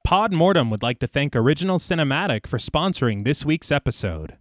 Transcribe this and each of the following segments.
Pod Mortem would like to thank Original Cinematic for sponsoring this week's episode.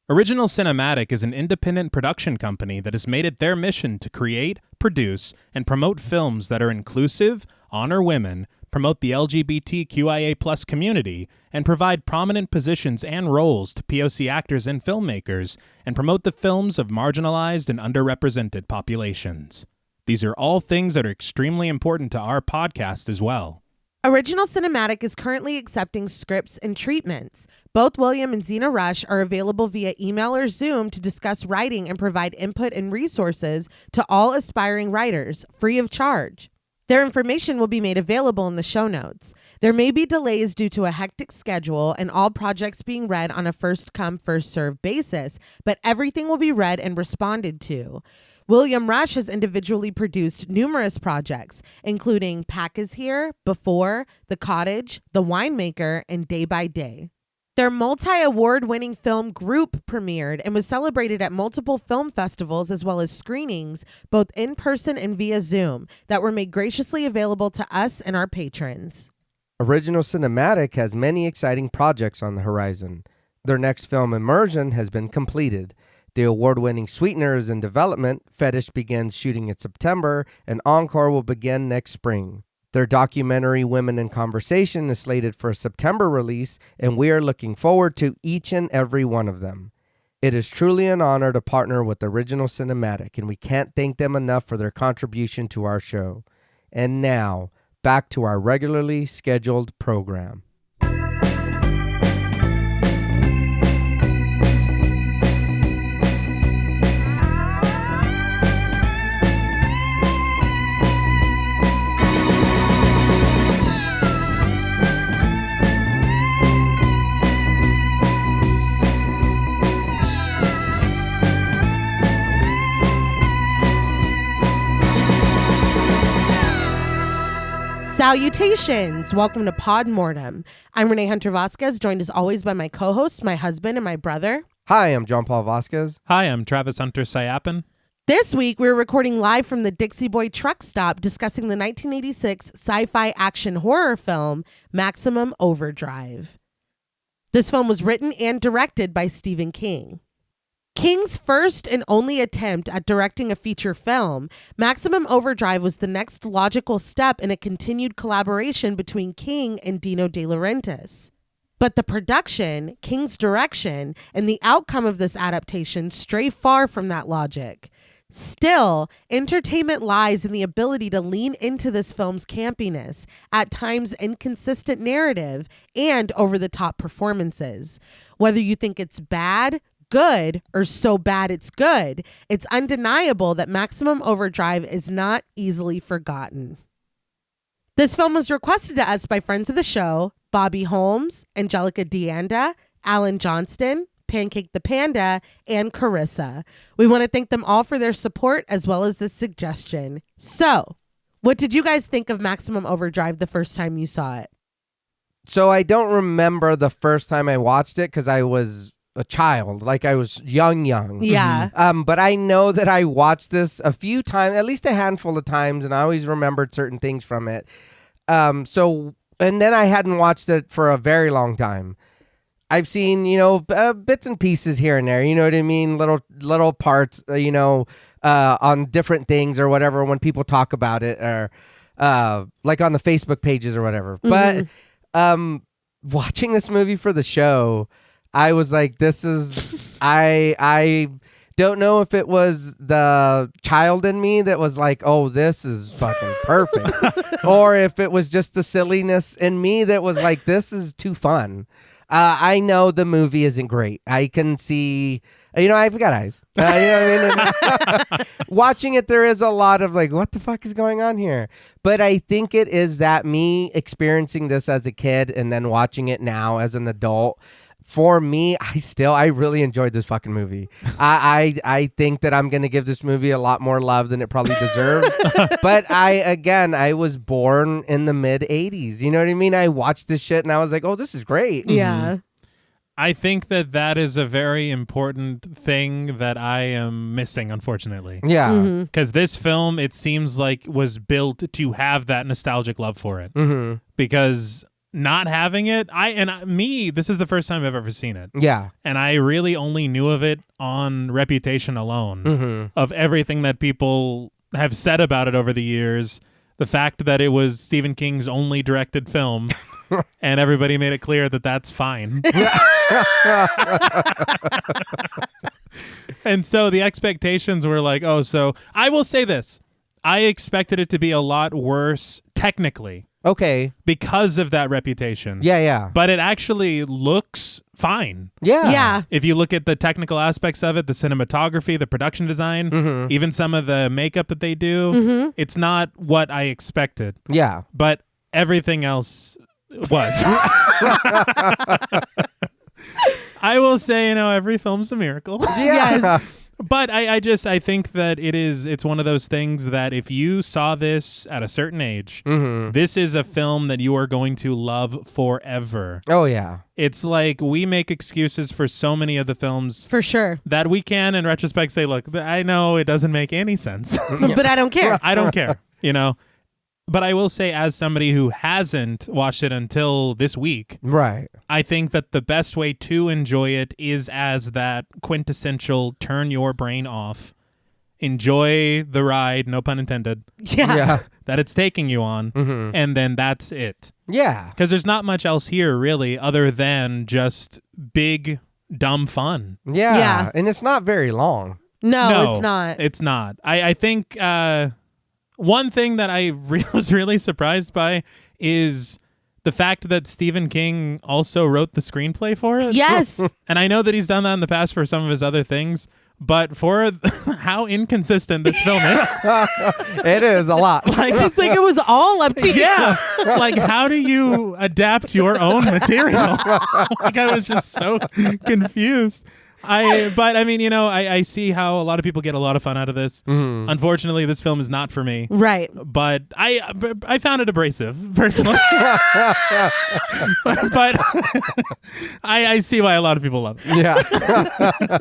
Original Cinematic is an independent production company that has made it their mission to create, produce, and promote films that are inclusive, honor women, promote the LGBTQIA+ community, and provide prominent positions and roles to POC actors and filmmakers, and promote the films of marginalized and underrepresented populations. These are all things that are extremely important to our podcast as well. Original Cinematic is currently accepting scripts and treatments. Both William and Xxena Rush are available via email or Zoom to discuss writing and provide input and resources to all aspiring writers, free of charge. Their information will be made available in the show notes. There may be delays due to a hectic schedule and all projects being read on a first-come, first-served basis, but everything will be read and responded to. William Rush has individually produced numerous projects, including Pack is Here, Before, The Cottage, The Winemaker, and Day by Day. Their multi-award-winning film Group premiered and was celebrated at multiple film festivals as well as screenings, both in person and via Zoom, that were made graciously available to us and our patrons. Original Cinematic has many exciting projects on the horizon. Their next film, Immersion, has been completed. The award-winning Sweetener is in development, Fetish begins shooting in September, and Encore will begin next spring. Their documentary Women in Conversation is slated for a September release, and we are looking forward to each and every one of them. It is truly an honor to partner with Original Cinematic, and we can't thank them enough for their contribution to our show. And now, back to our regularly scheduled program. Salutations! Welcome to Pod Mortem. I'm Reneé Hunter-Vasquez, joined as always by my co-hosts, my husband and my brother. Hi, I'm John Paul Vasquez. Hi, I'm Travis Hunter-Sayapin. This week, we're recording live from the Dixie Boy truck stop discussing the 1986 sci-fi action horror film, Maximum Overdrive. This film was written and directed by Stephen King. King's first and only attempt at directing a feature film, Maximum Overdrive was the next logical step in a continued collaboration between King and Dino De Laurentiis. But the production, King's direction, and the outcome of this adaptation stray far from that logic. Still, entertainment lies in the ability to lean into this film's campiness, at times inconsistent narrative, and over-the-top performances. Whether you think it's bad, good, or so bad it's good, it's undeniable that Maximum Overdrive is not easily forgotten. This film was requested to us by friends of the show, Bobby Holmes, Angelica Deanda, Alan Johnston, Pancake the Panda, and Carissa. We want to thank them all for their support as well as this suggestion. So, what did you guys think of Maximum Overdrive the first time you saw it? So I don't remember the first time I watched it because I was a child, like I was young. Yeah. But I know that I watched this a few times, at least a handful of times, and I always remembered certain things from it. And then I hadn't watched it for a very long time. I've seen, bits and pieces here and there, you know what I mean? Little parts, on different things or whatever when people talk about it, or like on the Facebook pages or whatever. Mm-hmm. But watching this movie for the show, I was like, this is, I don't know if it was the child in me that was like, oh, this is fucking perfect. Or if it was just the silliness in me that was like, this is too fun. I know the movie isn't great. I can see, I've got eyes. You know what I mean? Watching it, there is a lot of like, what the fuck is going on here? But I think it is that me experiencing this as a kid and then watching it now as an adult. For me, I really enjoyed this fucking movie. I think that I'm going to give this movie a lot more love than it probably deserves. But I was born in the mid 80s. You know what I mean? I watched this shit and I was like, oh, this is great. Yeah. I think that is a very important thing that I am missing, unfortunately. Yeah. Because this film, it seems like, was built to have that nostalgic love for it. Mm-hmm. Because not having it, this is the first time I've ever seen it. Yeah. And I really only knew of it on reputation alone, Mm-hmm. of everything that people have said about it over the years. The fact that it was Stephen King's only directed film, and everybody made it clear that that's fine. And so the expectations were like, so I will say this. I expected it to be a lot worse technically Okay. because of that reputation. Yeah. But it actually looks fine. Yeah. Yeah. If you look at the technical aspects of it, the cinematography, the production design, Mm-hmm. even some of the makeup that they do, it's not what I expected. Yeah. But everything else was. I will say, every film's a miracle. Yeah. But I think that it's one of those things that if you saw this at a certain age, this is a film that you are going to love forever. Oh, yeah. It's like we make excuses for so many of the films For sure. that we can in retrospect say, look, I know it doesn't make any sense. But I don't care. I don't care, But I will say, as somebody who hasn't watched it until this week, Right. I think that the best way to enjoy it is as that quintessential turn your brain off, enjoy the ride, no pun intended, Yeah. that it's taking you on, and then that's it. Yeah. Because there's not much else here, really, other than just big, dumb fun. Yeah. Yeah. And it's not very long. No, it's not. It's not. I think one thing that I was really surprised by is the fact that Stephen King also wrote the screenplay for it. Yes. And I know that he's done that in the past for some of his other things, but for how inconsistent this film is. It is a lot. It's like it was all up to you. Yeah. Like, how do you adapt your own material? Like, I was just so confused. I see how a lot of people get a lot of fun out of this. Unfortunately, this film is not for me. Right. But I found it abrasive, personally. But I see why a lot of people love it. Yeah.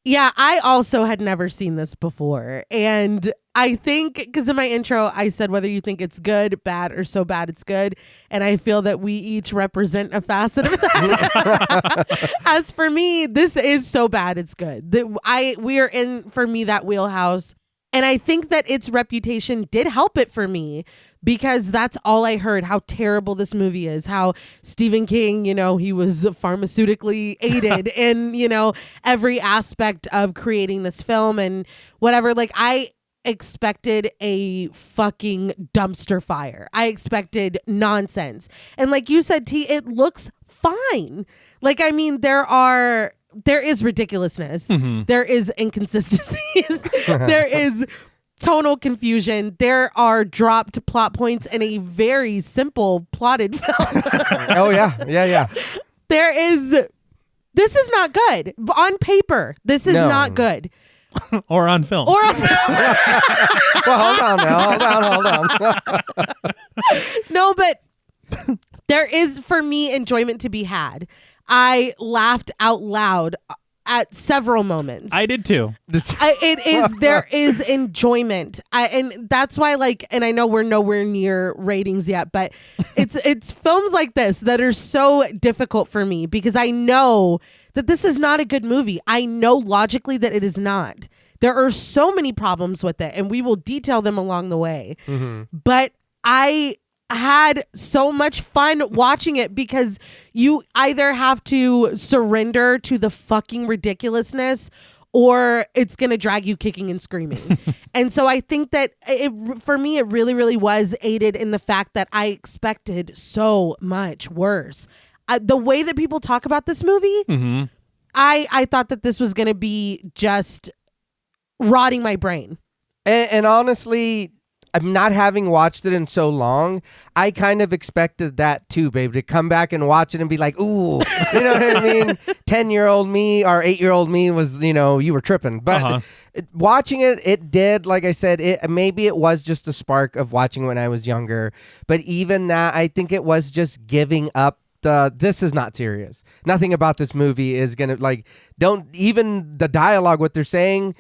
Yeah, I also had never seen this before. And I think, because in my intro, I said whether you think it's good, bad, or so bad it's good. And I feel that we each represent a facet of that. As for me, this is so bad it's good. We are in, for me, that wheelhouse. And I think that its reputation did help it for me, because that's all I heard, how terrible this movie is, how Stephen King, he was pharmaceutically aided in, every aspect of creating this film and whatever. Like, I expected a fucking dumpster fire. I expected nonsense. And like you said, T, it looks fine. Like, I mean, there is ridiculousness. There is inconsistencies. There is tonal confusion. There are dropped plot points in a very simple plotted film. Oh, yeah. Yeah. This is not good. On paper, this is not good. Or on film. Or on film. Well, hold on now. Hold on. No, but there is, for me, enjoyment to be had. I laughed out loud at several moments. I did too. There is enjoyment. And that's why, and I know we're nowhere near ratings yet, but it's films like this that are so difficult for me, because I know that this is not a good movie. I know logically that it is not. There are so many problems with it, and we will detail them along the way. But I had so much fun watching it, because you either have to surrender to the fucking ridiculousness, or it's going to drag you kicking and screaming. And so I think that for me, it really, really was aided in the fact that I expected so much worse. The way that people talk about this movie, I thought that this was going to be just rotting my brain. And honestly, I'm not having watched it in so long, I kind of expected that too, babe, to come back and watch it and be like, ooh, you know what I mean? 10-year-old me or 8-year-old me was, you were tripping. But watching it did, like I said, maybe it was just a spark of watching when I was younger. But even that, I think it was just giving up this is not serious. Nothing about this movie is gonna like. Don't even the dialogue. What they're saying,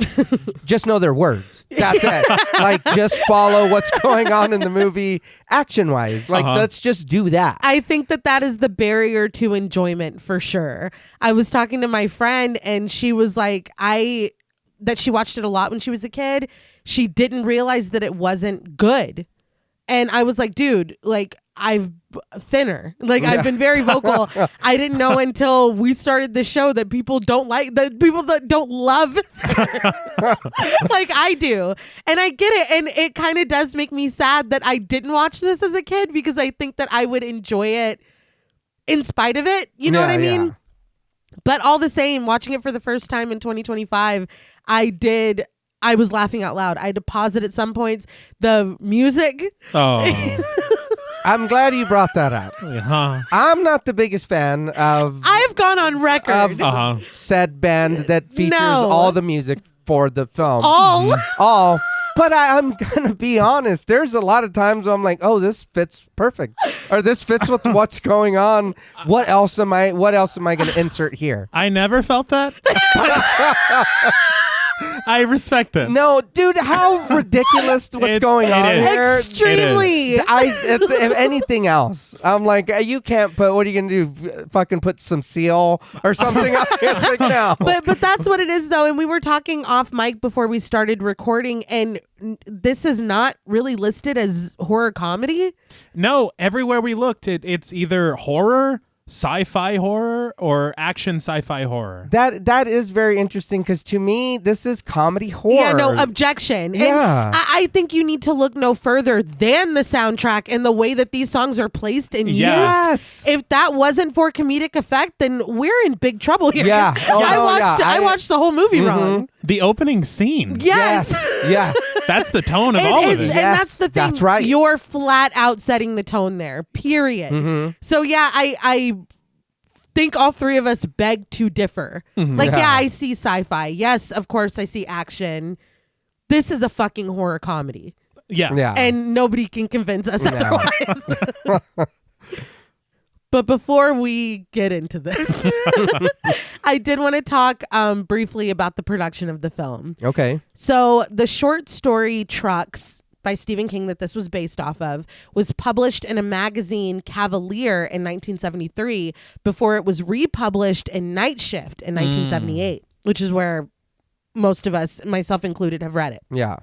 just know their words. That's it. Like just follow what's going on in the movie, action wise. Like let's just do that. I think that is the barrier to enjoyment for sure. I was talking to my friend, and she was like, that she watched it a lot when she was a kid. She didn't realize that it wasn't good. And I was like, dude, like I've been very vocal. I didn't know until we started the show that people don't like that people that don't love like I do. And I get it. And it kind of does make me sad that I didn't watch this as a kid, because I think that I would enjoy it in spite of it. You know what I mean? Yeah. But all the same, watching it for the first time in 2025, I was laughing out loud. I had to pause it at some points. The music. Oh. I'm glad you brought that up. I'm not the biggest fan of... I've gone on record. Of said band that features all the music for the film. All. But I'm going to be honest. There's a lot of times where I'm like, oh, this fits perfect. Or this fits with what's going on. What else am I going to insert here? I never felt that. I respect that. No, dude, how ridiculous what's going on here. Extremely. If anything else, I'm like, you can't put, what are you going to do? Fucking put some seal or something on it? Like, no. But that's what it is, though. And we were talking off mic before we started recording, and this is not really listed as horror comedy. No, everywhere we looked, it's either horror, sci-fi horror, or action sci-fi horror. That is very interesting, because to me this is comedy horror. Yeah, no, objection. Yeah. And I think you need to look no further than the soundtrack and the way that these songs are placed and used. If that wasn't for comedic effect, then we're in big trouble here. Yeah. I watched the whole movie wrong. The opening scene. Yes. Yeah. That's the tone of all of it. And that's the thing. That's right. You're flat out setting the tone there, period. So yeah, I think all three of us beg to differ. Like, I see sci-fi. Yes, of course, I see action. This is a fucking horror comedy. Yeah. And nobody can convince us otherwise. But before we get into this, I did want to talk briefly about the production of the film. Okay. So the short story Trucks by Stephen King that this was based off of was published in a magazine, Cavalier, in 1973 before it was republished in Night Shift in 1978, which is where most of us, myself included, have read it. Yeah.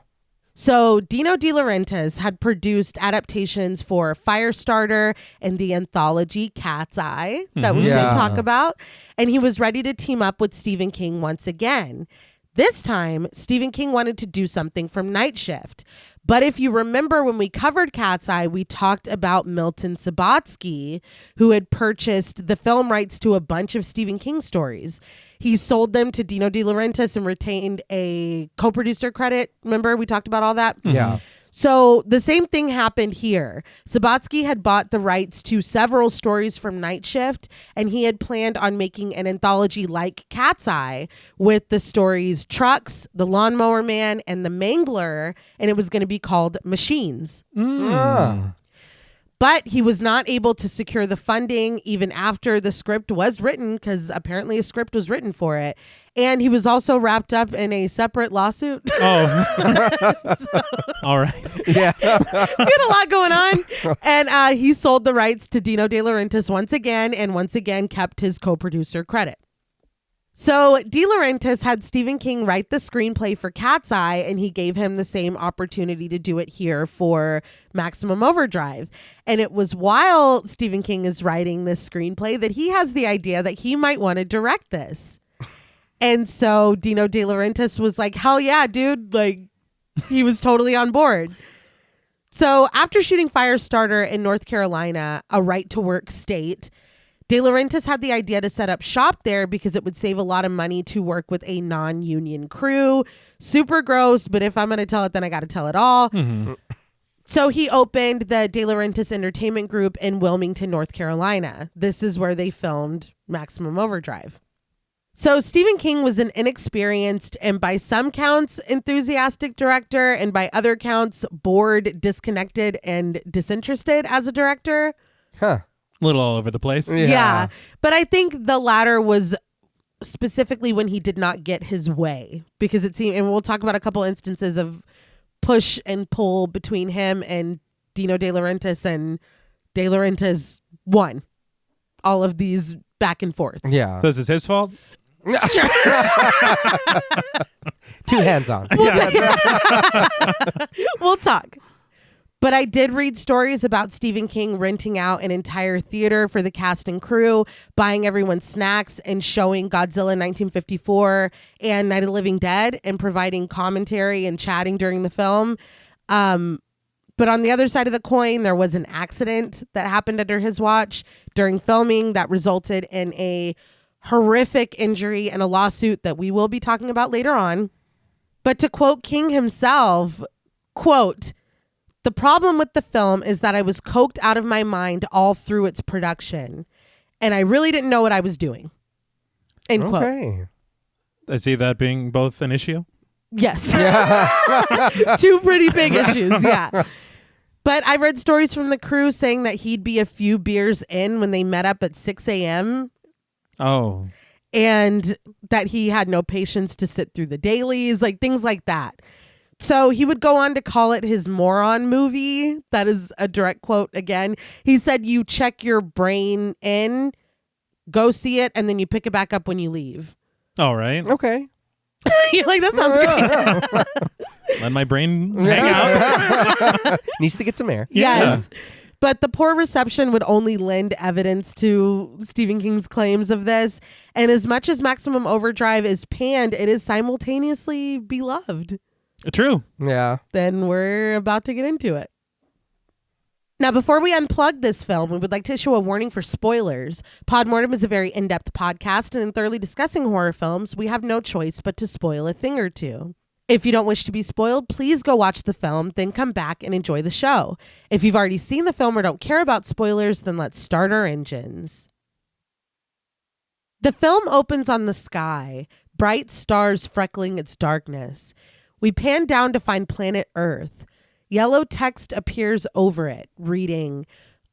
So Dino De Laurentiis had produced adaptations for Firestarter and the anthology Cat's Eye that we did talk about, and he was ready to team up with Stephen King once again. This time, Stephen King wanted to do something from Night Shift. But if you remember when we covered Cat's Eye, we talked about Milton Subotsky, who had purchased the film rights to a bunch of Stephen King stories. He sold them to Dino De Laurentiis and retained a co-producer credit. Remember, we talked about all that? Yeah. So the same thing happened here. Subotsky had bought the rights to several stories from Night Shift, and he had planned on making an anthology like Cat's Eye with the stories Trucks, The Lawnmower Man, and The Mangler, and it was going to be called Machines. But he was not able to secure the funding even after the script was written, because apparently a script was written for it. And he was also wrapped up in a separate lawsuit. All right. Yeah. He had a lot going on. And he sold the rights to Dino De Laurentiis once again, and once again kept his co-producer credit. So De Laurentiis had Stephen King write the screenplay for Cat's Eye, and he gave him the same opportunity to do it here for Maximum Overdrive. And it was while Stephen King is writing this screenplay that he has the idea that he might want to direct this. And so Dino De Laurentiis was like, hell yeah, dude. Like, he was totally on board. So after shooting Firestarter in North Carolina, a right-to-work state, De Laurentiis had the idea to set up shop there because it would save a lot of money to work with a non-union crew. Super gross, but if I'm going to tell it, then I got to tell it all. So he opened the De Laurentiis Entertainment Group in Wilmington, North Carolina. This is where they filmed Maximum Overdrive. So Stephen King was an inexperienced and by some counts enthusiastic director, and by other counts bored, disconnected, and disinterested as a director. Huh. A little all over the place. Yeah. But I think the latter was specifically when he did not get his way, because it seemed, and we'll talk about a couple instances of push and pull between him and Dino De Laurentiis, and De Laurentiis won all of these back and forths. Yeah. So is this his fault? Too hands-on. We'll talk. But I did read stories about Stephen King renting out an entire theater for the cast and crew, buying everyone snacks, and showing Godzilla 1954 and Night of the Living Dead, and providing commentary and chatting during the film. But on the other side of the coin, there was an accident that happened under his watch during filming that resulted in a horrific injury and a lawsuit that we will be talking about later on. But to quote King himself, quote, "The problem with the film is that I was coked out of my mind all through its production, and I really didn't know what I was doing." End quote. Okay. I see that being both an issue. Yes. Two pretty big issues. Yeah. But I read stories from the crew saying that he'd be a few beers in when they met up at 6 a.m. Oh. and that he had no patience to sit through the dailies, like things like that. So he would go on to call it his moron movie. That is a direct quote again. He said, "You check your brain in, go see it, and then you pick it back up when you leave." All right. Okay. You're like, that sounds great. Let my brain hang out. Needs to get some air. Yes. But the poor reception would only lend evidence to Stephen King's claims of this. And as much as Maximum Overdrive is panned, it is simultaneously beloved. True. Yeah. Then we're about to get into it. Now, before we unplug this film, we would like to issue a warning for spoilers. Podmortem is a very in-depth podcast, and in thoroughly discussing horror films, we have no choice but to spoil a thing or two. If you don't wish to be spoiled, please go watch the film, then come back and enjoy the show. If you've already seen the film or don't care about spoilers, then let's start our engines. The film opens on the sky, bright stars freckling its darkness. We pan down to find planet Earth. Yellow text appears over it, reading,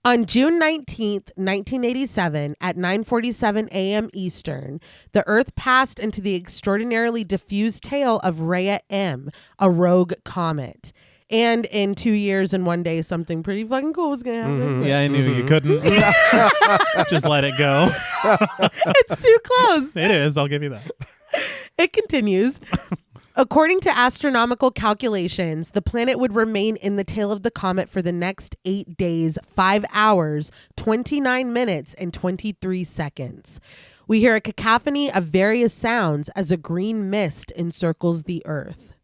"On June 19th, 1987, at 9:47 a.m. Eastern, the Earth passed into the extraordinarily diffuse tail of Rhea M, a rogue comet. And in 2 years and 1 day, something pretty fucking cool was going to happen." Yeah, I knew you couldn't. Just let it go. It's too close. It is. I'll give you that. It continues. According to astronomical calculations, the planet would remain in the tail of the comet for the next 8 days, 5 hours, 29 minutes, and 23 seconds. We hear a cacophony of various sounds as a green mist encircles the Earth.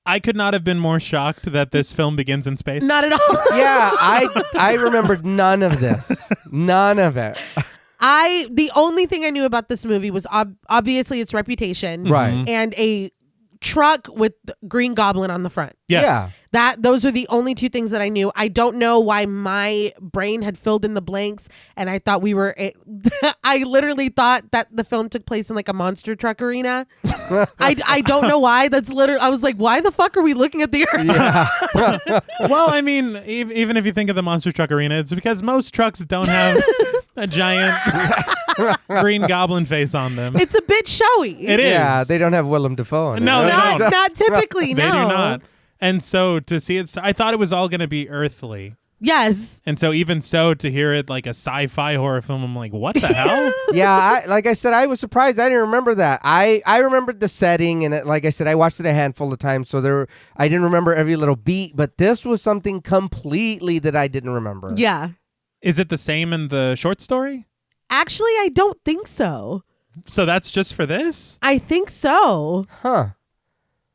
I could not have been more shocked that this film begins in space. Not at all. Yeah, I remembered none of this. None of it. The only thing I knew about this movie was obviously its reputation. Right. And a truck with Green Goblin on the front. Yes. Yeah. Those are the only two things that I knew. I don't know why my brain had filled in the blanks, and I thought I literally thought that the film took place in like a monster truck arena. I don't know why. I was like, why the fuck are we looking at the Earth? Yeah. Well, I mean, even if you think of the Monster Truck Arena, it's because most trucks don't have a giant Green Goblin face on them. It's a bit showy. It is. Yeah, they don't have Willem Dafoe in No, it. they don't. Not typically, no. They do not. And so to see it, I thought it was all going to be earthly. Yes. And so even so, to hear it like a sci-fi horror film, I'm like, what the hell? Yeah, like I said, I was surprised. I didn't remember that. I remembered the setting, and like I said, I watched it a handful of times, so I didn't remember every little beat, but this was something completely that I didn't remember. Yeah. Is it the same in the short story? Actually, I don't think so. So that's just for this? I think so. Huh.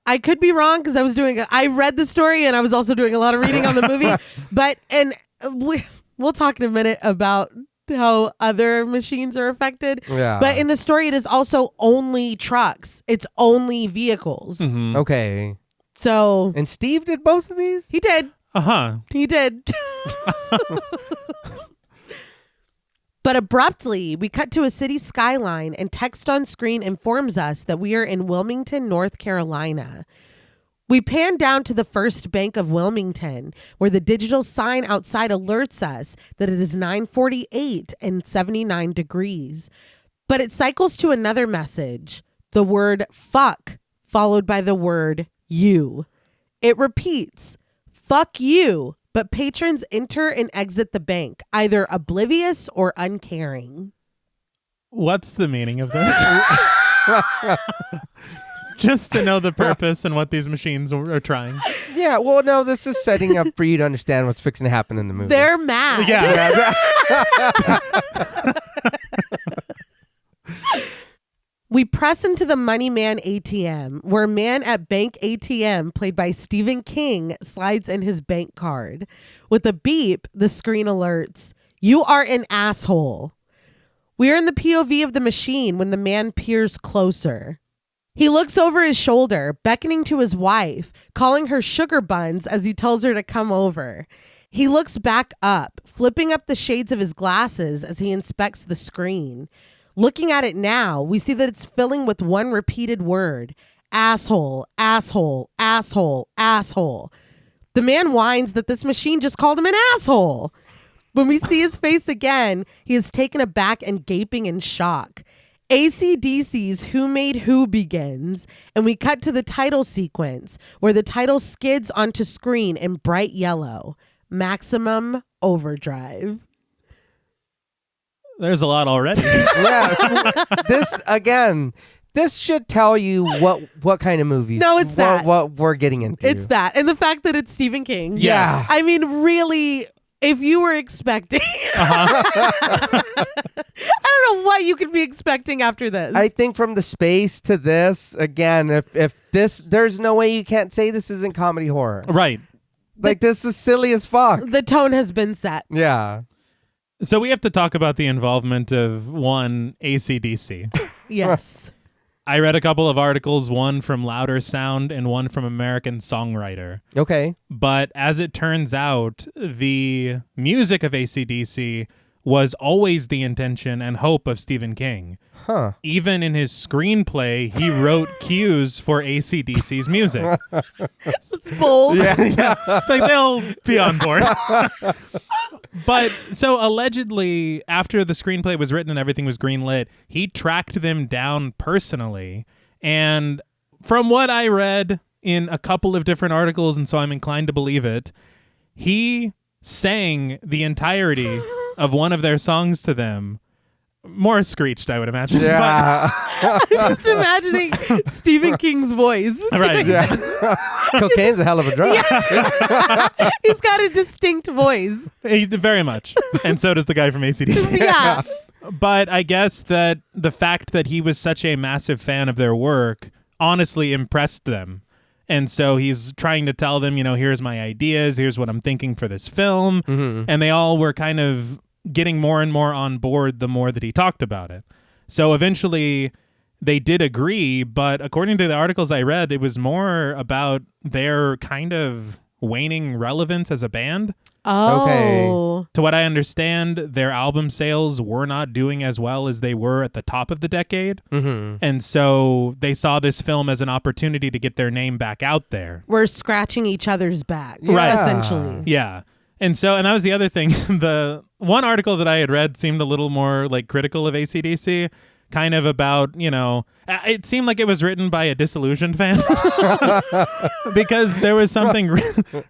I could be wrong because I read the story and I was also doing a lot of reading on the movie. But we'll talk in a minute about how other machines are affected. Yeah. But in the story, it is also only trucks. It's only vehicles. Mm-hmm. Okay. So And Steve did both of these? he did. Uh-huh. He did. But abruptly, we cut to a city skyline and text on screen informs us that we are in Wilmington, North Carolina. We pan down to the First Bank of Wilmington, where the digital sign outside alerts us that it is 9:48 and 79 degrees. But it cycles to another message, the word fuck, followed by the word you. It repeats, fuck you, but patrons enter and exit the bank, either oblivious or uncaring. What's the meaning of this? Just to know the purpose and what these machines are trying. Yeah, well, no, this is setting up for you to understand what's fixing to happen in the movie. They're mad. Yeah. We press into the Money Man ATM, where a man at Bank ATM, played by Stephen King, slides in his bank card. With a beep, the screen alerts, "You are an asshole." We are in the POV of the machine when the man peers closer. He looks over his shoulder, beckoning to his wife, calling her sugar buns as he tells her to come over. He looks back up, flipping up the shades of his glasses as he inspects the screen. Looking at it now, we see that it's filling with one repeated word, asshole, asshole, asshole, asshole. The man whines that this machine just called him an asshole. When we see his face again, he is taken aback and gaping in shock. AC/DC's Who Made Who begins, and we cut to the title sequence, where the title skids onto screen in bright yellow, Maximum Overdrive. There's a lot already. Yeah. This should tell you what kind of movies. No, it's that. What we're getting into. It's that. And the fact that it's Stephen King. Yes. I mean, really, if you were expecting, I don't know what you could be expecting after this. I think from the space to this, again, if this, there's no way you can't say this isn't comedy horror. Right. Like, this is silly as fuck. The tone has been set. Yeah. So we have to talk about the involvement of one AC/DC. Yes. I read a couple of articles, one from Louder Sound and one from American Songwriter. Okay. But as it turns out, the music of AC/DC was always the intention and hope of Stephen King. Huh. Even in his screenplay, he wrote cues for AC/DC's music. It's bold. Yeah. It's like they'll be on board. But so allegedly, after the screenplay was written and everything was greenlit, he tracked them down personally. And from what I read in a couple of different articles, and so I'm inclined to believe it, he sang the entirety of one of their songs to them. More screeched, I would imagine. Yeah. I'm just imagining Stephen King's voice. Right. Yeah. Cocaine's a hell of a drug. He's got a distinct voice. Very much. And so does the guy from AC/DC. Yeah. But I guess that the fact that he was such a massive fan of their work honestly impressed them. And so he's trying to tell them, here's my ideas, here's what I'm thinking for this film. Mm-hmm. And they all were kind of getting more and more on board the more that he talked about it. So eventually they did agree, but according to the articles I read, it was more about their kind of waning relevance as a band. Oh. Okay. To what I understand, their album sales were not doing as well as they were at the top of the decade. Mm-hmm. And so they saw this film as an opportunity to get their name back out there. We're scratching each other's back, Right. essentially. Yeah. And that was the other thing. The one article that I had read seemed a little more like critical of AC/DC, kind of about, it seemed like it was written by a disillusioned fan because there was something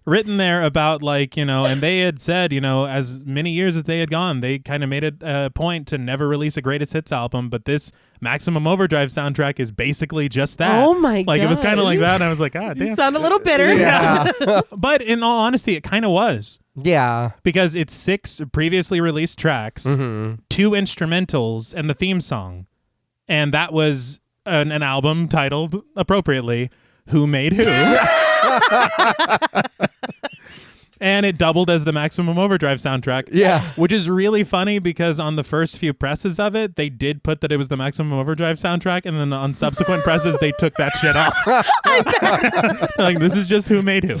written there about and they had said, as many years as they had gone, they kind of made it a point to never release a greatest hits album. But this Maximum Overdrive soundtrack is basically just that. Oh my God. Like, it was kind of like that. And I was like, ah, You damn. sound a little bitter. Yeah. But in all honesty, it kind of was. Yeah. Because it's 6 previously released tracks, Mm-hmm. 2 instrumentals, and the theme song. And that was an album titled, appropriately, Who Made Who? And it doubled as the Maximum Overdrive soundtrack. Yeah. Which is really funny because on the first few presses of it, they did put that it was the Maximum Overdrive soundtrack. And then on subsequent presses, they took that shit off. Like, this is just Who Made Who.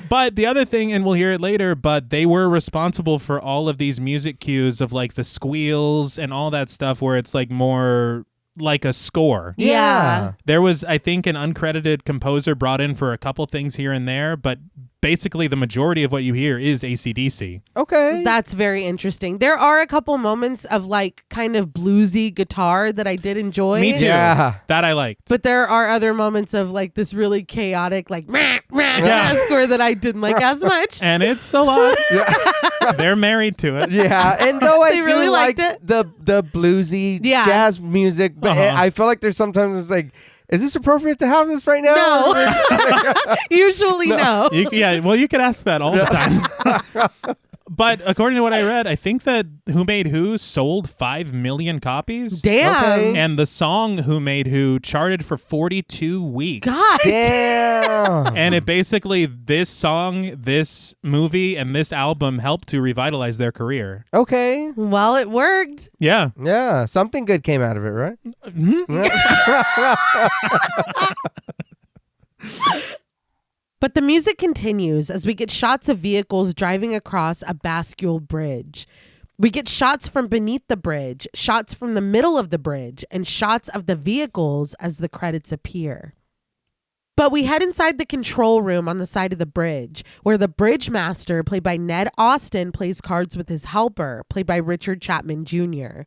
But the other thing, and we'll hear it later, but they were responsible for all of these music cues of like the squeals and all that stuff where it's like more like a score. Yeah. There was, I think, an uncredited composer brought in for a couple things here and there, but basically the majority of what you hear is AC/DC. Okay. That's very interesting. There are a couple moments of like kind of bluesy guitar that I did enjoy. Me too. Yeah. That I liked. But there are other moments of like this really chaotic, like Yeah. score that I didn't like as much. And it's a lot. They're married to it. Yeah, and though I They do really like liked it. the bluesy Yeah. jazz music, but I feel like there's sometimes it's like, is this appropriate to have this right now? No. Usually no. Well, you could ask that all the time. But according to what I read, I think that Who Made Who sold 5 million copies. Damn. Okay. And the song Who Made Who charted for 42 weeks. God. Damn. And it basically, this song, this movie, and this album helped to revitalize their career. Okay. Well, it worked. Yeah. Yeah, something good came out of it, right? But the music continues as we get shots of vehicles driving across a bascule bridge. We get shots from beneath the bridge, shots from the middle of the bridge, and shots of the vehicles as the credits appear. But we head inside the control room on the side of the bridge, where the bridge master, played by Ned Austin, plays cards with his helper, played by Richard Chapman Jr.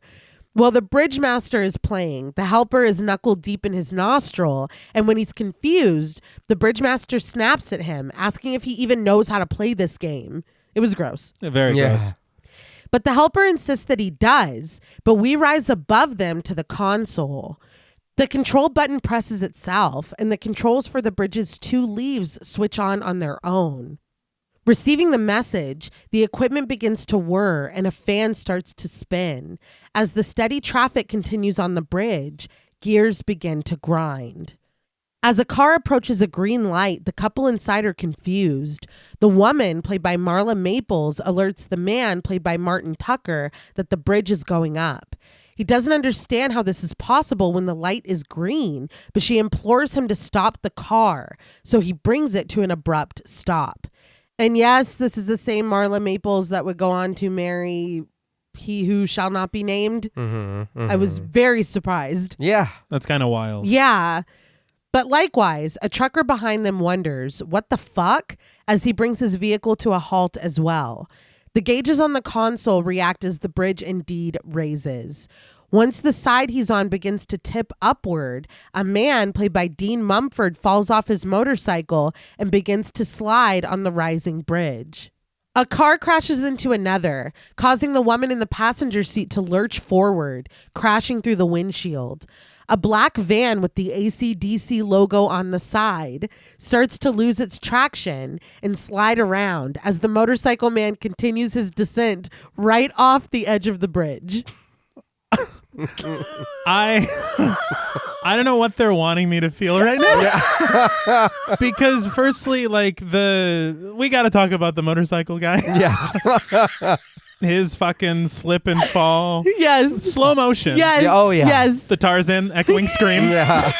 While the bridge master is playing, the helper is knuckle deep in his nostril, and when he's confused, the bridge master snaps at him, asking if he even knows how to play this game. It was gross. Very gross. But the helper insists that he does, but we rise above them to the console. The control button presses itself, and the controls for the bridge's 2 leaves switch on their own. Receiving the message, the equipment begins to whir and a fan starts to spin. As the steady traffic continues on the bridge, gears begin to grind. As a car approaches a green light, the couple inside are confused. The woman, played by Marla Maples, alerts the man, played by Martin Tucker, that the bridge is going up. He doesn't understand how this is possible when the light is green, but she implores him to stop the car, so he brings it to an abrupt stop. And yes, this is the same Marla Maples that would go on to marry He Who Shall Not Be Named. I was very surprised. Yeah. That's kind of wild. Yeah. But likewise, a trucker behind them wonders, what the fuck? As he brings his vehicle to a halt as well. The gauges on the console react as the bridge indeed raises. Once the side he's on begins to tip upward, a man, played by Dean Mumford, falls off his motorcycle and begins to slide on the rising bridge. A car crashes into another, causing the woman in the passenger seat to lurch forward, crashing through the windshield. A black van with the AC/DC logo on the side starts to lose its traction and slide around as the motorcycle man continues his descent right off the edge of the bridge. I don't know what they're wanting me to feel right now. Because firstly, like we got to talk about the motorcycle guy. Yes. His fucking slip and fall. Yes. Slow motion. Yes. Oh, yeah. Yes. The Tarzan echoing scream. Yeah.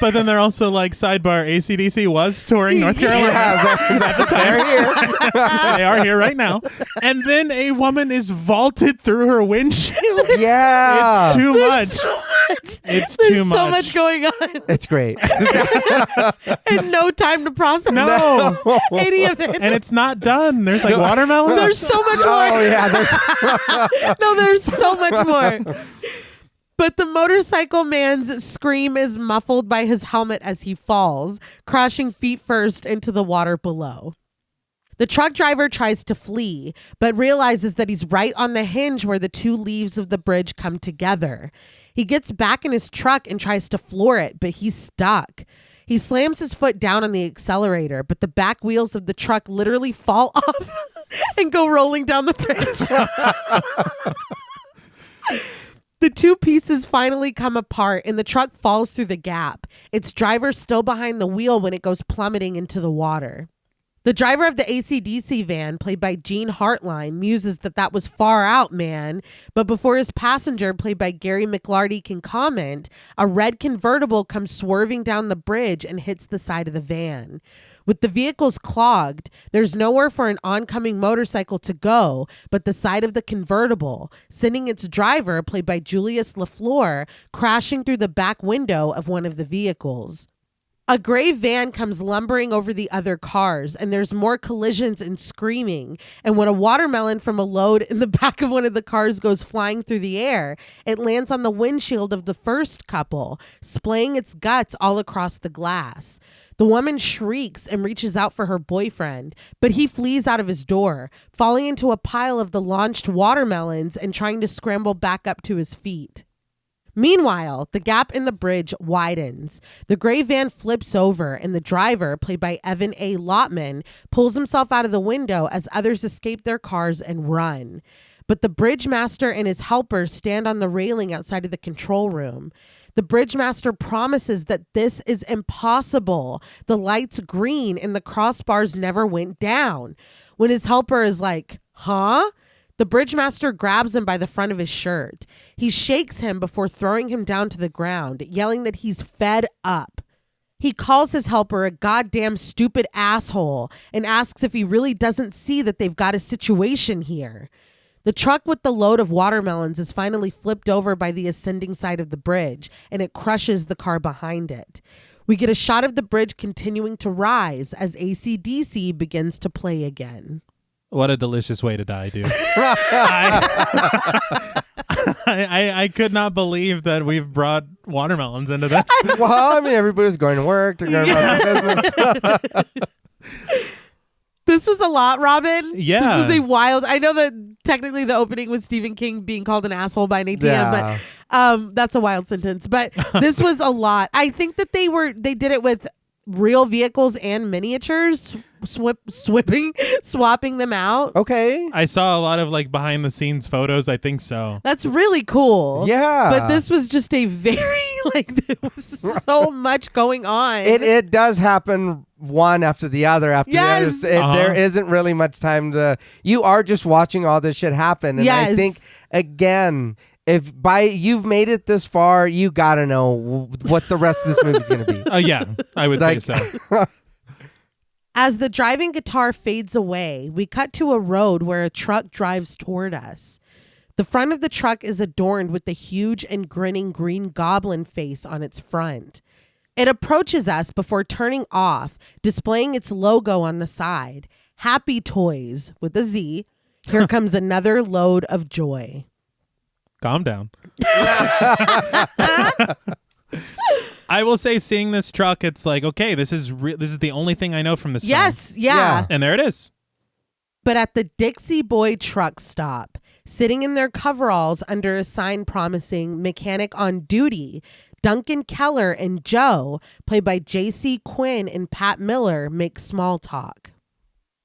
But then they're also like, sidebar, AC/DC was touring North Carolina at the time. They're here. They are here right now. And then a woman is vaulted through her windshield. Yeah. It's too much. So much. It's There's too much. so much going on It's great. and no time to process No. any of it. And it's not done. There's like watermelon. There's so much more. Oh, yeah. No, there's so much more. But the motorcycle man's scream is muffled by his helmet as he falls, crashing feet first into the water below. The truck driver tries to flee, but realizes that he's right on the hinge where the 2 leaves of the bridge come together. He gets back in his truck and tries to floor it, but he's stuck. He slams his foot down on the accelerator, but the back wheels of the truck literally fall off and go rolling down the bridge. The 2 pieces finally come apart and the truck falls through the gap. Its driver still behind the wheel when it goes plummeting into the water. The driver of the AC/DC van, played by Gene Hartline, muses that was far out, man. But before his passenger, played by Gary McLarty, can comment, a red convertible comes swerving down the bridge and hits the side of the van. With the vehicles clogged, there's nowhere for an oncoming motorcycle to go but the side of the convertible, sending its driver, played by Julius LaFleur, crashing through the back window of one of the vehicles. A gray van comes lumbering over the other cars, and there's more collisions and screaming. And when a watermelon from a load in the back of one of the cars goes flying through the air, it lands on the windshield of the first couple, splaying its guts all across the glass. The woman shrieks and reaches out for her boyfriend, but he flees out of his door, falling into a pile of the launched watermelons and trying to scramble back up to his feet. Meanwhile, the gap in the bridge widens. The gray van flips over, and the driver, played by Evan A. Lotman, pulls himself out of the window as others escape their cars and run. But the bridge master and his helpers stand on the railing outside of the control room. The bridge master promises that this is impossible. The light's green and the crossbars never went down. When his helper is like, huh? The bridge master grabs him by the front of his shirt. He shakes him before throwing him down to the ground, yelling that he's fed up. He calls his helper a goddamn stupid asshole and asks if he really doesn't see that they've got a situation here. The truck with the load of watermelons is finally flipped over by the ascending side of the bridge, and it crushes the car behind it. We get a shot of the bridge continuing to rise as AC/DC begins to play again. What a delicious way to die, dude. I could not believe that we've brought watermelons into this. Well, I mean, everybody's going to work. They're going about their business. This was a lot, Robin. Yeah. This was a wild... I know that technically the opening was Stephen King being called an asshole by an ATM, but that's a wild sentence. But this was a lot. I think that they did it with real vehicles and miniatures, swapping them out. Okay. I saw a lot of like behind the scenes photos. I think so. That's really cool. Yeah. But this was just a very, there was so much going on. It does happen one after the other after Yes. the other. There isn't really much time to... You are just watching all this shit happen. And Yes. I think, again... If you've made it this far, you gotta know what the rest of this movie's gonna be. Yeah, I would say so. As the driving guitar fades away, we cut to a road where a truck drives toward us. The front of the truck is adorned with the huge and grinning green goblin face on its front. It approaches us before turning off, displaying its logo on the side. Happy Toys with a Z. Here comes another load of joy. Calm down. I will say, seeing this truck, it's like, okay, this is the only thing I know from this film. Yes, yeah. And there it is. But at the Dixie Boy truck stop, sitting in their coveralls under a sign promising mechanic on duty, Duncan Keller and Joe, played by J.C. Quinn and Pat Miller, make small talk.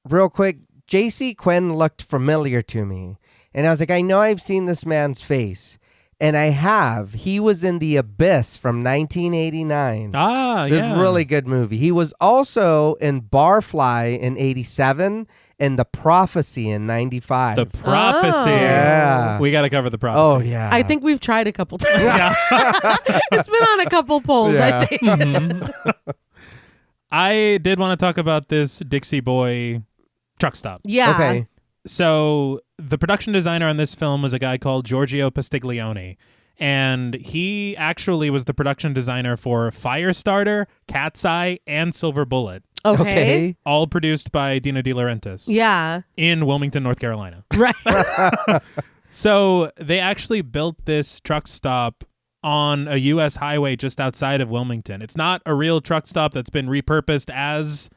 Real quick, J.C. Quinn looked familiar to me. And I was like, I know I've seen this man's face. And I have. He was in The Abyss from 1989. Yeah. This really good movie. He was also in Barfly in 87 and The Prophecy in 95. The Prophecy. Yeah. We got to cover The Prophecy. Oh, yeah. I think we've tried a couple times. Yeah. It's been on a couple polls, Yeah. I think. Mm-hmm. I did want to talk about this Dixie Boy truck stop. Yeah. Okay. So the production designer on this film was a guy called Giorgio Pastiglione, and he actually was the production designer for Firestarter, Cat's Eye, and Silver Bullet, Okay. all produced by Dino De Laurentiis Yeah. in Wilmington, North Carolina. Right. So they actually built this truck stop on a U.S. highway just outside of Wilmington. It's not a real truck stop that's been repurposed as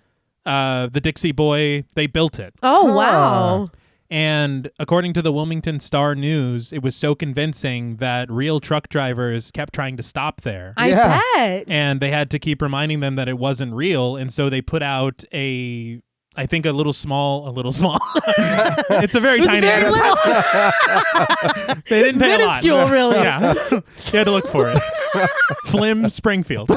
the Dixie Boy. They built it. Oh, Huh. wow. And according to the Wilmington Star News, it was so convincing that real truck drivers kept trying to stop there. I Yeah. bet. And they had to keep reminding them that it wasn't real. And so they put out a little small. It's a very It was tiny very advertisement. little. They didn't pay Minuscule, a lot. really. Yeah. You had to look for it. Flim Springfield.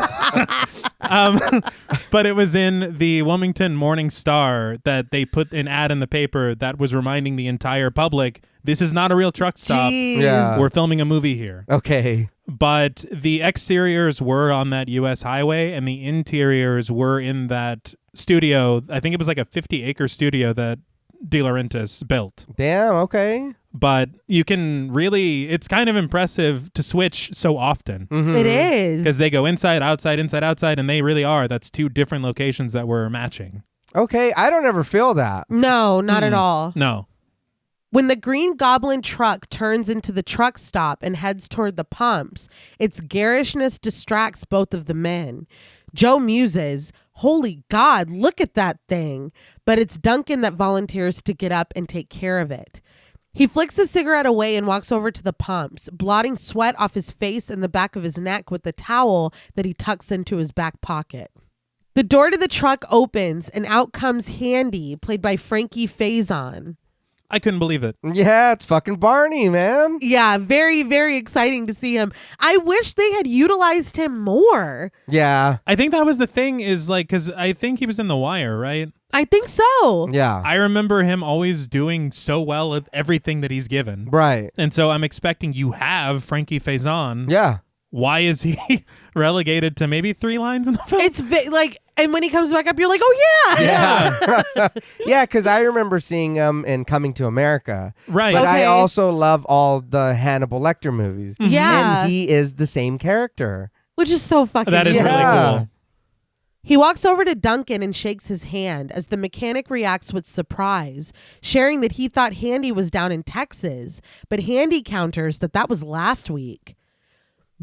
But it was in the Wilmington Morning Star that they put an ad in the paper that was reminding the entire public, this is not a real truck stop. Jeez. Yeah. We're filming a movie here. Okay. But the exteriors were on that U.S. highway, and the interiors were in that studio. I think it was like a 50-acre studio that De Laurentiis built. Damn. Okay. But you can really, it's kind of impressive to switch so often. Mhm. It is. Because they go inside, outside, and they really are. That's two different locations that we're matching. Okay. I don't ever feel that. No, not at all. No. When the Green Goblin truck turns into the truck stop and heads toward the pumps, its garishness distracts both of the men. Joe muses, "Holy God, look at that thing." But it's Duncan that volunteers to get up and take care of it. He flicks his cigarette away and walks over to the pumps, blotting sweat off his face and the back of his neck with the towel that he tucks into his back pocket. The door to the truck opens and out comes Handy, played by Frankie Faison. I couldn't believe it. Yeah, it's fucking Barney, man. Yeah, very, very exciting to see him. I wish they had utilized him more. Yeah. I think that was the thing is like, because I think he was in The Wire, right? I think so. Yeah. I remember him always doing so well at everything that he's given. Right. And so I'm expecting you have Frankie Faison. Yeah. Why is he relegated to maybe 3 lines in the film? It's and when he comes back up, you're like, oh, yeah. Yeah. Yeah, because I remember seeing him in Coming to America. Right. But I Okay. also love all the Hannibal Lecter movies. Yeah. And he is the same character. Which is so fucking That is weird. really Yeah. cool. He walks over to Duncan and shakes his hand as the mechanic reacts with surprise, sharing that he thought Handy was down in Texas, but Handy counters that was last week.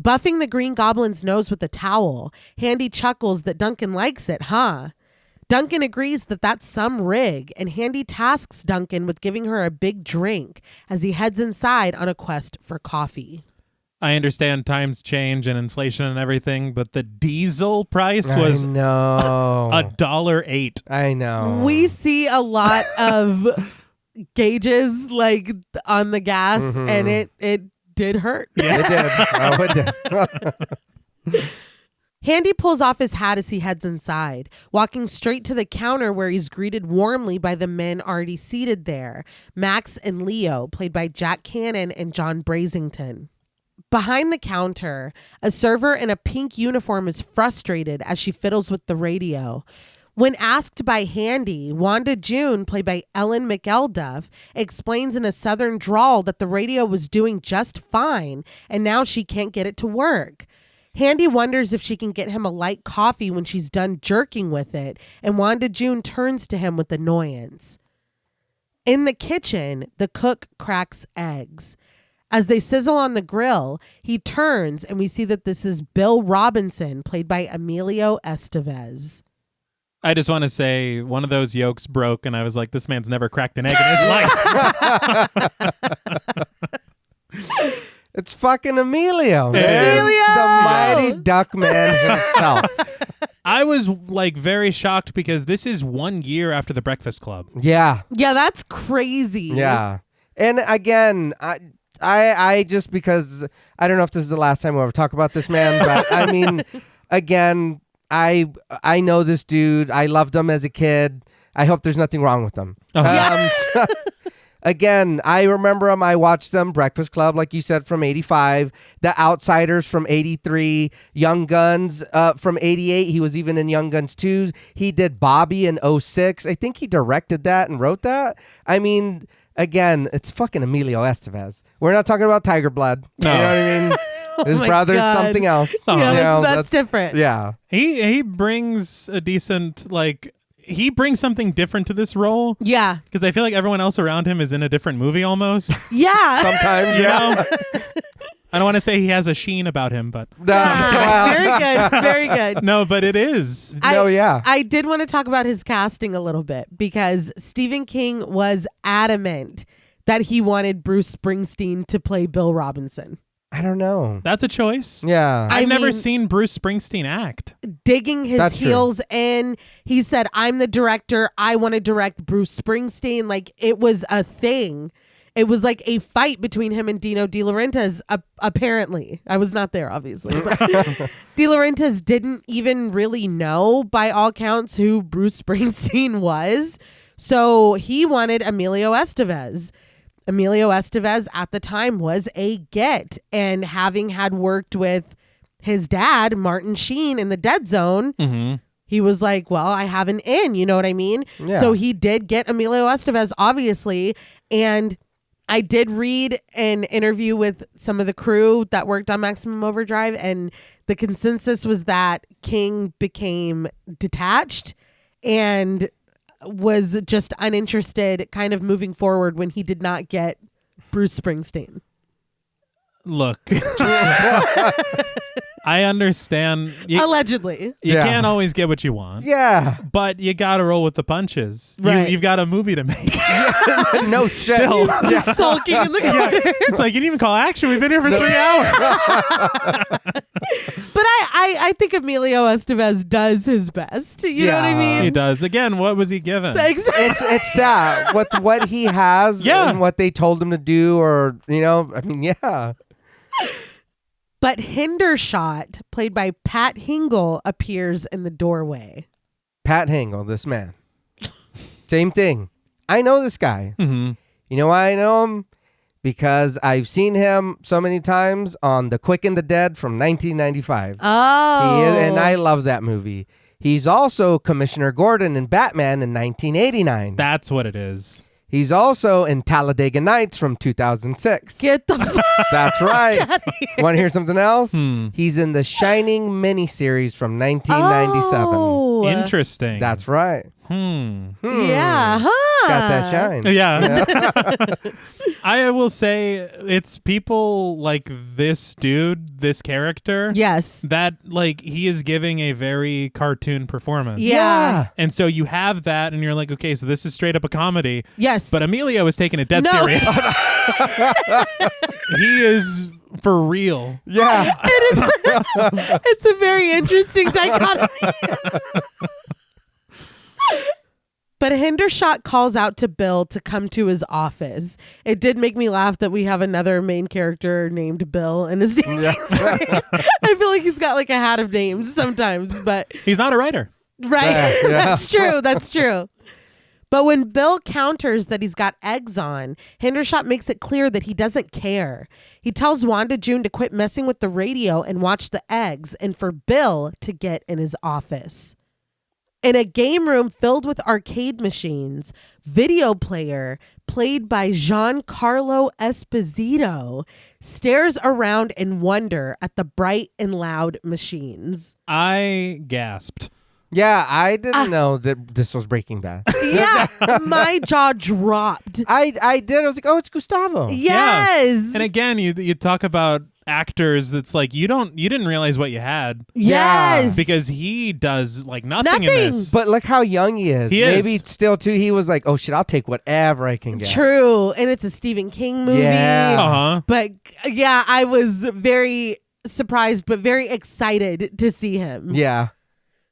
Buffing the Green Goblin's nose with a towel, Handy chuckles that Duncan likes it, huh? Duncan agrees that that's some rig, and Handy tasks Duncan with giving her a big drink as he heads inside on a quest for coffee. I understand times change and inflation and everything, but the diesel price was I know. $1.08. I know. We see a lot of gauges like on the gas, and it did hurt. It did. Oh, it did. Handy pulls off his hat as he heads inside, walking straight to the counter where he's greeted warmly by the men already seated there, Max and Leo, played by Jack Cannon and John Brasington. Behind the counter, a server in a pink uniform is frustrated as she fiddles with the radio. When asked by Handy, Wanda June, played by Ellen McElduff, explains in a southern drawl that the radio was doing just fine and now she can't get it to work. Handy wonders if she can get him a light coffee when she's done jerking with it, and Wanda June turns to him with annoyance. In the kitchen, the cook cracks eggs. As they sizzle on the grill, he turns and we see that this is Bill Robinson, played by Emilio Estevez. I just want to say one of those yolks broke, and I was like, this man's never cracked an egg in his life. It's fucking Emilio, man. Emilio! The mighty duck man himself. I was like very shocked because this is 1 year after The Breakfast Club. Yeah. Yeah, that's crazy. Yeah. And again, I just, because I don't know if this is the last time we'll ever talk about this man, but I mean, again, I know this dude. I loved him as a kid. I hope there's nothing wrong with him. Again, I remember him. I watched them. Breakfast Club, like you said, from 85. The Outsiders from 83. Young Guns from 88. He was even in Young Guns 2. He did Bobby in 06. I think he directed that and wrote that. I mean, again, it's fucking Emilio Estevez. We're not talking about Tiger Blood. No. You know what I mean? His my brother's God. something else. Yeah, You know, that's different. Yeah. He brings a decent, like, he brings something different to this role Yeah. because I feel like everyone else around him is in a different movie almost. Yeah. Sometimes, You yeah. know? I don't want to say he has a sheen about him, but No, well, Very good. Very good. no, but it is. yeah. I did want to talk about his casting a little bit because Stephen King was adamant that he wanted Bruce Springsteen to play Bill Robinson. I don't know. That's a choice. Yeah. I I've never mean- seen Bruce Springsteen act. Digging his That's true. heels in, he said, "I'm the director. I want to direct Bruce Springsteen." Like, it was a thing. it was like a fight between him and Dino De Laurentiis, apparently. I was not there, obviously. But De Laurentiis didn't even really know, by all counts, who Bruce Springsteen was. So he wanted Emilio Estevez. Emilio Estevez at the time was a get. And having had worked with his dad, Martin Sheen, in the Dead Zone, he was like, well, I have an in, you know what I mean? Yeah. So he did get Emilio Estevez, obviously. And I did read an interview with some of the crew that worked on Maximum Overdrive, and the consensus was that King became detached and was just uninterested kind of moving forward when he did not get Bruce Springsteen. Look, I understand. Allegedly. You Yeah. can't always get what you want. Yeah. But you got to roll with the punches. Right. You've got a movie to make. No shit. Still. He's sulking in the corner. It's like, you didn't even call action. We've been here for 3 hours. But I think Emilio Estevez does his best. You know what I Yeah. mean? He does. Again, what was he given? Exactly. It's that what he has Yeah. and what they told him to do, or I mean, yeah. But Hendershot, played by Pat Hingle, appears in the doorway. Pat Hingle, this man. Same thing. I know this guy. Mm-hmm. You know why I know him? Because I've seen him so many times on The Quick and the Dead from 1995. Oh. And I love that movie. He's also Commissioner Gordon in Batman in 1989. That's what it is. He's also in Talladega Nights from 2006. Get the fuck That's right. out of here. Want to hear something else? He's in the Shining miniseries from 1997. Oh. Interesting. That's right. Yeah, huh? Got that shine. Yeah. I will say it's people like this dude, this character. Yes. That like he is giving a very cartoon performance. Yeah. And so you have that and you're like, okay, so this is straight up a comedy. Yes. But Emilio is taking it dead No. serious. He is for real. Yeah. It is. It's a very interesting dichotomy. But Hendershot calls out to Bill to come to his office. It did make me laugh that we have another main character named Bill in his name. Yeah. I feel like he's got like a hat of names sometimes, but He's not a writer. right. Yeah. That's true. That's true. But when Bill counters that he's got eggs on, Hendershot makes it clear that he doesn't care. He tells Wanda June to quit messing with the radio and watch the eggs, and for Bill to get in his office. In a game room filled with arcade machines, video player, played by Giancarlo Esposito, stares around in wonder at the bright and loud machines. I gasped. Yeah, I didn't know that this was Breaking Bad. Yeah, my jaw dropped. I did. I was like, oh, it's Gustavo. Yes. And again, you talk about actors that's like you didn't realize what you had Yes. because he does like nothing in Nothing. this. But look how young he is. He is. Maybe still, too, he was like, oh, shit, I'll take whatever I can get. True. And it's a Stephen King movie. Yeah. Uh-huh. But yeah, I was very surprised, but very excited to see him. Yeah.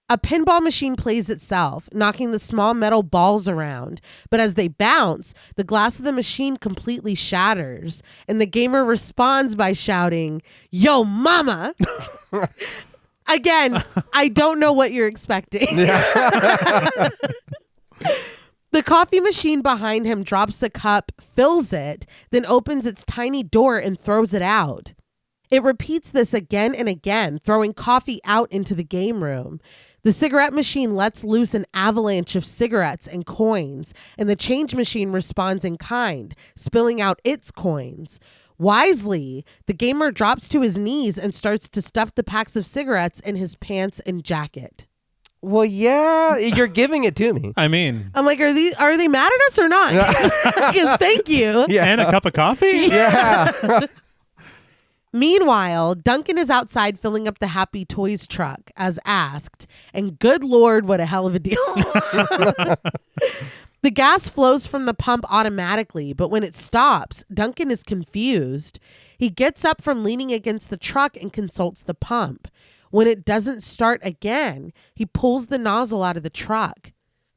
A pinball machine plays itself, knocking the small metal balls around. But as they bounce, the glass of the machine completely shatters. And the gamer responds by shouting, "Yo, mama!" Again, I don't know what you're expecting. The coffee machine behind him drops a cup, fills it, then opens its tiny door and throws it out. It repeats this again and again, throwing coffee out into the game room. The cigarette machine lets loose an avalanche of cigarettes and coins, and the change machine responds in kind, spilling out its coins. Wisely, the gamer drops to his knees and starts to stuff the packs of cigarettes in his pants and jacket. Well, yeah, you're giving it to me. I mean, I'm like, are they mad at us or not? Because thank you. Yeah. and a cup of coffee? Yeah. Meanwhile, Duncan is outside filling up the Happy Toys truck as asked, and good Lord, what a hell of a deal. The gas flows from the pump automatically, but when it stops, Duncan is confused. He gets up from leaning against the truck and consults the pump. When it doesn't start again, he pulls the nozzle out of the truck.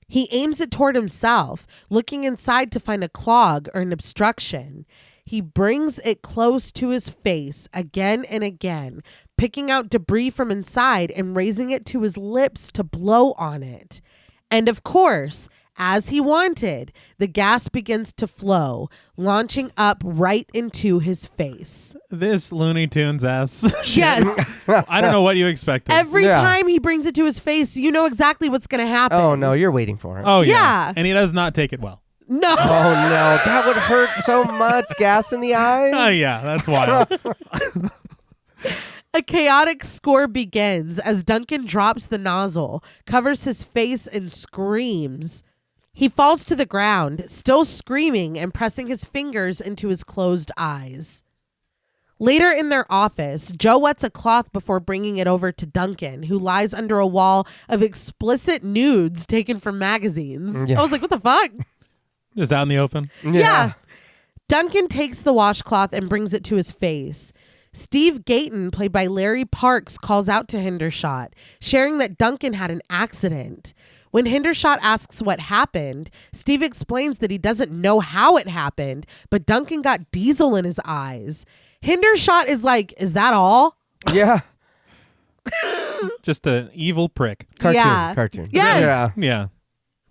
He aims it toward himself, looking inside to find a clog or an obstruction. He brings it close to his face again and again, picking out debris from inside and raising it to his lips to blow on it. And of course, as he wanted, the gas begins to flow, launching up right into his face. This Looney Tunes ass. Yes. I don't know what you expected. Every time he brings it to his face, you know exactly what's going to happen. Oh, no, you're waiting for it. Oh, yeah. Yeah. And he does not take it well. No. Oh, no. That would hurt so much. Gas in the eyes. Oh, yeah. That's wild. A chaotic score begins as Duncan drops the nozzle, covers his face, and screams. He falls to the ground, still screaming and pressing his fingers into his closed eyes. Later in their office, Joe wets a cloth before bringing it over to Duncan, who lies under a wall of explicit nudes taken from magazines. Yeah. I was like, what the fuck? Just out in the open. Yeah. Duncan takes the washcloth and brings it to his face. Steve Gayton, played by Larry Parks, calls out to Hendershot, sharing that Duncan had an accident. When Hendershot asks what happened, Steve explains that he doesn't know how it happened, but Duncan got diesel in his eyes. Hendershot is like, is that all? Yeah. Just an evil prick. Cartoon. Yes. Yeah. Yeah.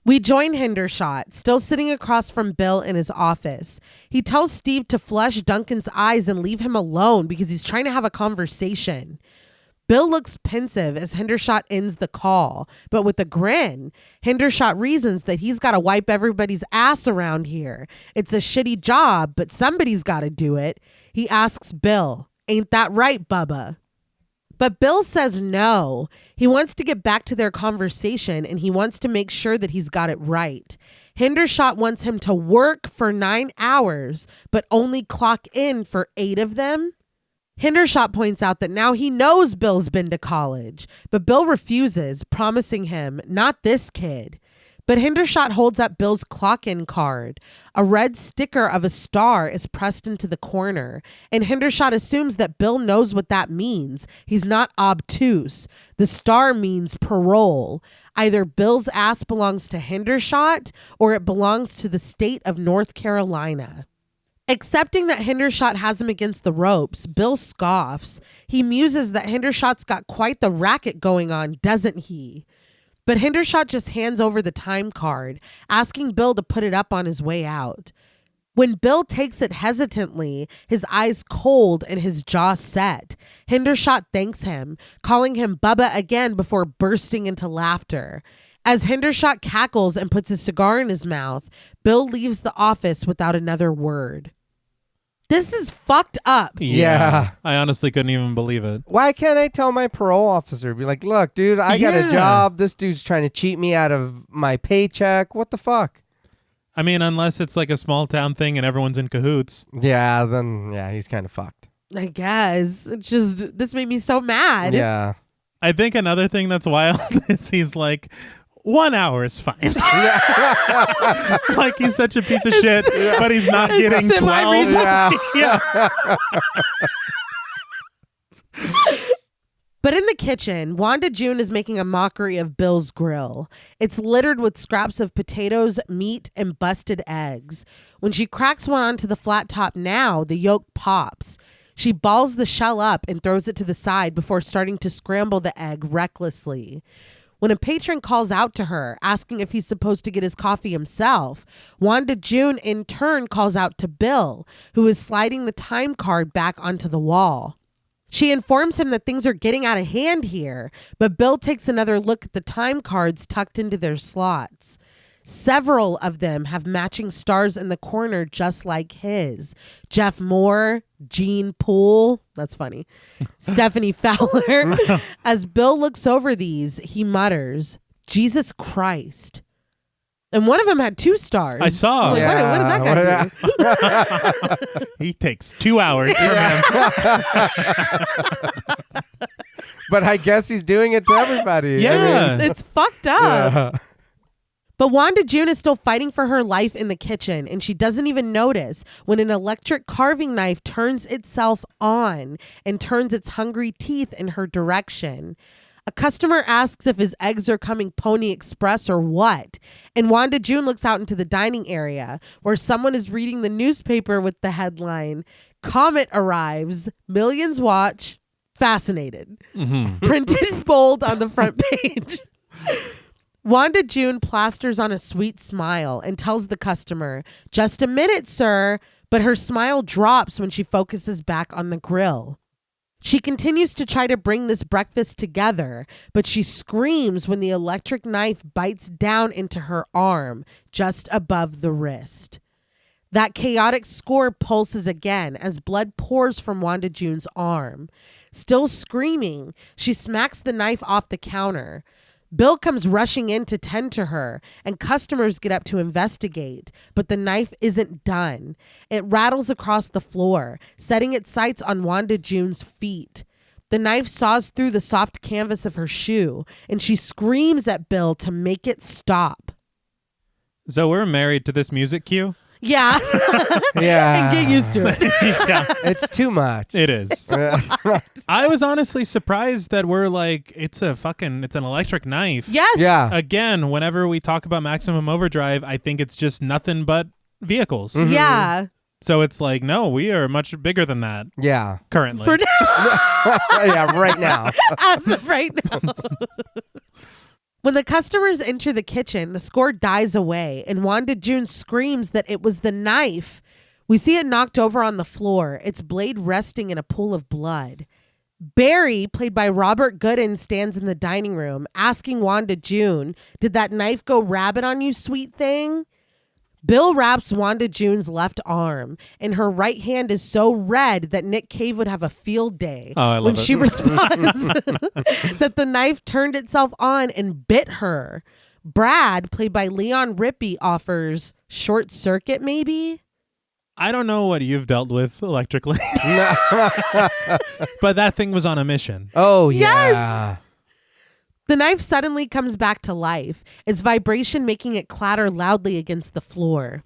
We join Hendershot, still sitting across from Bill in his office. He tells Steve to flush Duncan's eyes and leave him alone because he's trying to have a conversation. Bill looks pensive as Hendershot ends the call, but with a grin. Hendershot reasons that he's got to wipe everybody's ass around here. It's a shitty job, but somebody's got to do it. He asks Bill, "Ain't that right, Bubba?" But Bill says no. He wants to get back to their conversation and he wants to make sure that he's got it right. Hendershot wants him to work for 9 hours, but only clock in for 8 of them. Hendershot points out that now he knows Bill's been to college, but Bill refuses, promising him, not this kid. But Hendershot holds up Bill's clock-in card. A red sticker of a star is pressed into the corner, and Hendershot assumes that Bill knows what that means. He's not obtuse. The star means parole. Either Bill's ass belongs to Hendershot, or it belongs to the state of North Carolina. Accepting that Hendershot has him against the ropes, Bill scoffs. He muses that Hendershot's got quite the racket going on, doesn't he? But Hendershot just hands over the time card, asking Bill to put it up on his way out. When Bill takes it hesitantly, his eyes cold and his jaw set, Hendershot thanks him, calling him Bubba again before bursting into laughter. As Hendershot cackles and puts his cigar in his mouth, Bill leaves the office without another word. This is fucked up. Yeah. I honestly couldn't even believe it. Why can't I tell my parole officer? Be like, look, dude, I got a job. This dude's trying to cheat me out of my paycheck. What the fuck? I mean, unless it's like a small town thing and everyone's in cahoots. Yeah, then, yeah, he's kind of fucked. I guess. It just, this made me so mad. Yeah. I think another thing that's wild is he's like, 1 hour is fine. Like he's such a piece of shit, but he's not getting 12. Yeah. But in the kitchen, Wanda June is making a mockery of Bill's grill. It's littered with scraps of potatoes, meat, and busted eggs. When she cracks one onto the flat top now, the yolk pops. She balls the shell up and throws it to the side before starting to scramble the egg recklessly. When a patron calls out to her, asking if he's supposed to get his coffee himself, Wanda June in turn calls out to Bill, who is sliding the time card back onto the wall. She informs him that things are getting out of hand here, but Bill takes another look at the time cards tucked into their slots. Several of them have matching stars in the corner just like his. Jeff Moore, Gene Poole, that's funny, Stephanie Fowler. As Bill looks over these, he mutters, "Jesus Christ." And one of them had 2 stars. I saw. Like, what did that guy do? He takes 2 hours from him. But I guess he's doing it to everybody. Yeah. I mean, It's fucked up. yeah. But Wanda June is still fighting for her life in the kitchen, and she doesn't even notice when an electric carving knife turns itself on and turns its hungry teeth in her direction. A customer asks if his eggs are coming Pony Express or what. And Wanda June looks out into the dining area where someone is reading the newspaper with the headline, "Comet arrives, millions watch, fascinated." Printed bold on the front page. Wanda June plasters on a sweet smile and tells the customer, "Just a minute, sir," but her smile drops when she focuses back on the grill. She continues to try to bring this breakfast together, but she screams when the electric knife bites down into her arm just above the wrist. That chaotic score pulses again as blood pours from Wanda June's arm. Still screaming, she smacks the knife off the counter. Bill comes rushing in to tend to her, and customers get up to investigate, but the knife isn't done. It rattles across the floor, setting its sights on Wanda June's feet. The knife saws through the soft canvas of her shoe, and she screams at Bill to make it stop. So we're married to this music cue? Yeah. Yeah. And get used to it. Yeah, It's too much. it is. I was honestly surprised that we're like, it's an electric knife. Yes. Yeah. Again, whenever we talk about Maximum Overdrive, I think it's just nothing but vehicles. Yeah. So it's like, no, we are much bigger than that Yeah. currently. For now. Yeah, right now. As of right now. When the customers enter the kitchen, the score dies away, and Wanda June screams that it was the knife. We see it knocked over on the floor, its blade resting in a pool of blood. Barry, played by Robert Gooden, stands in the dining room, asking Wanda June, "Did that knife go rabbit on you, sweet thing?" Bill wraps Wanda June's left arm, and her right hand is so red that Nick Cave would have a field day when she responds that the knife turned itself on and bit her. Brad, played by Leon Rippey, offers, "Short circuit, maybe?" I don't know what you've dealt with electrically, but that thing was on a mission. Oh, Yes! yeah. The knife suddenly comes back to life, its vibration making it clatter loudly against the floor.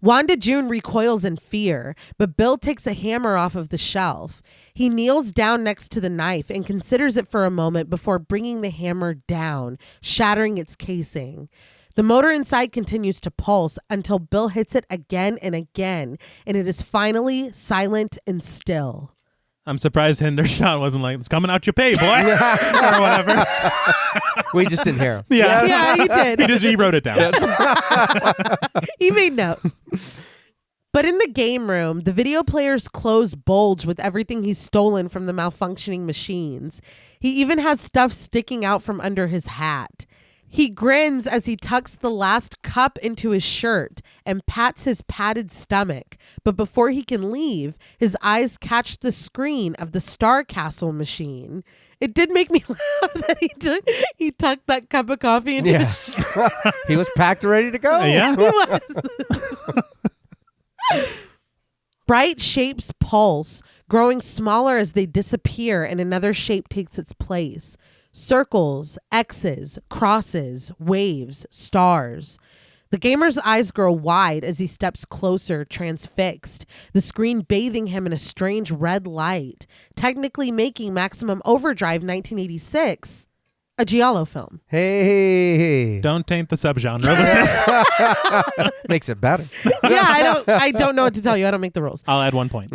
Wanda June recoils in fear, but Bill takes a hammer off of the shelf. He kneels down next to the knife and considers it for a moment before bringing the hammer down, shattering its casing. The motor inside continues to pulse until Bill hits it again and again, and it is finally silent and still. I'm surprised Hendershot wasn't like, "It's coming out your pay, boy," or whatever. We just didn't hear him. Yeah, Yeah, he did. he wrote it down. He made note. But in the game room, the video player's clothes bulge with everything he's stolen from the malfunctioning machines. He even has stuff sticking out from under his hat. He grins as he tucks the last cup into his shirt and pats his padded stomach. But before he can leave, his eyes catch the screen of the Star Castle machine. It did make me laugh that he tucked that cup of coffee into his shirt. He was packed ready to go. Yeah. He was. Bright shapes pulse, growing smaller as they disappear and another shape takes its place. Circles, X's, crosses, waves, stars. The gamer's eyes grow wide as he steps closer, transfixed, the screen bathing him in a strange red light, technically making Maximum Overdrive 1986 a Giallo film. Hey. Don't taint the subgenre with this. Makes it better. Yeah, I don't know what to tell you. I don't make the rules. I'll add 1 point.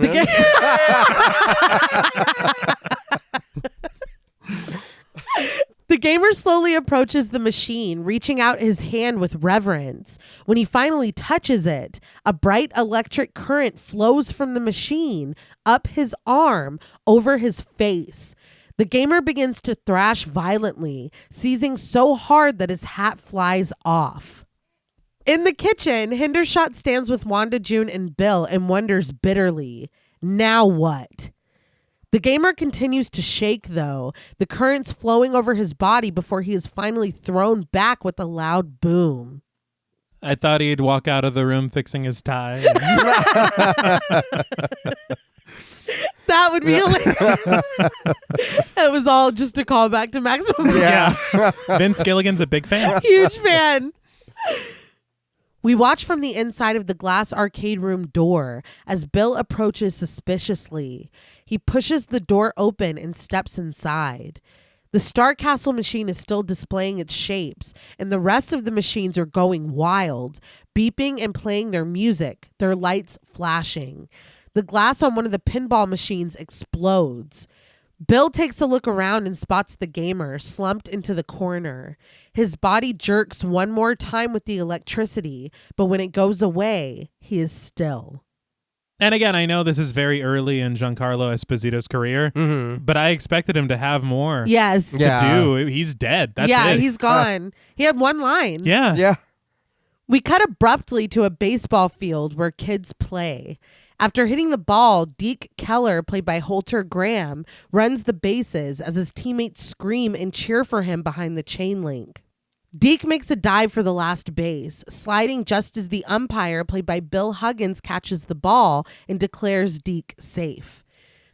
The gamer slowly approaches the machine, reaching out his hand with reverence. When he finally touches it, a bright electric current flows from the machine up his arm over his face. The gamer begins to thrash violently, seizing so hard that his hat flies off. In the kitchen, Hendershot stands with Wanda June and Bill and wonders bitterly, now what? The gamer continues to shake, though, the currents flowing over his body before he is finally thrown back with a loud boom. I thought he'd walk out of the room fixing his tie. That would be hilarious. It was all just a callback to Maximum. Yeah. Vince Gilligan's a big fan. Huge fan. We watch from the inside of the glass arcade room door as Bill approaches suspiciously. He pushes the door open and steps inside. The Star Castle machine is still displaying its shapes, and the rest of the machines are going wild, beeping and playing their music, their lights flashing. The glass on one of the pinball machines explodes. Bill takes a look around and spots the gamer slumped into the corner. His body jerks one more time with the electricity, but when it goes away, he is still. And again, I know this is very early in Giancarlo Esposito's career, but I expected him to have more Yes. to do. He's dead. That's it. He's gone. He had one line. Yeah. Yeah. We cut abruptly to a baseball field where kids play. After hitting the ball, Deke Keller, played by Holter Graham, runs the bases as his teammates scream and cheer for him behind the chain link. Deke makes a dive for the last base, sliding just as the umpire, played by Bill Huggins, catches the ball and declares Deke safe.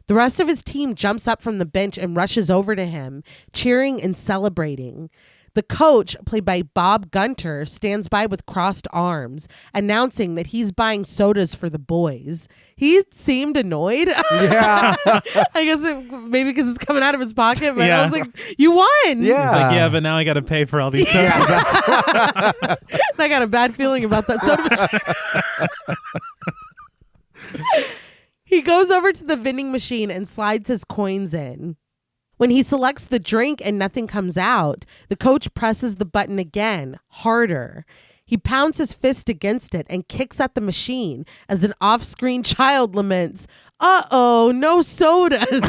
The rest of his team jumps up from the bench and rushes over to him, cheering and celebrating. The coach, played by Bob Gunter, stands by with crossed arms, announcing that he's buying sodas for the boys. He seemed annoyed. Yeah. I guess maybe because it's coming out of his pocket, but Yeah. I was like, you won. Yeah. He's like, yeah, but now I got to pay for all these sodas. And I got a bad feeling about that soda machine. He goes over to the vending machine and slides his coins in. When he selects the drink and nothing comes out, the coach presses the button again, harder. He pounds his fist against it and kicks at the machine as an off-screen child laments, "Uh-oh, no sodas."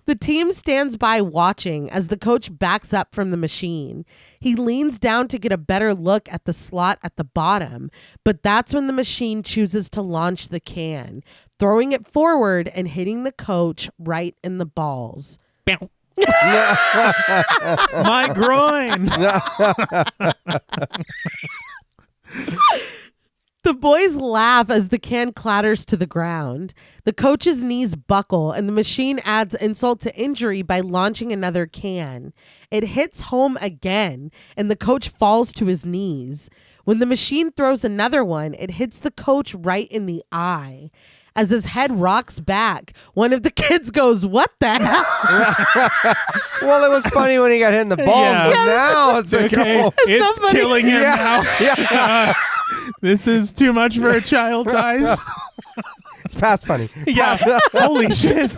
The team stands by watching as the coach backs up from the machine. He leans down to get a better look at the slot at the bottom, but that's when the machine chooses to launch the can, throwing it forward and hitting the coach right in the balls. My groin. The boys laugh as the can clatters to the ground. The coach's knees buckle and the machine adds insult to injury by launching another can. It hits home again and the coach falls to his knees. When the machine throws another one, it hits the coach right in the eye. As his head rocks back, one of the kids goes, "What the hell?" Well, it was funny when he got hit in the balls, Yeah. but now it's like, Okay, oh. it's funny. killing him now. Yeah. This is too much for a child's eyes. It's past funny. Yeah. Holy shit.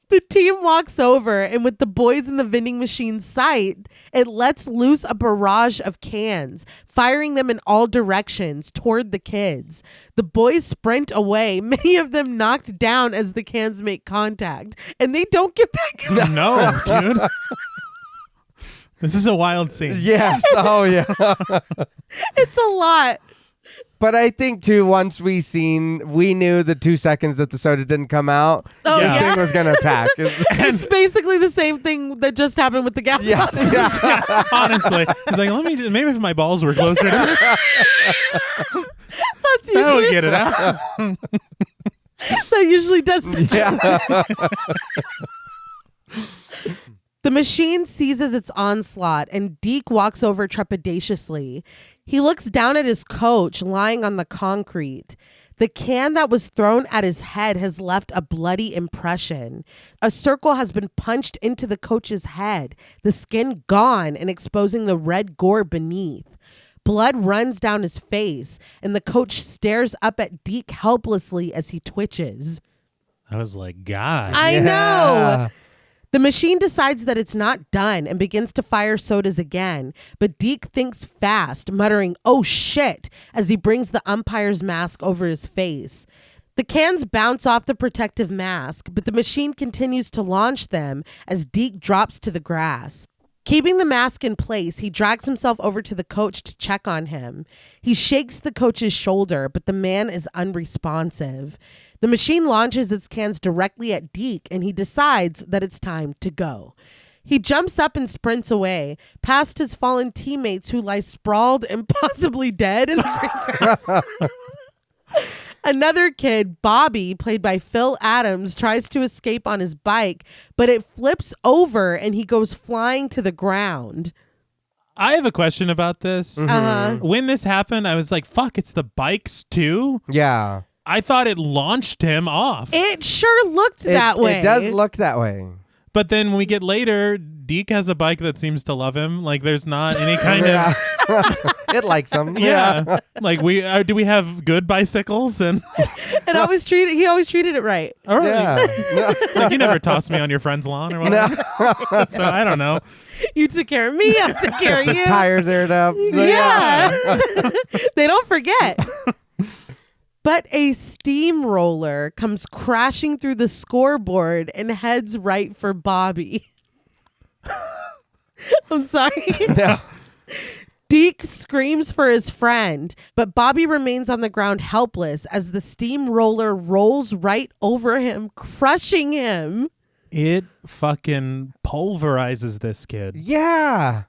The team walks over, and with the boys in the vending machine's sight, it lets loose a barrage of cans, firing them in all directions toward the kids. The boys sprint away, many of them knocked down as the cans make contact, and they don't get back up. No, dude. This is a wild scene. Yes. Oh, yeah. It's a lot. But I think, too, once we knew the 2 seconds that the soda didn't come out, Oh, Yeah. this yeah. thing was going to attack. It's basically the same thing that just happened with the gas Yes. button. Yeah. Honestly, he's like, maybe if my balls were closer to this, That's that would usually, get it out. that usually does the Yeah. The machine seizes its onslaught, and Deke walks over trepidatiously. He looks down at his coach lying on the concrete. The can that was thrown at his head has left a bloody impression. A circle has been punched into the coach's head, the skin gone and exposing the red gore beneath. Blood runs down his face, and the coach stares up at Deke helplessly as he twitches. I was like, God. I know. Yeah. The machine decides that it's not done and begins to fire sodas again, but Deke thinks fast, muttering, "Oh shit," as he brings the umpire's mask over his face. The cans bounce off the protective mask, but the machine continues to launch them as Deke drops to the grass. Keeping the mask in place, he drags himself over to the coach to check on him. He shakes the coach's shoulder, but the man is unresponsive. The machine launches its cans directly at Deke, and he decides that it's time to go. He jumps up and sprints away, past his fallen teammates who lie sprawled and possibly dead in the green grass. Another kid, Bobby, played by Phil Adams, tries to escape on his bike, but it flips over and he goes flying to the ground. I have a question about this. Uh-huh. When this happened, I was like, fuck, it's the bikes too? Yeah. I thought it launched him off. It sure looked that way. It does look that way. But then when we get later, Deke has a bike that seems to love him. Like there's not any kind of It likes him. yeah. Like we do we have good bicycles and he always treated it right. all right. Yeah. It's like you never tossed me on your friend's lawn or whatever. So I don't know. You took care of me. I took care of you. Tires aired up. Yeah. They don't forget. But a steamroller comes crashing through the scoreboard and heads right for Bobby. I'm sorry. No. Deke screams for his friend, but Bobby remains on the ground helpless as the steamroller rolls right over him, crushing him. It fucking pulverizes this kid. Yeah.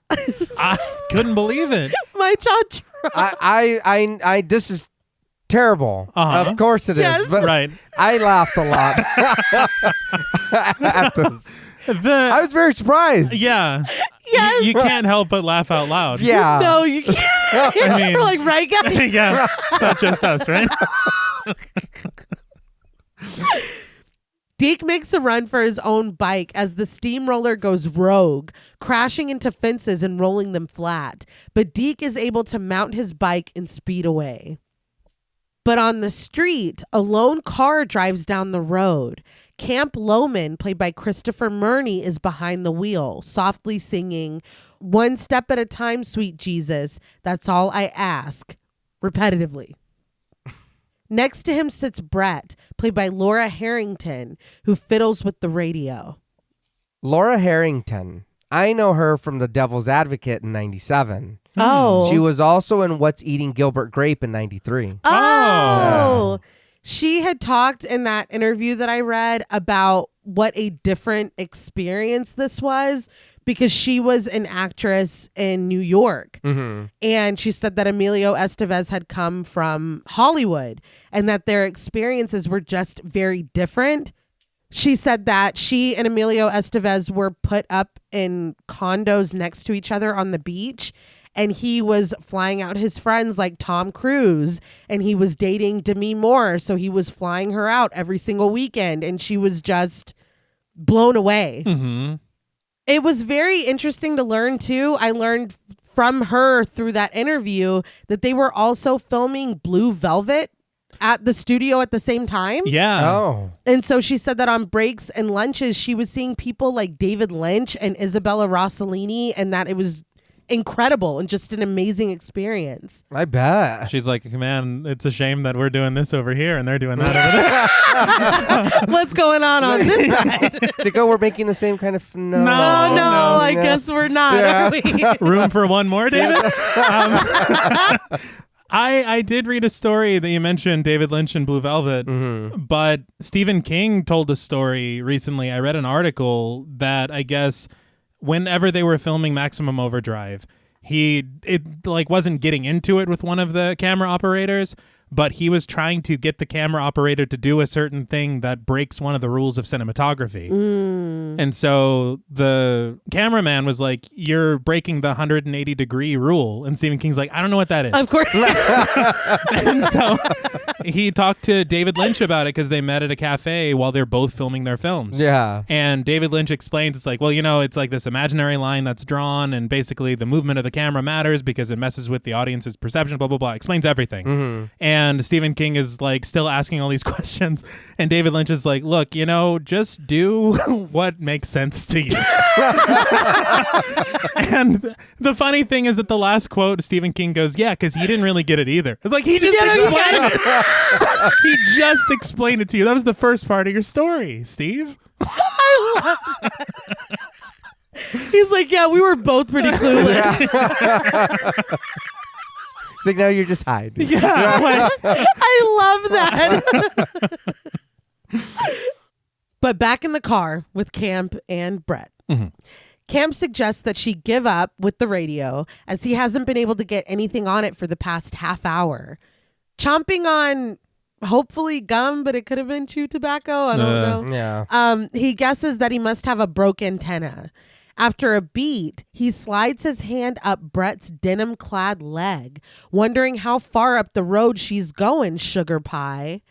I couldn't believe it. My jaw dropped. I this is terrible. Uh-huh. Of course it is. Yes. But Right. I laughed a lot at this. I was very surprised. Yeah. Yes. You can't help but laugh out loud. Yeah. No, you can't. I mean- We're like, right, guys? Yeah. It's not just us, right? Deke makes a run for his own bike as the steamroller goes rogue, crashing into fences and rolling them flat. But Deke is able to mount his bike and speed away. But on the street, a lone car drives down the road. Camp Loman, played by Christopher Murney, is behind the wheel, softly singing, "One step at a time, sweet Jesus, that's all I ask," repetitively. Next to him sits Brett, played by Laura Harrington, who fiddles with the radio. Laura Harrington. I know her from The Devil's Advocate in 97. Oh. She was also in What's Eating Gilbert Grape in 93. Oh. She had talked in that interview that I read about what a different experience this was because she was an actress in New York. Mm-hmm. And she said that Emilio Estevez had come from Hollywood and that their experiences were just very different. She said that she and Emilio Estevez were put up in condos next to each other on the beach. And he was flying out his friends like Tom Cruise, and he was dating Demi Moore. So he was flying her out every single weekend, and she was just blown away. Mm-hmm. It was very interesting to learn, too. I learned from her through that interview that they were also filming Blue Velvet at the studio at the same time. Yeah. Oh. And so she said that on breaks and lunches, she was seeing people like David Lynch and Isabella Rossellini, and that it was incredible and just an amazing experience. I bet. She's like, man, it's a shame that we're doing this over here and they're doing that over there. What's going on this side? Chico, we're making the same kind of... No, No, I no. guess we're not, Yeah. are we? Room for one more, David? I did read a story that you mentioned David Lynch and Blue Velvet, but Stephen King told a story recently. I read an article that I guess whenever they were filming Maximum Overdrive, it wasn't getting into it with one of the camera operators, but he was trying to get the camera operator to do a certain thing that breaks one of the rules of cinematography. And so the cameraman was like, "You're breaking the 180-degree rule." And Stephen King's like, "I don't know what that is." Of course. And so he talked to David Lynch about it because they met at a cafe while they're both filming their films. Yeah. And David Lynch explains, it's like, well, it's like this imaginary line that's drawn, and basically the movement of the camera matters because it messes with the audience's perception, blah, blah, blah. Explains everything. And Stephen King is like still asking all these questions. And David Lynch is like, look, just do what makes sense to you. And the funny thing is that the last quote, Stephen King goes, yeah, because he didn't really get it either. It's like, he just explained it. He just explained it to you. That was the first part of your story, Steve. I love that. He's like, yeah, we were both pretty clueless. It's like, no, you're just hiding. Yeah. Like, I love that. But back in the car with Camp and Brett. Camp suggests that she give up with the radio as he hasn't been able to get anything on it for the past half hour. Chomping on hopefully gum, but it could have been chew tobacco. I don't know. Yeah. He guesses that he must have a broke antenna. After a beat, he slides his hand up Brett's denim-clad leg, wondering how far up the road she's going, sugar pie.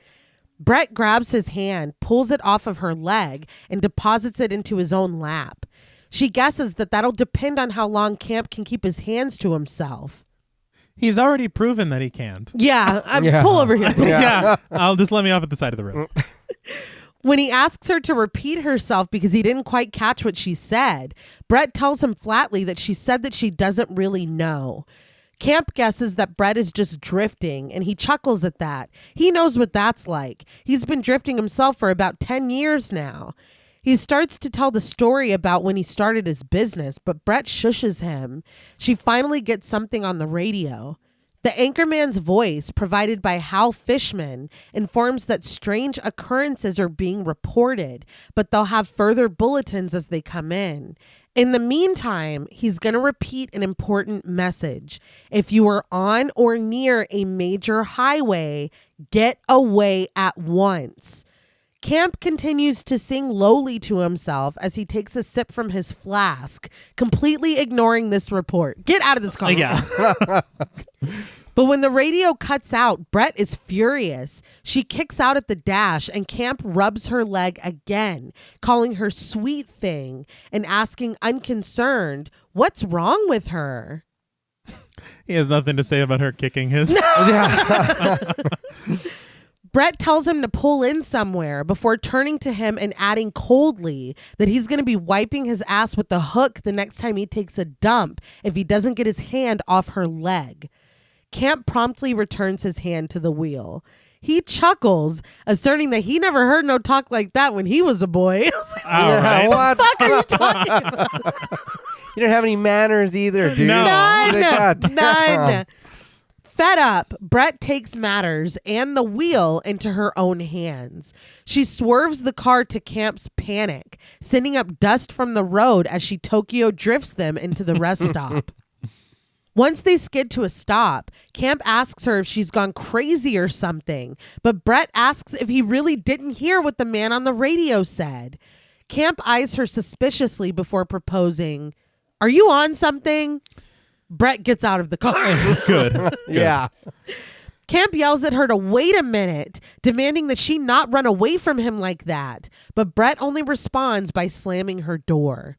Brett grabs his hand, pulls it off of her leg, and deposits it into his own lap. She guesses that that'll depend on how long Camp can keep his hands to himself. He's already proven that he can't. Yeah, pull over here. Yeah. I'll just let me off at the side of the road. When he asks her to repeat herself because he didn't quite catch what she said, Brett tells him flatly that she said that she doesn't really know. Camp guesses that Brett is just drifting, and he chuckles at that. He knows what that's like. He's been drifting himself for about 10 years now. He starts to tell the story about when he started his business, but Brett shushes him. She finally gets something on the radio. The anchorman's voice, provided by Hal Fishman, informs that strange occurrences are being reported, but they'll have further bulletins as they come in. In the meantime, he's going to repeat an important message. If you are on or near a major highway, get away at once. Camp continues to sing lowly to himself as he takes a sip from his flask, completely ignoring this report. Get out of this car. Yeah. But when the radio cuts out, Brett is furious. She kicks out at the dash and Camp rubs her leg again, calling her sweet thing and asking unconcerned, what's wrong with her? He has nothing to say about her kicking his. Brett tells him to pull in somewhere before turning to him and adding coldly that he's going to be wiping his ass with the hook the next time he takes a dump if he doesn't get his hand off her leg. Camp promptly returns his hand to the wheel. He chuckles, asserting that he never heard no talk like that when he was a boy. I was like, right. what the fuck are you talking about? You don't have any manners either, dude. No. None. Fed up, Brett takes matters and the wheel into her own hands. She swerves the car to Camp's panic, sending up dust from the road as she Tokyo drifts them into the rest stop. Once they skid to a stop, Camp asks her if she's gone crazy or something, but Brett asks if he really didn't hear what the man on the radio said. Camp eyes her suspiciously before proposing, "Are you on something?" Brett gets out of the car. Good. Yeah. Camp yells at her to wait a minute, demanding that she not run away from him like that, but Brett only responds by slamming her door.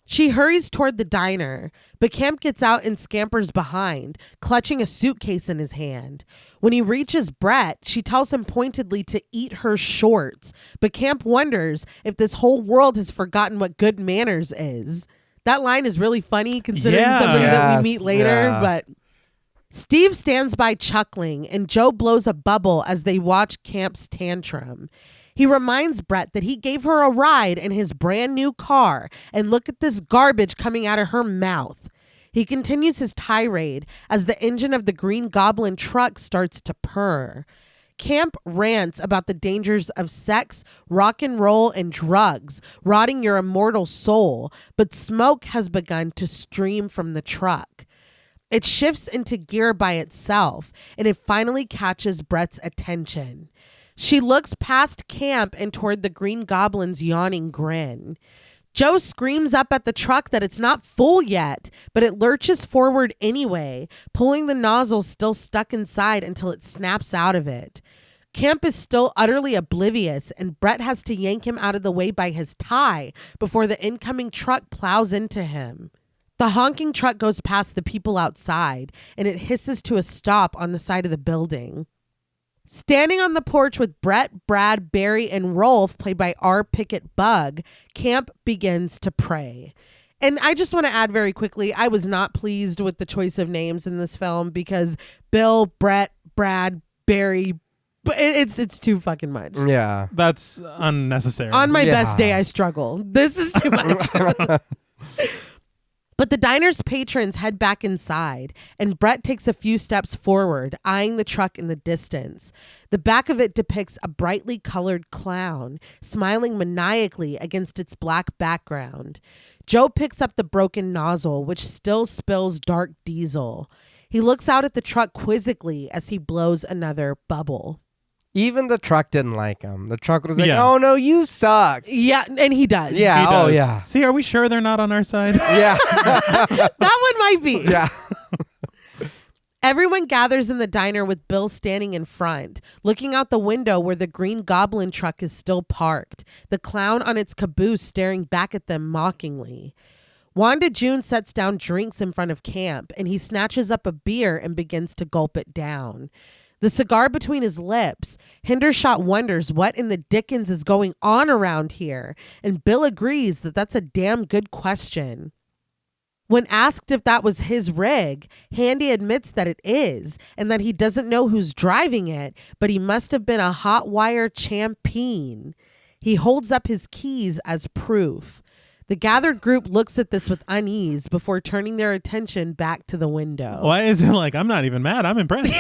She hurries toward the diner, but Camp gets out and scampers behind, clutching a suitcase in his hand. When he reaches Brett, she tells him pointedly to eat her shorts, but Camp wonders if this whole world has forgotten what good manners is. That line is really funny considering somebody that we meet later, but Steve stands by chuckling and Joe blows a bubble as they watch Camp's tantrum. He reminds Brett that he gave her a ride in his brand new car and look at this garbage coming out of her mouth. He continues his tirade as the engine of the Green Goblin truck starts to purr. Camp rants about the dangers of sex, rock and roll, and drugs, rotting your immortal soul, but smoke has begun to stream from the truck. It shifts into gear by itself, and it finally catches Brett's attention. She looks past Camp and toward the Green Goblin's yawning grin. Joe screams up at the truck that it's not full yet, but it lurches forward anyway, pulling the nozzle still stuck inside until it snaps out of it. Camp is still utterly oblivious, and Brett has to yank him out of the way by his tie before the incoming truck plows into him. The honking truck goes past the people outside, and it hisses to a stop on the side of the building. Standing on the porch with Brett, Brad, Barry, and Rolf, played by R. Pickett Bug, Camp begins to pray. And I just want to add very quickly, I was not pleased with the choice of names in this film because Bill, Brett, Brad, Barry, it's too fucking much. Yeah. That's unnecessary. On my best day, I struggle. This is too much. But the diner's patrons head back inside, and Brett takes a few steps forward, eyeing the truck in the distance. The back of it depicts a brightly colored clown, smiling maniacally against its black background. Joe picks up the broken nozzle, which still spills dark diesel. He looks out at the truck quizzically as he blows another bubble. Even the truck didn't like him. The truck was like, "Oh no, you suck." Yeah, and he does. Yeah. He does. Oh yeah. See, are we sure they're not on our side? Yeah. That one might be. Yeah. Everyone gathers in the diner with Bill standing in front, looking out the window where the Green Goblin truck is still parked, the clown on its caboose staring back at them mockingly. Wanda June sets down drinks in front of camp, and he snatches up a beer and begins to gulp it down. The cigar between his lips, Hendershot wonders what in the dickens is going on around here, and Bill agrees that that's a damn good question. When asked if that was his rig, Handy admits that it is, and that he doesn't know who's driving it, but he must have been a hot wire champion. He holds up his keys as proof. The gathered group looks at this with unease before turning their attention back to the window. Why is it like, I'm not even mad, I'm impressed.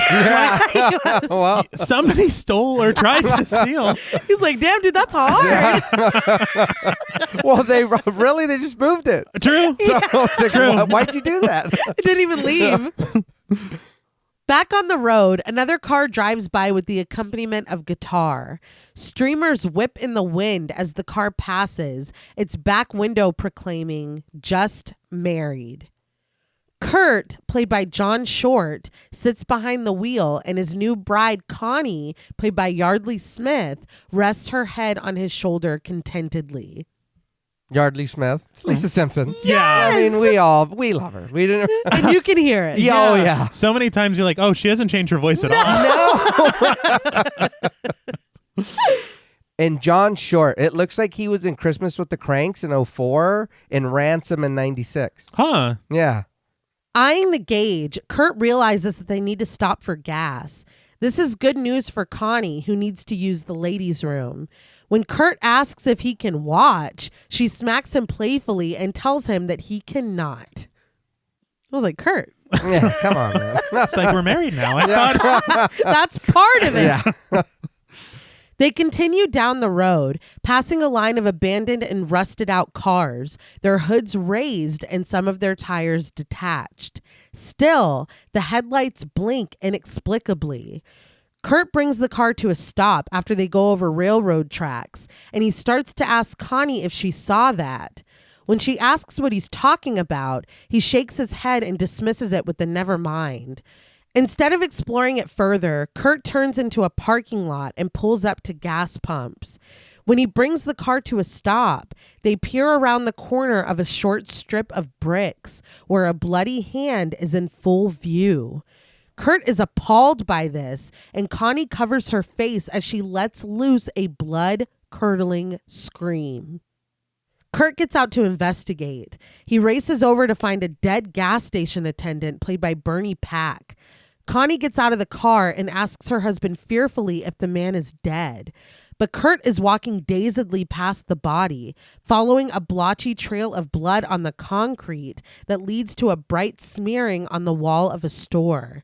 Well, Somebody stole or tried to steal. He's like, damn, dude, that's hard. well, they just moved it. True. So, it's like, True. Why'd you do that? It didn't even leave. Back on the road, another car drives by with the accompaniment of guitar. Streamers whip in the wind as the car passes, its back window proclaiming, "Just married." Kurt, played by John Short, sits behind the wheel, and his new bride, Connie, played by Yardley Smith, rests her head on his shoulder contentedly. Yardley Smith, it's Lisa Simpson. Yeah. I mean, we love her. We didn't. And you can hear it. Yeah, oh yeah. So many times you're like, oh, she hasn't changed her voice at all. No. And John Short, it looks like he was in Christmas with the Cranks in 2004 and Ransom in 96. Huh. Yeah. Eyeing the gauge, Kurt realizes that they need to stop for gas. This is good news for Connie, who needs to use the ladies' room. When Kurt asks if he can watch, she smacks him playfully and tells him that he cannot. I was like, Kurt. Yeah, come on, man. It's like we're married now. I thought. That's part of it. Yeah. They continue down the road, passing a line of abandoned and rusted out cars, their hoods raised and some of their tires detached. Still, the headlights blink inexplicably. Kurt brings the car to a stop after they go over railroad tracks, and he starts to ask Connie if she saw that. When she asks what he's talking about, he shakes his head and dismisses it with the never mind. Instead of exploring it further, Kurt turns into a parking lot and pulls up to gas pumps. When he brings the car to a stop, they peer around the corner of a short strip of bricks where a bloody hand is in full view. Kurt is appalled by this, and Connie covers her face as she lets loose a blood-curdling scream. Kurt gets out to investigate. He races over to find a dead gas station attendant played by Bernie Pack. Connie gets out of the car and asks her husband fearfully if the man is dead. But Kurt is walking dazedly past the body, following a blotchy trail of blood on the concrete that leads to a bright smearing on the wall of a store.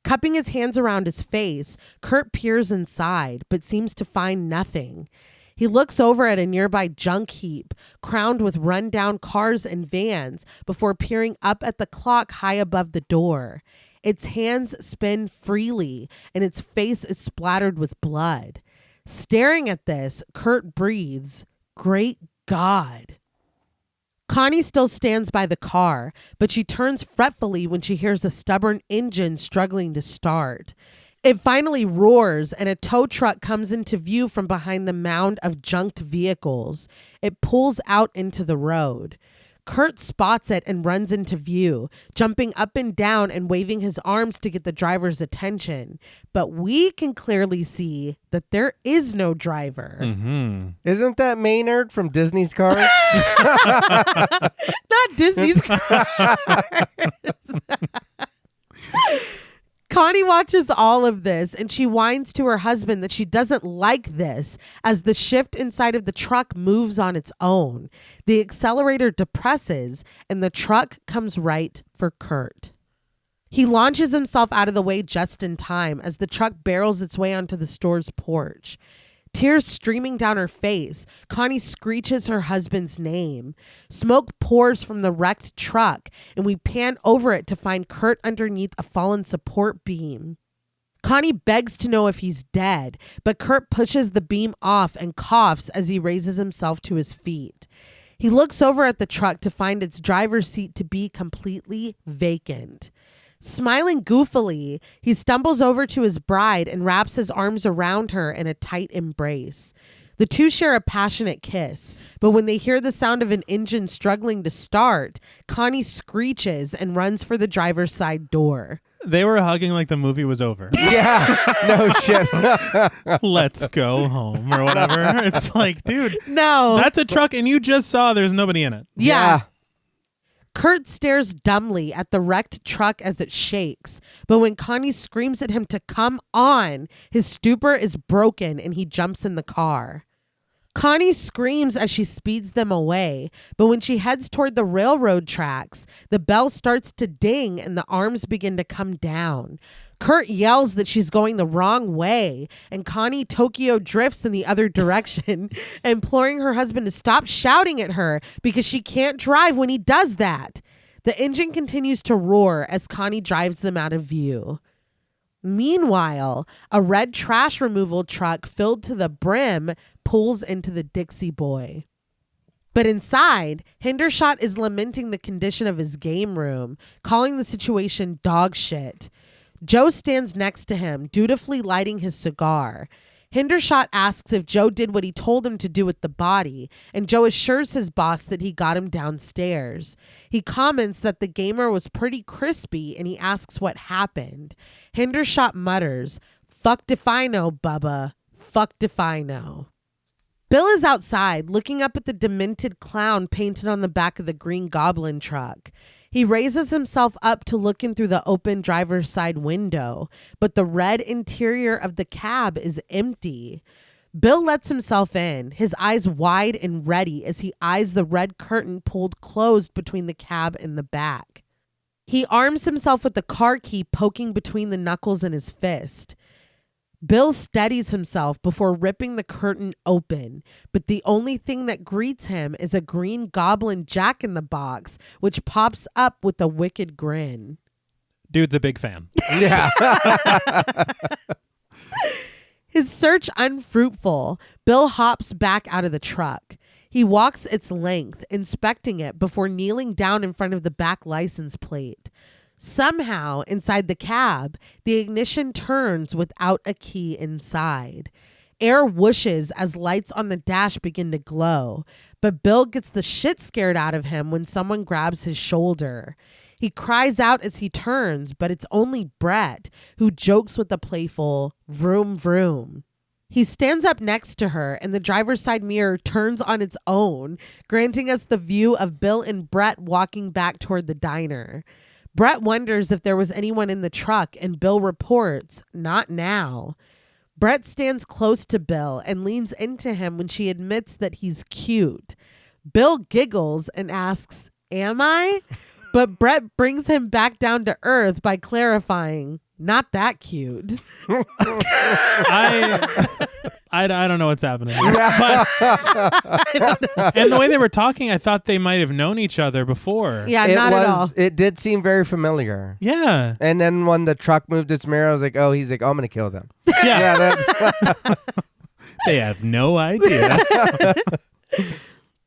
Cupping his hands around his face, Kurt peers inside, but seems to find nothing. He looks over at a nearby junk heap, crowned with run-down cars and vans, before peering up at the clock high above the door. Its hands spin freely, and its face is splattered with blood. Staring at this, Kurt breathes, "Great God." Connie still stands by the car, but she turns fretfully when she hears a stubborn engine struggling to start. It finally roars, and a tow truck comes into view from behind the mound of junked vehicles. It pulls out into the road. Kurt spots it and runs into view, jumping up and down and waving his arms to get the driver's attention. But we can clearly see that there is no driver. Mm-hmm. Isn't that Maynard from Disney's Cars? Not Disney's Cars. Connie watches all of this, and she whines to her husband that she doesn't like this as the shift inside of the truck moves on its own. The accelerator depresses, and the truck comes right for Kurt. He launches himself out of the way just in time as the truck barrels its way onto the store's porch. Tears streaming down her face, Connie screeches her husband's name. Smoke pours from the wrecked truck, and we pan over it to find Kurt underneath a fallen support beam. Connie begs to know if he's dead, but Kurt pushes the beam off and coughs as he raises himself to his feet. He looks over at the truck to find its driver's seat to be completely vacant. Smiling goofily, he stumbles over to his bride and wraps his arms around her in a tight embrace. The two share a passionate kiss, but when they hear the sound of an engine struggling to start, Connie screeches and runs for the driver's side door. They were hugging like the movie was over. Yeah, no shit. Let's go home or whatever. It's like, dude, No. that's a truck and you just saw there's nobody in it. Yeah. Kurt stares dumbly at the wrecked truck as it shakes, but when Connie screams at him to come on, his stupor is broken and he jumps in the car. Connie screams as she speeds them away, but when she heads toward the railroad tracks, the bell starts to ding and the arms begin to come down. Kurt yells that she's going the wrong way, and Connie Tokyo drifts in the other direction, imploring her husband to stop shouting at her because she can't drive when he does that. The engine continues to roar as Connie drives them out of view. Meanwhile, a red trash removal truck filled to the brim pulls into the Dixie Boy. But inside, Hendershot is lamenting the condition of his game room, calling the situation dog shit. Joe stands next to him, dutifully lighting his cigar. Hendershot asks if Joe did what he told him to do with the body, and Joe assures his boss that he got him downstairs. He comments that the gamer was pretty crispy, and he asks what happened. Hendershot mutters, "Fucked if I know, Bubba. Fucked if I know." Bill is outside, looking up at the demented clown painted on the back of the Green Goblin truck. He raises himself up to look in through the open driver's side window, but the red interior of the cab is empty. Bill lets himself in, his eyes wide and ready as he eyes the red curtain pulled closed between the cab and the back. He arms himself with the car key poking between the knuckles in his fist. Bill steadies himself before ripping the curtain open, but the only thing that greets him is a Green Goblin Jack-in-the-Box, which pops up with a wicked grin. Dude's a big fan. Yeah. His search unfruitful, Bill hops back out of the truck. He walks its length, inspecting it before kneeling down in front of the back license plate. Somehow, inside the cab, the ignition turns without a key inside. Air whooshes as lights on the dash begin to glow, but Bill gets the shit scared out of him when someone grabs his shoulder. He cries out as he turns, but it's only Brett, who jokes with a playful vroom vroom. He stands up next to her, and the driver's side mirror turns on its own, granting us the view of Bill and Brett walking back toward the diner. Brett wonders if there was anyone in the truck, and Bill reports, "Not now." Brett stands close to Bill and leans into him when she admits that he's cute. Bill giggles and asks, "Am I?" But Brett brings him back down to earth by clarifying, "Not that cute." I don't know what's happening. But, and the way they were talking, I thought they might have known each other before. Yeah, at all. It did seem very familiar. Yeah. And then when the truck moved its mirror, I was like, I'm going to kill them. Yeah. They have no idea.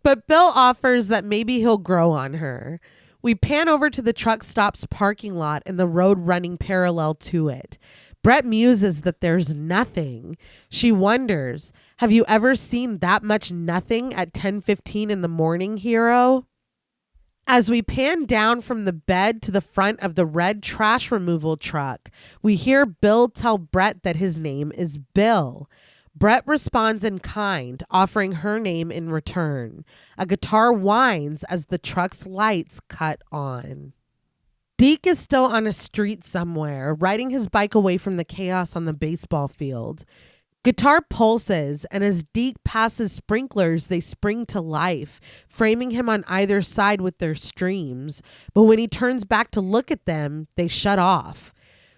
But Bill offers that maybe he'll grow on her. We pan over to the truck stop's parking lot and the road running parallel to it. Brett muses that there's nothing. She wonders, have you ever seen that much nothing at 10:15 in the morning, hero? As we pan down from the bed to the front of the red trash removal truck, we hear Bill tell Brett that his name is Bill. Brett responds in kind, offering her name in return. A guitar whines as the truck's lights cut on. Deke is still on a street somewhere, riding his bike away from the chaos on the baseball field. Guitar pulses, and as Deke passes sprinklers, they spring to life, framing him on either side with their streams. But when he turns back to look at them, they shut off.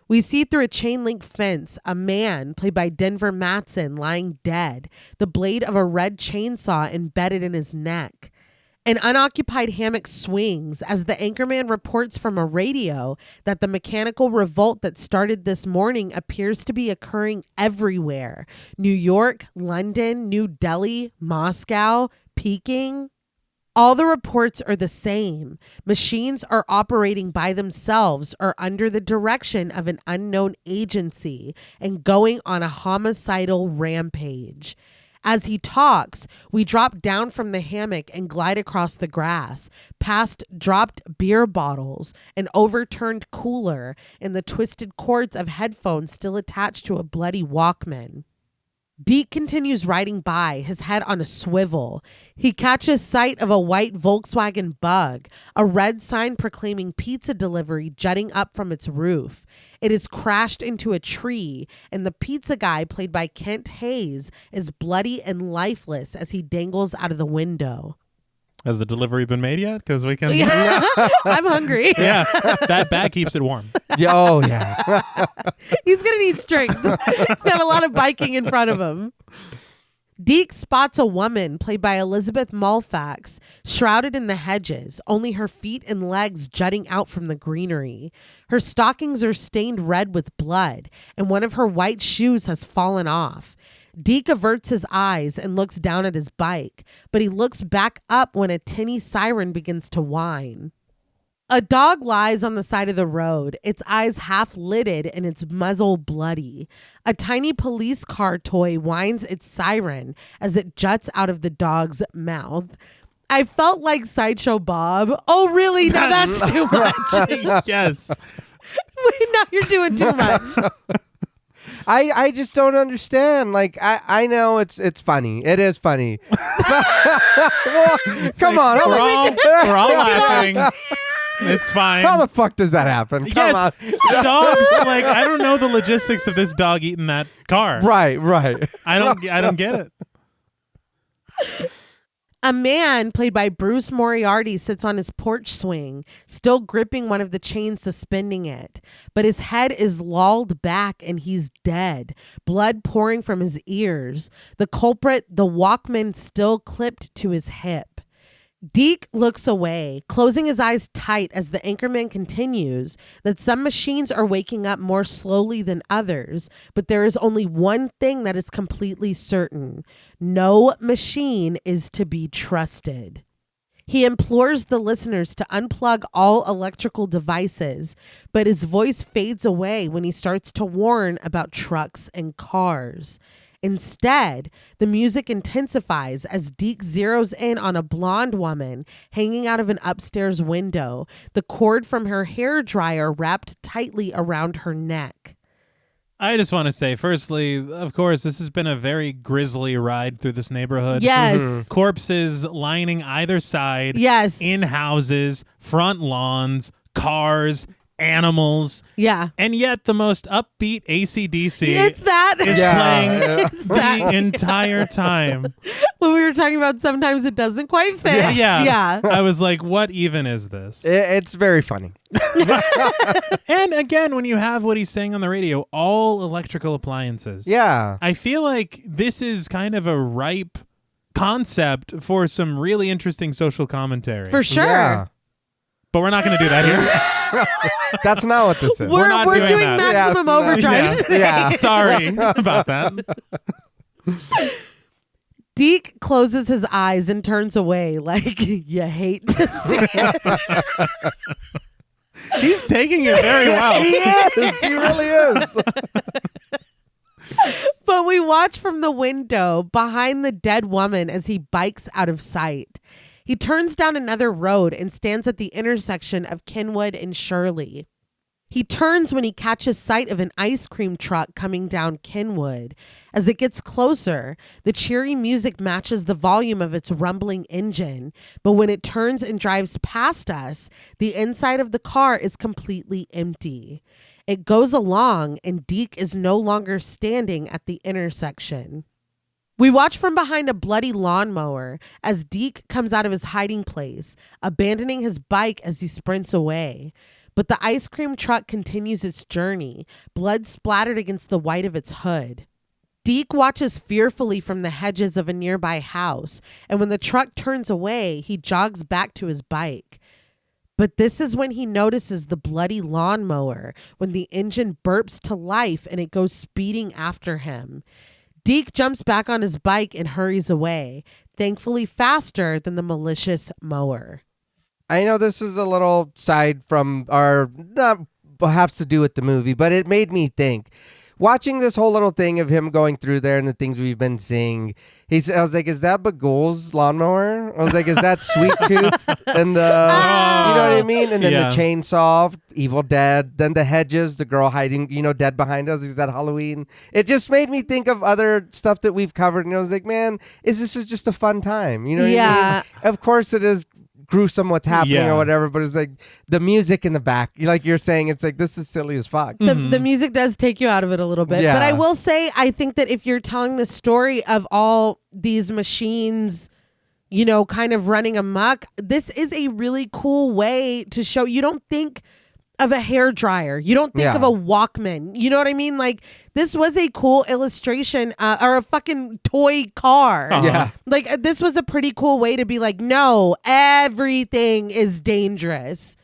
We see through a chain link fence a man, played by Denver Matson, lying dead, the blade of a red chainsaw embedded in his neck. An unoccupied hammock swings as the anchorman reports from a radio that the mechanical revolt that started this morning appears to be occurring everywhere. New York, London, New Delhi, Moscow, Peking. All the reports are the same. Machines are operating by themselves or under the direction of an unknown agency and going on a homicidal rampage. As he talks, we drop down from the hammock and glide across the grass, past dropped beer bottles, an overturned cooler, and the twisted cords of headphones still attached to a bloody Walkman. Deke continues riding by, his head on a swivel. He catches sight of a white Volkswagen Bug, a red sign proclaiming pizza delivery jutting up from its roof. It is crashed into a tree, and the pizza guy, played by Kent Hayes, is bloody and lifeless as he dangles out of the window. Has the delivery been made yet? Because we can. Yeah. I'm hungry. Yeah, that bag keeps it warm. Oh, yeah. He's going to need strength. He's got a lot of biking in front of him. Deke spots a woman, played by Elizabeth Mulfax, shrouded in the hedges, only her feet and legs jutting out from the greenery. Her stockings are stained red with blood, and one of her white shoes has fallen off. Deke averts his eyes and looks down at his bike, but he looks back up when a tinny siren begins to whine. A dog lies on the side of the road, its eyes half lidded and its muzzle bloody. A tiny police car toy whines its siren as it juts out of the dog's mouth. I felt like Sideshow Bob. Oh, really? Now that's too much. Yes. Wait, now you're doing too much. I just don't understand. Like, I know it's funny. It is funny. Well, come on. We're all laughing. It's fine. How the fuck does that happen? Come on. Dogs, like, I don't know the logistics of this dog eating that car. Right. I don't get it. A man, played by Bruce Moriarty, sits on his porch swing, still gripping one of the chains suspending it. But his head is lolled back and he's dead, blood pouring from his ears. The culprit, the Walkman, still clipped to his hip. Deke looks away, closing his eyes tight as the anchorman continues that some machines are waking up more slowly than others, but there is only one thing that is completely certain. No machine is to be trusted. He implores the listeners to unplug all electrical devices, but his voice fades away when he starts to warn about trucks and cars. Instead, the music intensifies as Deke zeroes in on a blonde woman hanging out of an upstairs window, the cord from her hairdryer wrapped tightly around her neck. I just want to say, firstly, of course, this has been a very grisly ride through this neighborhood. Yes. Mm-hmm. Corpses lining either side. Yes. In houses, front lawns, cars, animals. Yeah. And yet the most upbeat AC/DC It's that. is playing the entire time. When we were talking about sometimes it doesn't quite fit. Yeah. I was like, what even is this? It's very funny. And again, when you have what he's saying on the radio, all electrical appliances. Yeah. I feel like this is kind of a ripe concept for some really interesting social commentary. For sure. Yeah. But we're not going to do that here. That's not what this is. We're not We're doing doing that. Maximum Overdrive today. Yeah. Sorry about that. Deke closes his eyes and turns away like you hate to see it. He's taking it very well. He is. He really is. But we watch from the window behind the dead woman as he bikes out of sight. He turns down another road and stands at the intersection of Kenwood and Shirley. He turns when he catches sight of an ice cream truck coming down Kenwood. As it gets closer, the cheery music matches the volume of its rumbling engine. But when it turns and drives past us, the inside of the car is completely empty. It goes along and Deke is no longer standing at the intersection. We watch from behind a bloody lawnmower as Deke comes out of his hiding place, abandoning his bike as he sprints away. But the ice cream truck continues its journey, blood splattered against the white of its hood. Deke watches fearfully from the hedges of a nearby house, and when the truck turns away, he jogs back to his bike. But this is when he notices the bloody lawnmower, when the engine burps to life and it goes speeding after him. Deke jumps back on his bike and hurries away, thankfully faster than the malicious mower. I know this is a little side from our, not has to do with the movie, but it made me think. Watching this whole little thing of him going through there and the things we've been seeing, I was like, is that Bagul's lawnmower? I was like, is that Sweet Tooth? And the, you know what I mean? And then the chainsaw, Evil Dead, then the hedges, the girl hiding, dead behind us. Is that Halloween? It just made me think of other stuff that we've covered. And I was like, man, this is just a fun time. You know what I mean? Of course it is gruesome what's happening or whatever, but it's like the music in the back, like you're saying, it's like, this is silly as fuck. The music does take you out of it a little bit, but I will say, I think that if you're telling the story of all these machines, kind of running amok, this is a really cool way to show. You don't think of a hair dryer, you don't think of a Walkman, you know what I mean? Like, this was a cool illustration, or a fucking toy car. Like, this was a pretty cool way to be like, no, everything is dangerous.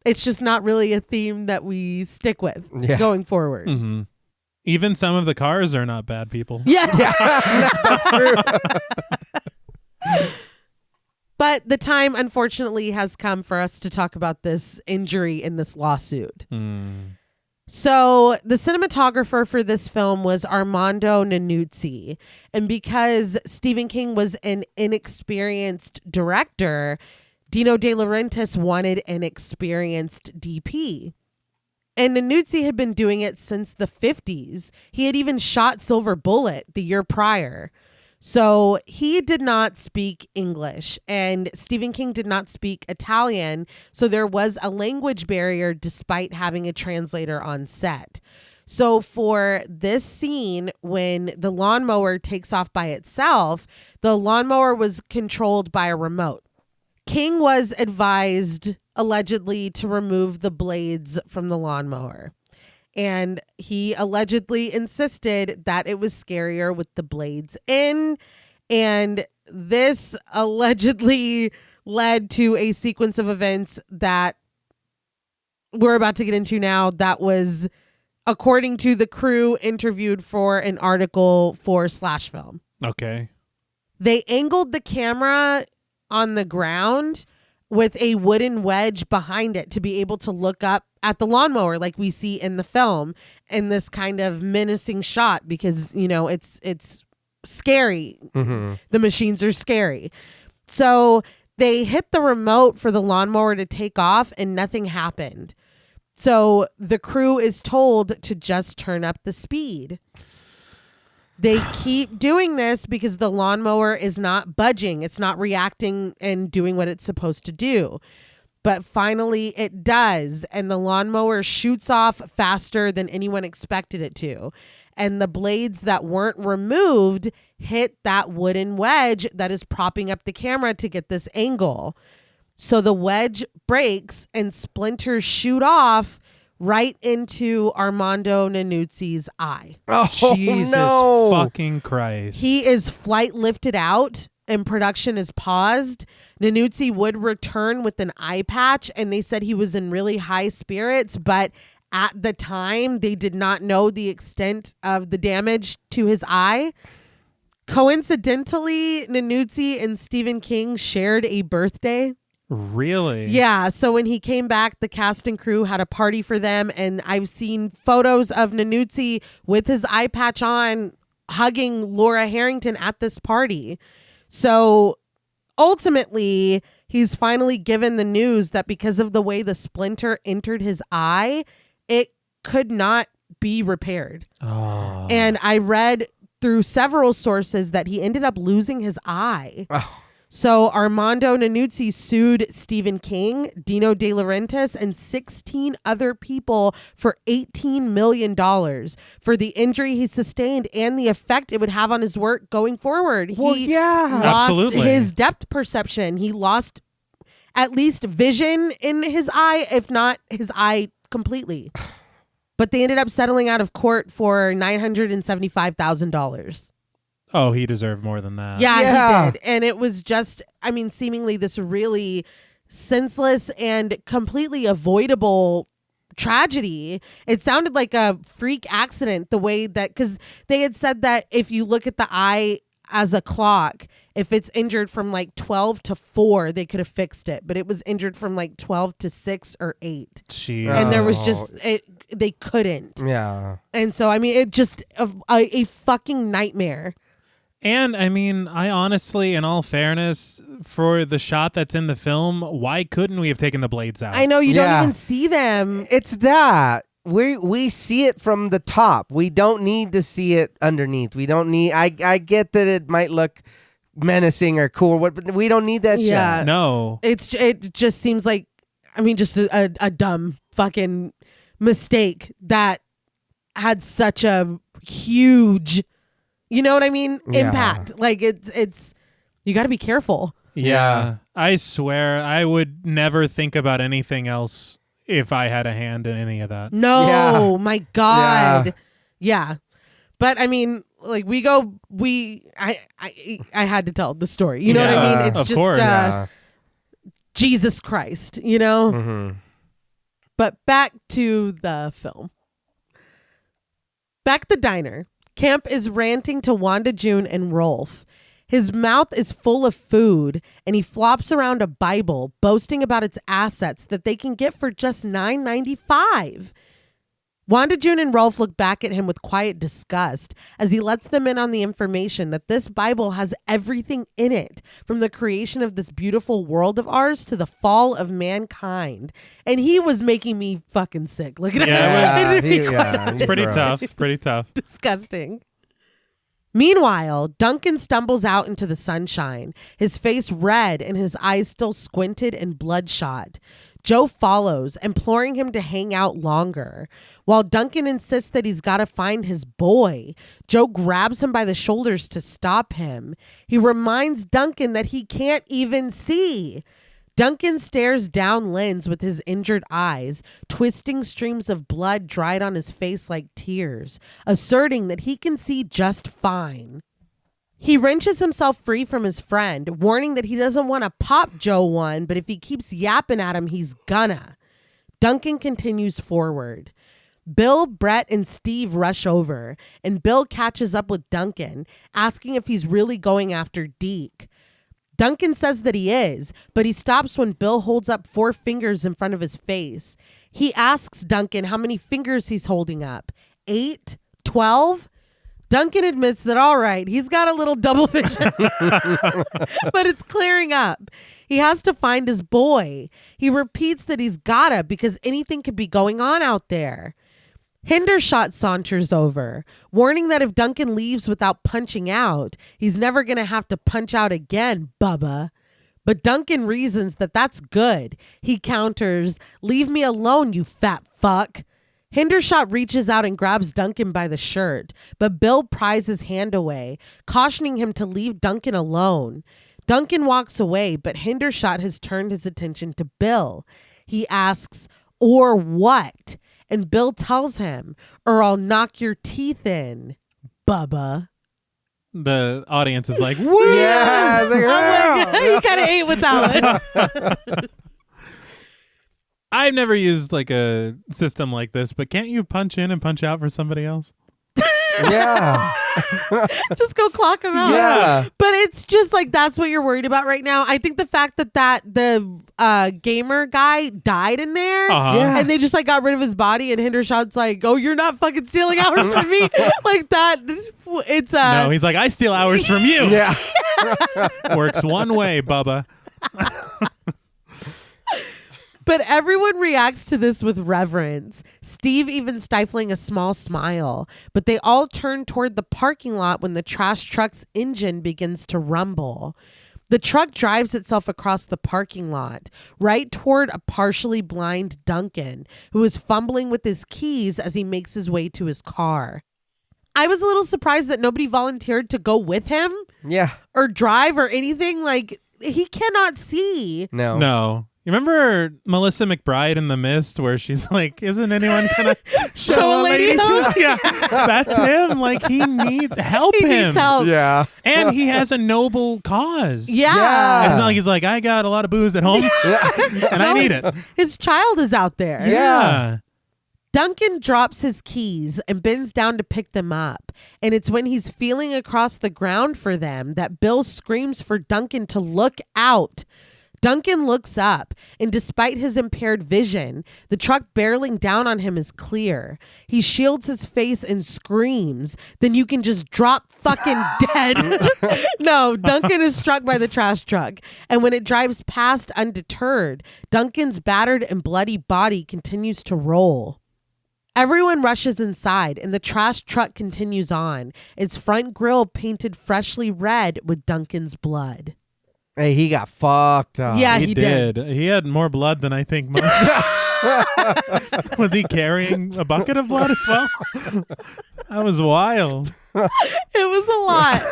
It's just not really a theme that we stick with going forward. Even some of the cars are not bad people. Yes. That's true. But the time, unfortunately, has come for us to talk about this injury in this lawsuit. So the cinematographer for this film was Armando Iannucci. And because Stephen King was an inexperienced director, Dino De Laurentiis wanted an experienced DP. And Iannucci had been doing it since the 50s. He had even shot Silver Bullet the year prior. So he did not speak English, and Stephen King did not speak Italian. So there was a language barrier despite having a translator on set. So for this scene, when the lawnmower takes off by itself, the lawnmower was controlled by a remote. King was advised, allegedly, to remove the blades from the lawnmower. And he allegedly insisted that it was scarier with the blades in. And this allegedly led to a sequence of events that we're about to get into now. That was, according to the crew interviewed for an article for Slash Film. Okay. They angled the camera on the ground with a wooden wedge behind it to be able to look up at the lawnmower like we see in the film, in this kind of menacing shot, because it's scary. The machines are scary. So they hit the remote for the lawnmower to take off and nothing happened. So the crew is told to just turn up the speed. They keep doing this because the lawnmower is not budging. It's not reacting and doing what it's supposed to do. But finally it does. And the lawnmower shoots off faster than anyone expected it to. And the blades that weren't removed hit that wooden wedge that is propping up the camera to get this angle. So the wedge breaks and splinters shoot off right into Armando Iannucci's eye. Oh, Jesus no. fucking Christ. He is flight lifted out and production is paused. Iannucci would return with an eye patch, and they said he was in really high spirits, but at the time they did not know the extent of the damage to his eye. Coincidentally, Iannucci and Stephen King shared a birthday. Really? Yeah. So when he came back, the cast and crew had a party for them. And I've seen photos of Iannucci with his eye patch on, hugging Laura Harrington at this party. So ultimately, he's finally given the news that because of the way the splinter entered his eye, it could not be repaired. Oh. And I read through several sources that he ended up losing his eye. Oh. So Armando Iannucci sued Stephen King, Dino De Laurentiis, and 16 other people for $18 million for the injury he sustained and the effect it would have on his work going forward. Well, He yeah. lost Absolutely. his depth perception. He lost at least vision in his eye, if not his eye completely. But they ended up settling out of court for $975,000. Oh, he deserved more than that. Yeah, he did. And it was just, seemingly this really senseless and completely avoidable tragedy. It sounded like a freak accident the way that, because they had said that if you look at the eye as a clock, if it's injured from like 12 to 4, they could have fixed it, but it was injured from like 12 to 6 or 8. Jeez. And there was just they couldn't. Yeah. And so I mean, it just a fucking nightmare. And I mean, I honestly, in all fairness, for the shot that's in the film, why couldn't we have taken the blades out? I know you Yeah. don't even see them. It's that. We see it from the top. We don't need to see it underneath. We don't need. I get that it might look menacing or cool, but we don't need that Yeah. shit. No. It just seems like, I mean, just a dumb fucking mistake that had such a huge, you know what I mean, Yeah. impact. Like it's you got to be careful. Yeah. I swear I would never think about anything else if I had a hand in any of that. No, Yeah. my God. Yeah. But I mean, like I had to tell the story. You know what I Yeah, mean? It's of just course. Yeah. Jesus Christ, you know? Mhm. But back to the film. Back at the diner, Camp is ranting to Wanda June and Rolf. His mouth is full of food, and he flops around a Bible, boasting about its assets that they can get for just $9.95. Wanda June and Rolf look back at him with quiet disgust as he lets them in on the information that this Bible has everything in it, from the creation of this beautiful world of ours to the fall of mankind. And he was making me fucking sick. Look at Yeah, it. It's pretty gross. tough. Pretty tough. Disgusting. Meanwhile, Duncan stumbles out into the sunshine, his face red and his eyes still squinted and bloodshot. Joe follows, imploring him to hang out longer. While Duncan insists that he's got to find his boy, Joe grabs him by the shoulders to stop him. He reminds Duncan that he can't even see. Duncan stares down Linz with his injured eyes, twisting streams of blood dried on his face like tears, asserting that he can see just fine. He wrenches himself free from his friend, warning that he doesn't want to pop Joe one, but if he keeps yapping at him, he's gonna. Duncan continues forward. Bill, Brett, and Steve rush over, and Bill catches up with Duncan, asking if he's really going after Deke. Duncan says that he is, but he stops when Bill holds up 4 fingers in front of his face. He asks Duncan how many fingers he's holding up. 8? 12? Duncan admits that, all right, he's got a little double vision, but it's clearing up. He has to find his boy. He repeats that he's gotta because anything could be going on out there. Hendershot saunters over, warning that if Duncan leaves without punching out, he's never going to have to punch out again, Bubba. But Duncan reasons that that's good. He counters, "Leave me alone, you fat fuck." Hendershot reaches out and grabs Duncan by the shirt, but Bill pries his hand away, cautioning him to leave Duncan alone. Duncan walks away, but Hendershot has turned his attention to Bill. He asks, "Or what?" And Bill tells him, "Or I'll knock your teeth in, Bubba." The audience is like, woo! Yeah. It's like, "Oh." You kind of ate with that one. I've never used like a system like this, but can't you punch in and punch out for somebody else? Yeah. Just go clock him out. Yeah. But it's just like, that's what you're worried about right now. I think the fact that the gamer guy died in there, Uh-huh. Yeah. and they just like got rid of his body, and Hendershot's like, "Oh, you're not fucking stealing hours from me," like that. It's No, he's like, I steal hours from you. Yeah. Works one way, Bubba. But everyone reacts to this with reverence, Steve even stifling a small smile. But they all turn toward the parking lot when the trash truck's engine begins to rumble. The truck drives itself across the parking lot, right toward a partially blind Duncan, who is fumbling with his keys as he makes his way to his car. I was a little surprised that nobody volunteered to go with him Yeah. or drive or anything. Like, he cannot see. No. No. You remember Melissa McBride in The Mist where she's like, isn't anyone gonna Show a lady home? Yeah, that's him. Like, he needs help. He him. needs help. Yeah. And he has a noble cause. Yeah. Yeah. It's not like he's like, I got a lot of booze at home and I No, need it. His child is out there. Yeah. Duncan drops his keys and bends down to pick them up. And it's when he's feeling across the ground for them that Bill screams for Duncan to look out. Duncan looks up, and despite his impaired vision, the truck barreling down on him is clear. He shields his face and screams. Then you can just drop fucking dead. No, Duncan is struck by the trash truck, and when it drives past undeterred, Duncan's battered and bloody body continues to roll. Everyone rushes inside, and the trash truck continues on, its front grille painted freshly red with Duncan's blood. Hey, he got fucked up. Yeah, He did. He had more blood than I think most. Was he carrying a bucket of blood as well? That was wild. It was a lot.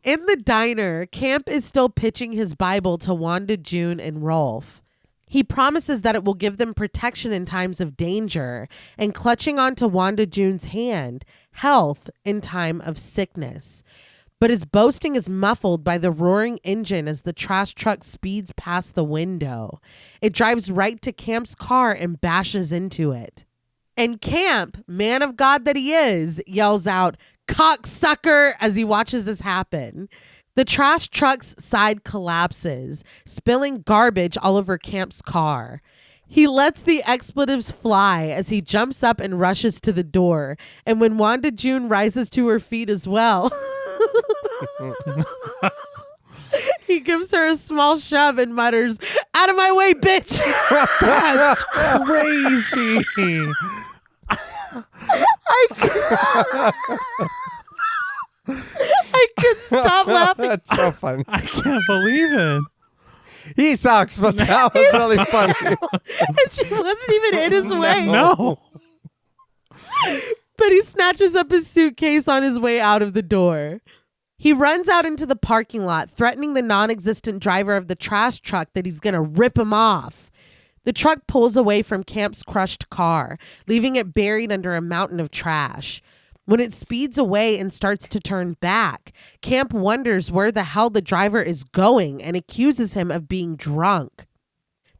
In the diner, Camp is still pitching his Bible to Wanda, June, and Rolf. He promises that it will give them protection in times of danger, and clutching onto Wanda June's hand, health in time of sickness. But his boasting is muffled by the roaring engine as the trash truck speeds past the window. It drives right to Camp's car and bashes into it. And Camp, man of God that he is, yells out, "Cocksucker," as he watches this happen. The trash truck's side collapses, spilling garbage all over Camp's car. He lets the expletives fly as he jumps up and rushes to the door. And when Wanda June rises to her feet as well, he gives her a small shove and mutters, "Out of my way, bitch." That's crazy. I couldn't stop laughing. That's so funny. I can't believe it. He sucks, but that was really funny. And she wasn't even in his way. No. But he snatches up his suitcase on his way out of the door. He runs out into the parking lot, threatening the non-existent driver of the trash truck that he's going to rip him off. The truck pulls away from Camp's crushed car, leaving it buried under a mountain of trash. When it speeds away and starts to turn back, Camp wonders where the hell the driver is going and accuses him of being drunk.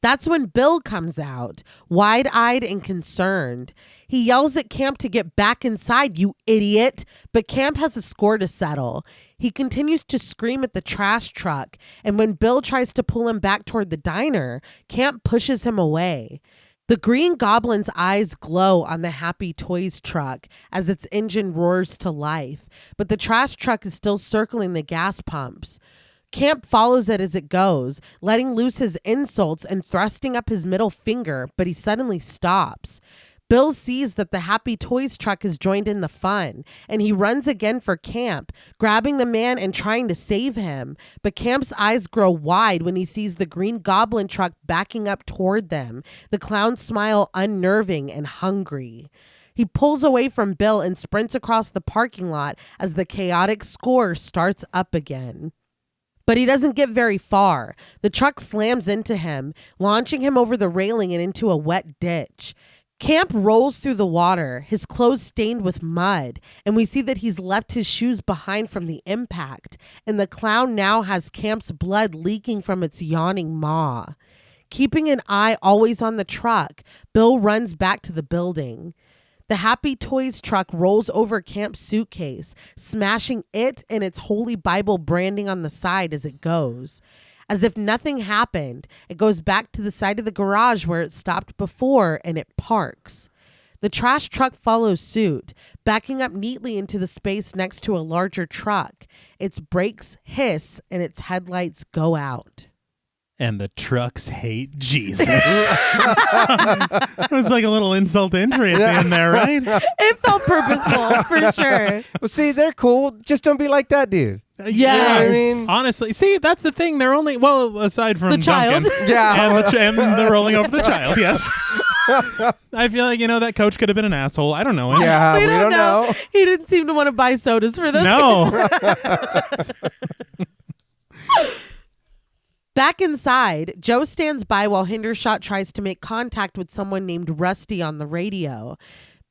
That's when Bill comes out, wide-eyed and concerned. He yells at Camp to get back inside, "You idiot!" But Camp has a score to settle. He continues to scream at the trash truck, and when Bill tries to pull him back toward the diner, Camp pushes him away. The Green Goblin's eyes glow on the Happy Toys truck as its engine roars to life, but the trash truck is still circling the gas pumps. Camp follows it as it goes, letting loose his insults and thrusting up his middle finger, but he suddenly stops. Bill sees that the Happy Toys truck has joined in the fun, and he runs again for Camp, grabbing the man and trying to save him. But Camp's eyes grow wide when he sees the Green Goblin truck backing up toward them, the clown's smile unnerving and hungry. He pulls away from Bill and sprints across the parking lot as the chaotic score starts up again. But he doesn't get very far. The truck slams into him, launching him over the railing and into a wet ditch. Camp rolls through the water, his clothes stained with mud, and we see that he's left his shoes behind from the impact, and the clown now has Camp's blood leaking from its yawning maw. Keeping an eye always on the truck, Bill runs back to the building. The Happy Toys truck rolls over Camp's suitcase, smashing it and its Holy Bible branding on the side as it goes. As if nothing happened, it goes back to the side of the garage where it stopped before and it parks. The trash truck follows suit, backing up neatly into the space next to a larger truck. Its brakes hiss and its headlights go out. And the trucks hate Jesus. It was like a little insult to injury at the end there, right? It felt purposeful, for sure. Well, see, they're cool. Just don't be like that dude. Yes. You know what I mean? Honestly, see, that's the thing. They're only, well, aside from The child. Duncan, Yeah. and the rolling over the child, yes. I feel like, that coach could have been an asshole. I don't know him. Yeah, we don't know. He didn't seem to want to buy sodas for this. No. Back inside, Joe stands by while Hendershot tries to make contact with someone named Rusty on the radio.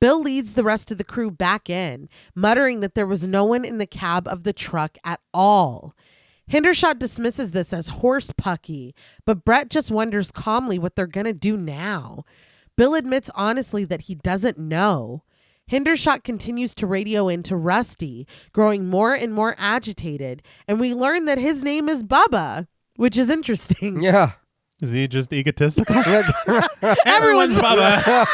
Bill leads the rest of the crew back in, muttering that there was no one in the cab of the truck at all. Hendershot dismisses this as horse pucky, but Brett just wonders calmly what they're going to do now. Bill admits honestly that he doesn't know. Hendershot continues to radio into Rusty, growing more and more agitated, and we learn that his name is Bubba, which is interesting. Yeah. Is he just egotistical? Everyone's Bubba.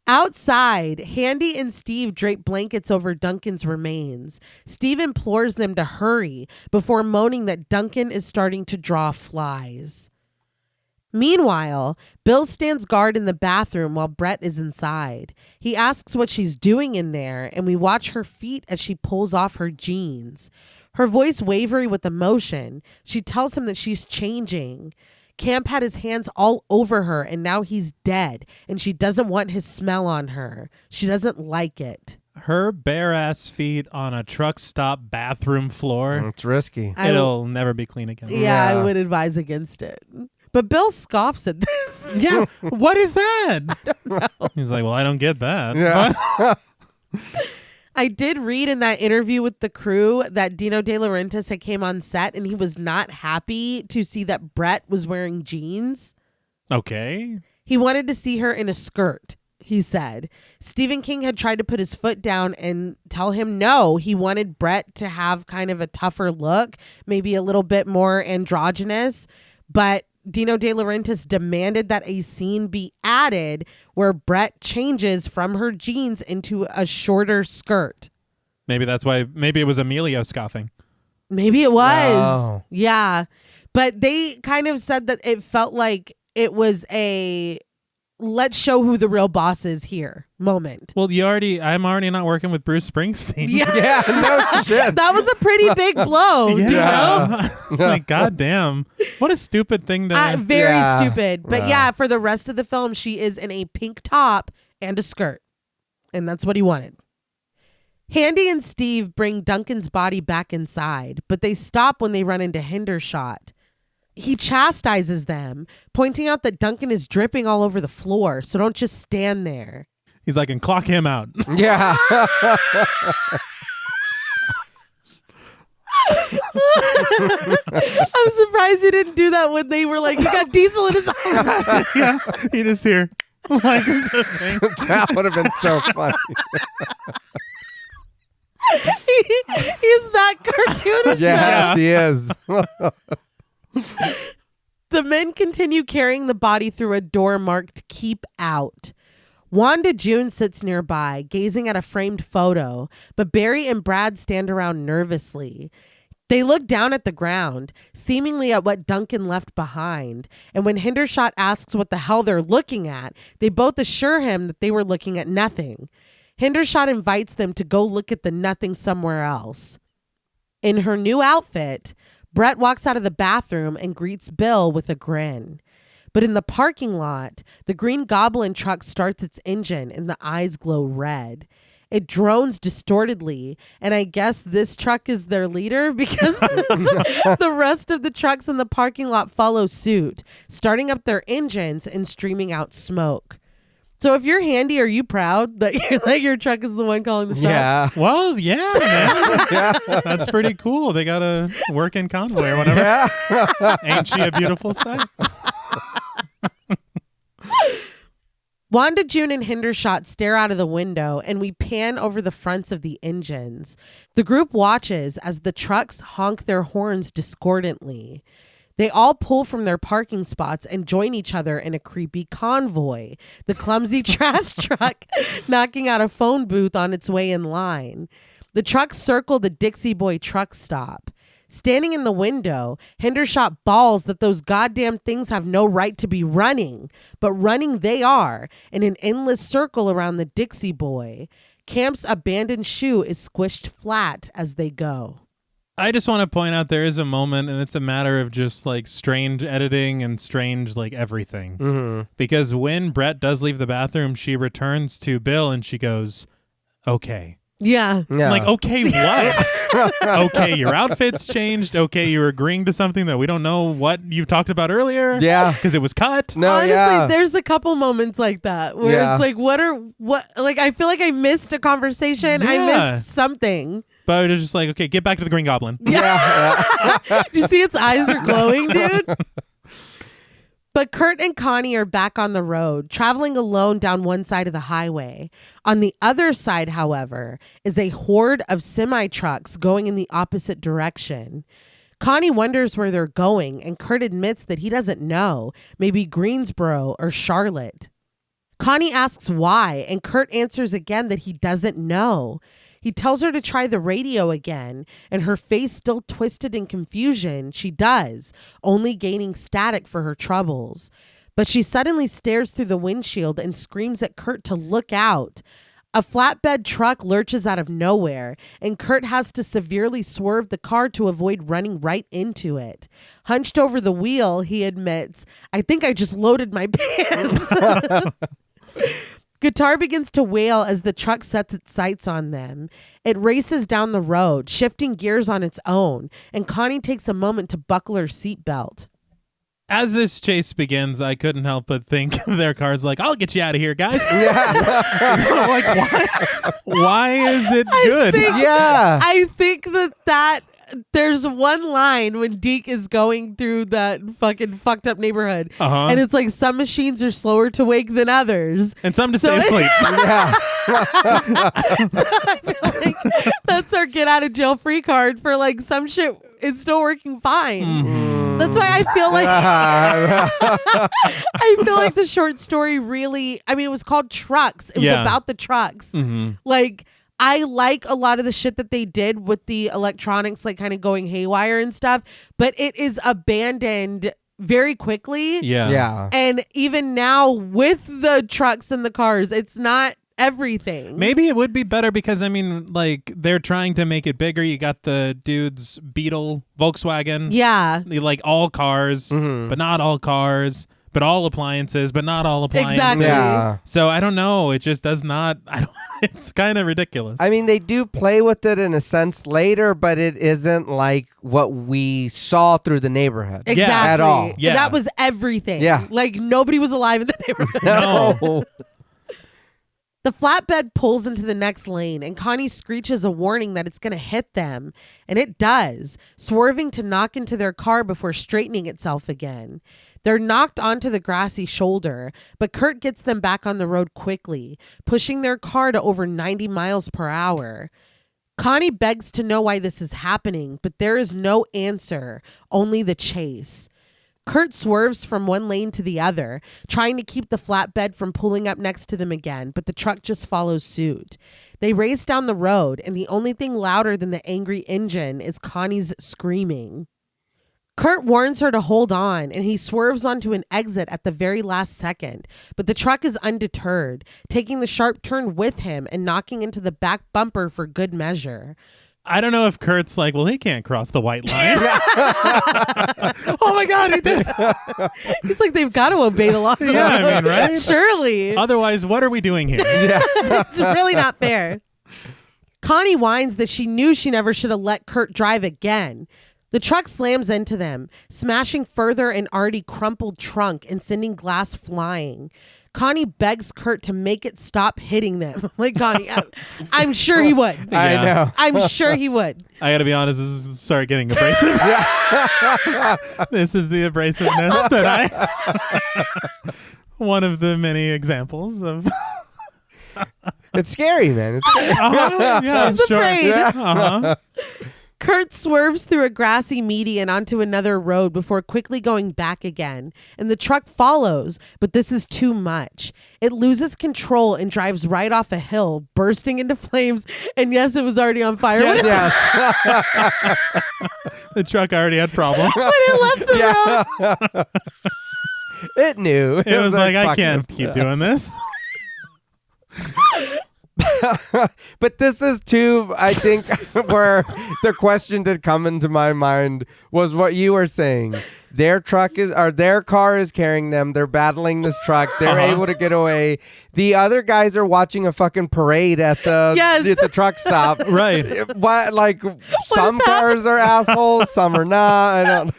Outside, Handy and Steve drape blankets over Duncan's remains. Steve implores them to hurry before moaning that Duncan is starting to draw flies. Meanwhile, Bill stands guard in the bathroom while Brett is inside. He asks what she's doing in there, and we watch her feet as she pulls off her jeans. Her voice wavery with emotion. She tells him that she's changing. Camp had his hands all over her, and now he's dead, and she doesn't want his smell on her. She doesn't like it. Her bare ass feet on a truck stop bathroom floor. It's risky. It'll never be clean again. Yeah, I would advise against it. But Bill scoffs at this. Yeah. What is that? I don't know. He's like, well, I don't get that. Yeah. I did read in that interview with the crew that Dino De Laurentiis had came on set and he was not happy to see that Brett was wearing jeans. Okay. He wanted to see her in a skirt, he said. Stephen King had tried to put his foot down and tell him no. He wanted Brett to have kind of a tougher look, maybe a little bit more androgynous, but Dino De Laurentiis demanded that a scene be added where Brett changes from her jeans into a shorter skirt. Maybe that's why. Maybe it was Emilio scoffing. Maybe it was. Oh. Yeah. But they kind of said that it felt like it was a let's show who the real boss is here moment. Well, I'm already not working with Bruce Springsteen. Yeah. Yeah, no shit. That was a pretty big blow, you know? Like, goddamn. What a stupid thing to... Very Yeah. stupid. But yeah, for the rest of the film, she is in a pink top and a skirt. And that's what he wanted. Handy and Steve bring Duncan's body back inside, but they stop when they run into Hendershot. He chastises them, pointing out that Duncan is dripping all over the floor, so don't just stand there. He's like, and clock him out. Yeah. I'm surprised he didn't do that when they were like, he got diesel in his eyes. Yeah, he just here. Like the thing. That would have been so funny. He's that cartoonish. Yes, he is. The men continue carrying the body through a door marked "Keep Out." Wanda June sits nearby, gazing at a framed photo, but Barry and Brad stand around nervously. They look down at the ground, seemingly at what Duncan left behind, and when Hendershot asks what the hell they're looking at, they both assure him that they were looking at nothing. Hendershot invites them to go look at the nothing somewhere else. In her new outfit, Brett walks out of the bathroom and greets Bill with a grin. But in the parking lot, the Green Goblin truck starts its engine and the eyes glow red. It drones distortedly, and I guess this truck is their leader because the rest of the trucks in the parking lot follow suit, starting up their engines and streaming out smoke. So if you're Handy, are you proud that your truck is the one calling the shots? Yeah. Well, yeah, man. Yeah. That's pretty cool. They got a working convoy or whatever. Yeah. Ain't she a beautiful sight? Wanda June and Hendershot stare out of the window, and we pan over the fronts of the engines. The group watches as the trucks honk their horns discordantly. They all pull from their parking spots and join each other in a creepy convoy, the clumsy trash truck knocking out a phone booth on its way in line. The trucks circle the Dixie Boy truck stop. Standing in the window, Hendershot bawls that those goddamn things have no right to be running, but running they are, in an endless circle around the Dixie Boy. Camp's abandoned shoe is squished flat as they go. I just want to point out there is a moment, and it's a matter of just like strange editing and strange like everything. Mm-hmm. Because when Brett does leave the bathroom, she returns to Bill and she goes, okay. Yeah. Yeah. I'm like, okay, what? Okay, your outfit's changed. Okay, you're agreeing to something that we don't know what you talked about earlier. Yeah. Because it was cut. No, Honestly, yeah. there's a couple moments like that where Yeah. it's like, like, I feel like I missed a conversation. Yeah. I missed something. But it was just like, okay, get back to the Green Goblin. Yeah. Do you see its eyes are glowing, dude? But Kurt and Connie are back on the road, traveling alone down one side of the highway. On the other side, however, is a horde of semi-trucks going in the opposite direction. Connie wonders where they're going, and Kurt admits that he doesn't know, maybe Greensboro or Charlotte. Connie asks why, and Kurt answers again that he doesn't know. He tells her to try the radio again, and her face still twisted in confusion, she does, only gaining static for her troubles. But she suddenly stares through the windshield and screams at Kurt to look out. A flatbed truck lurches out of nowhere, and Kurt has to severely swerve the car to avoid running right into it. Hunched over the wheel, he admits, "I think I just loaded my pants." Guitar begins to wail as the truck sets its sights on them. It races down the road, shifting gears on its own, and Connie takes a moment to buckle her seatbelt. As this chase begins, I couldn't help but think their car's like, "I'll get you out of here, guys." Yeah. Like, why? Why is it good? I think that there's one line when Deke is going through that fucking fucked up neighborhood, and it's like some machines are slower to wake than others, and some to stay asleep. Yeah. So I feel like that's our get out of jail free card for like some shit is still working fine. Mm-hmm. That's why I feel like I feel like the short story really, I mean, it was called Trucks. It was about the trucks. Mm-hmm. Like, I like a lot of the shit that they did with the electronics, like kind of going haywire and stuff, but it is abandoned very quickly. Yeah. And even now with the trucks and the cars, it's not everything. Maybe it would be better because, I mean, like, they're trying to make it bigger. You got the dude's Beetle, Volkswagen. Yeah. Like all cars, but not all cars. But all appliances, but not all appliances. Exactly. Yeah. So I don't know. It just does not. It's kind of ridiculous. I mean, they do play with it in a sense later, but it isn't like what we saw through the neighborhood. Exactly. At all. Yeah. That was everything. Yeah. Like nobody was alive in the neighborhood. No. The flatbed pulls into the next lane, and Connie screeches a warning that it's going to hit them. And it does, swerving to knock into their car before straightening itself again. They're knocked onto the grassy shoulder, but Kurt gets them back on the road quickly, pushing their car to over 90 miles per hour. Connie begs to know why this is happening, but there is no answer, only the chase. Kurt swerves from one lane to the other, trying to keep the flatbed from pulling up next to them again, but the truck just follows suit. They race down the road, and the only thing louder than the angry engine is Connie's screaming. Kurt warns her to hold on, and he swerves onto an exit at the very last second, but the truck is undeterred, taking the sharp turn with him and knocking into the back bumper for good measure. I don't know if Kurt's like, well, he can't cross the white line. Oh my God, he did. He's like, they've got to obey the laws. Yeah, I mean, right? Surely. Otherwise, what are we doing here? It's really not fair. Connie whines that she knew she never should have let Kurt drive again. The truck slams into them, smashing further an already crumpled trunk and sending glass flying. Connie begs Kurt to make it stop hitting them. Like, Connie, I'm sure he would. Yeah. I know. I'm sure he would. I gotta be honest, this is start getting abrasive. This is the abrasiveness that one of the many examples of. It's scary, man. It's scary. Yeah, She's afraid. Uh-huh. Kurt swerves through a grassy median onto another road before quickly going back again, and the truck follows, but this is too much. It loses control and drives right off a hill, bursting into flames, and yes, it was already on fire. Yes. Yes. The truck already had problems. When it left the road. It knew. It was like, I fuck can't it. keep doing this. But this is too, I think, where the question that come into my mind was what you were saying. Their car is carrying them. They're battling this truck. They're able to get away. The other guys are watching a fucking parade at the truck stop. Right. What? Like some cars are assholes, some are not. I don't.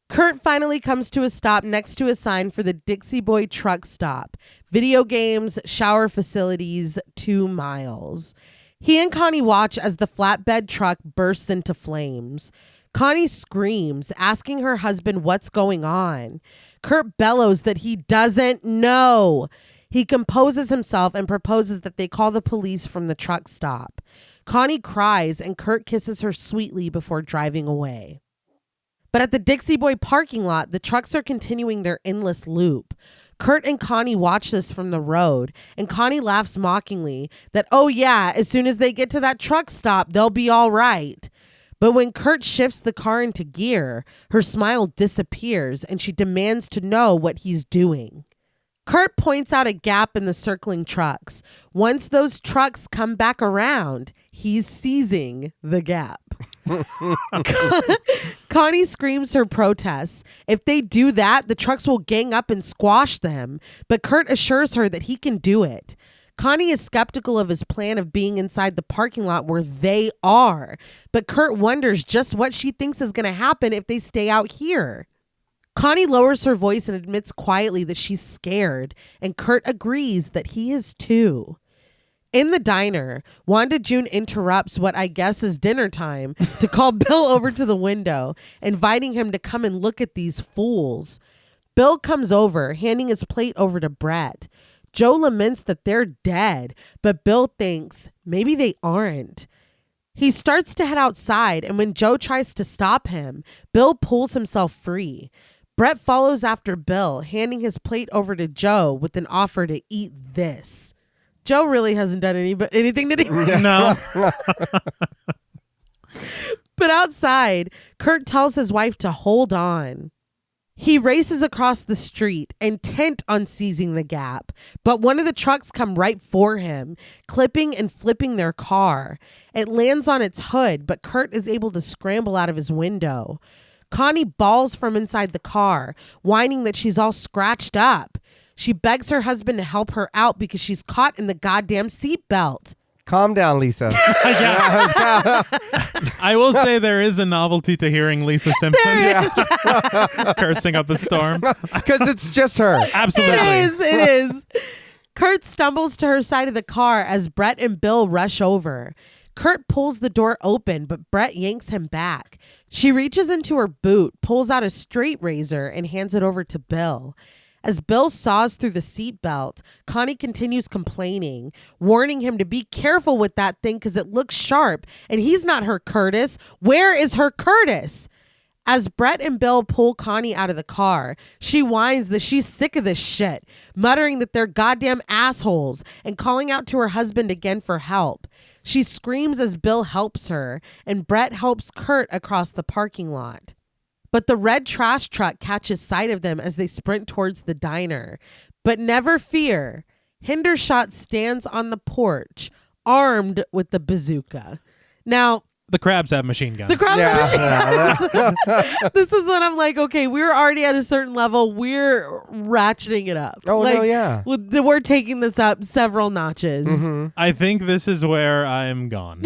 Kurt finally comes to a stop next to a sign for the Dixie Boy truck stop. Video games, shower facilities, 2 miles. He and Connie watch as the flatbed truck bursts into flames. Connie screams, asking her husband what's going on. Kurt bellows that he doesn't know. He composes himself and proposes that they call the police from the truck stop. Connie cries and Kurt kisses her sweetly before driving away. But at the Dixie Boy parking lot, the trucks are continuing their endless loop. Kurt and Connie watch this from the road, and Connie laughs mockingly that, oh yeah, as soon as they get to that truck stop, they'll be all right. But when Kurt shifts the car into gear, her smile disappears and she demands to know what he's doing. Kurt points out a gap in the circling trucks. Once those trucks come back around, he's seizing the gap. Connie screams her protests. If they do that, the trucks will gang up and squash them. But Kurt assures her that he can do it. Connie is skeptical of his plan of being inside the parking lot where they are. But Kurt wonders just what she thinks is going to happen if they stay out here. Connie lowers her voice and admits quietly that she's scared, and Kurt agrees that he is too. In the diner, Wanda June interrupts what I guess is dinner time to call Bill over to the window, inviting him to come and look at these fools. Bill comes over, handing his plate over to Brett. Joe laments that they're dead, but Bill thinks maybe they aren't. He starts to head outside, and when Joe tries to stop him, Bill pulls himself free. Brett follows after Bill, handing his plate over to Joe with an offer to eat this. Joe really hasn't done anything to do. No. But outside, Kurt tells his wife to hold on. He races across the street, intent on seizing the gap, but one of the trucks come right for him, clipping and flipping their car. It lands on its hood, but Kurt is able to scramble out of his window. Connie bawls from inside the car, whining that she's all scratched up. She begs her husband to help her out because she's caught in the goddamn seatbelt. Calm down, Lisa. I will say there is a novelty to hearing Lisa Simpson cursing up a storm. Because it's just her. Absolutely. It is. Kurt stumbles to her side of the car as Brett and Bill rush over. Kurt pulls the door open, but Brett yanks him back. She reaches into her boot, pulls out a straight razor, and hands it over to Bill. As Bill saws through the seatbelt, Connie continues complaining, warning him to be careful with that thing because it looks sharp, and he's not her Curtis. Where is her Curtis? As Brett and Bill pull Connie out of the car, she whines that she's sick of this shit, muttering that they're goddamn assholes and calling out to her husband again for help. She screams as Bill helps her, and Brett helps Kurt across the parking lot. But the red trash truck catches sight of them as they sprint towards the diner. But never fear, Hendershot stands on the porch, armed with the bazooka. Now, The crabs have machine guns. the crowd This is when I'm like, okay, we're already at a certain level. We're ratcheting it up. Oh, like, no, yeah. We're taking this up several notches. Mm-hmm. I think this is where I am gone.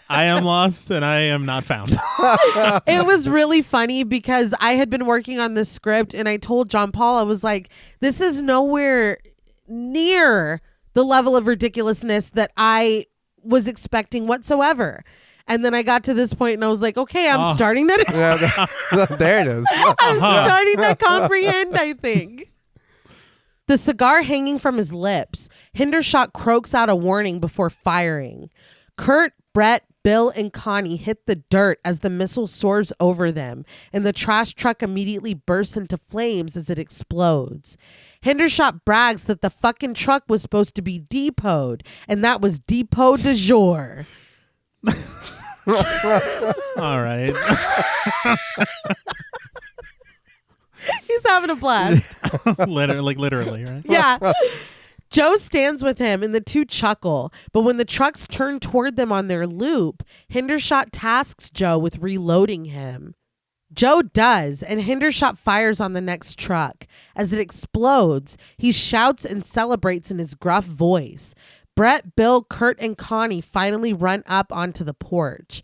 I am lost and I am not found. It was really funny because I had been working on this script and I told John Paul, I was like, this is nowhere near the level of ridiculousness that I was expecting whatsoever. And then I got to this point and I was like, okay, I'm starting to There it is. I'm starting to comprehend, I think. The cigar hanging from his lips, Hendershot croaks out a warning before firing. Kurt, Brett, Bill, and Connie hit the dirt as the missile soars over them, and the trash truck immediately bursts into flames as it explodes. Hendershot brags that the fucking truck was supposed to be depoted, and that was depot du jour. All right. He's having a blast. literally, right? Yeah. Joe stands with him and the two chuckle, but when the trucks turn toward them on their loop, Hendershot tasks Joe with reloading him. Joe does, and Hendershot fires on the next truck. As it explodes, he shouts and celebrates in his gruff voice. Brett, Bill, Kurt, and Connie finally run up onto the porch.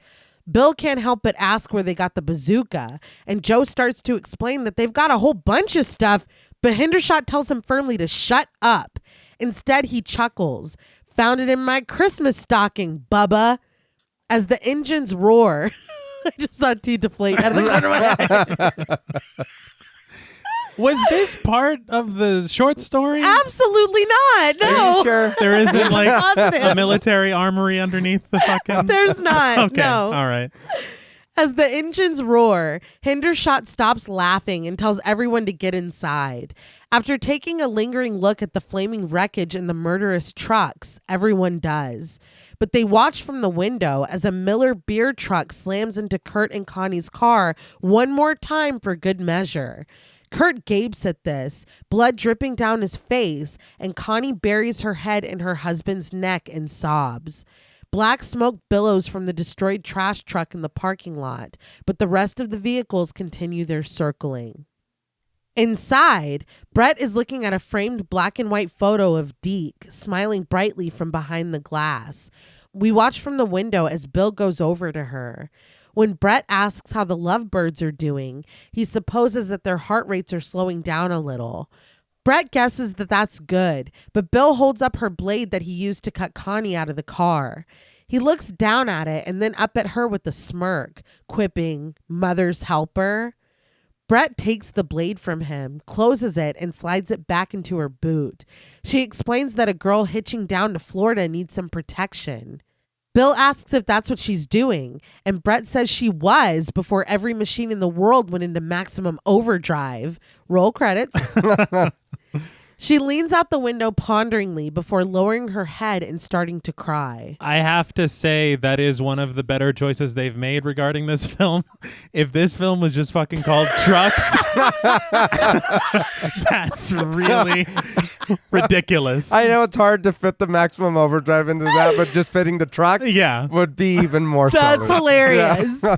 Bill can't help but ask where they got the bazooka, and Joe starts to explain that they've got a whole bunch of stuff, but Hendershot tells him firmly to shut up. Instead, he chuckles. Found it in my Christmas stocking, Bubba. As the engines roar, I just saw T deflate out of the corner of my eye. Was this part of the short story? Absolutely not. No. Are you sure? There isn't like Positive. a military armory underneath the fucking... There's not. Okay, No. all right. As the engines roar, Hendershot stops laughing and tells everyone to get inside. After taking a lingering look at the flaming wreckage and the murderous trucks, everyone does. But they watch from the window as a Miller beer truck slams into Kurt and Connie's car one more time for good measure. Kurt gapes at this, blood dripping down his face, and Connie buries her head in her husband's neck and sobs. Black smoke billows from the destroyed trash truck in the parking lot, but the rest of the vehicles continue their circling. Inside, Brett is looking at a framed black and white photo of Deke, smiling brightly from behind the glass. We watch from the window as Bill goes over to her. When Brett asks how the lovebirds are doing, he supposes that their heart rates are slowing down a little. Brett guesses that that's good, but Bill holds up her blade that he used to cut Connie out of the car. He looks down at it and then up at her with a smirk, quipping, "Mother's helper." Brett takes the blade from him, closes it, and slides it back into her boot. She explains that a girl hitching down to Florida needs some protection. Bill asks if that's what she's doing, and Brett says she was before every machine in the world went into maximum overdrive. Roll credits. She leans out the window ponderingly before lowering her head and starting to cry. I have to say that is one of the better choices they've made regarding this film. If this film was just fucking called Trucks, that's really ridiculous. I know it's hard to fit the maximum overdrive into that, but just fitting the truck Yeah. would be even more That's solid. hilarious. Yeah.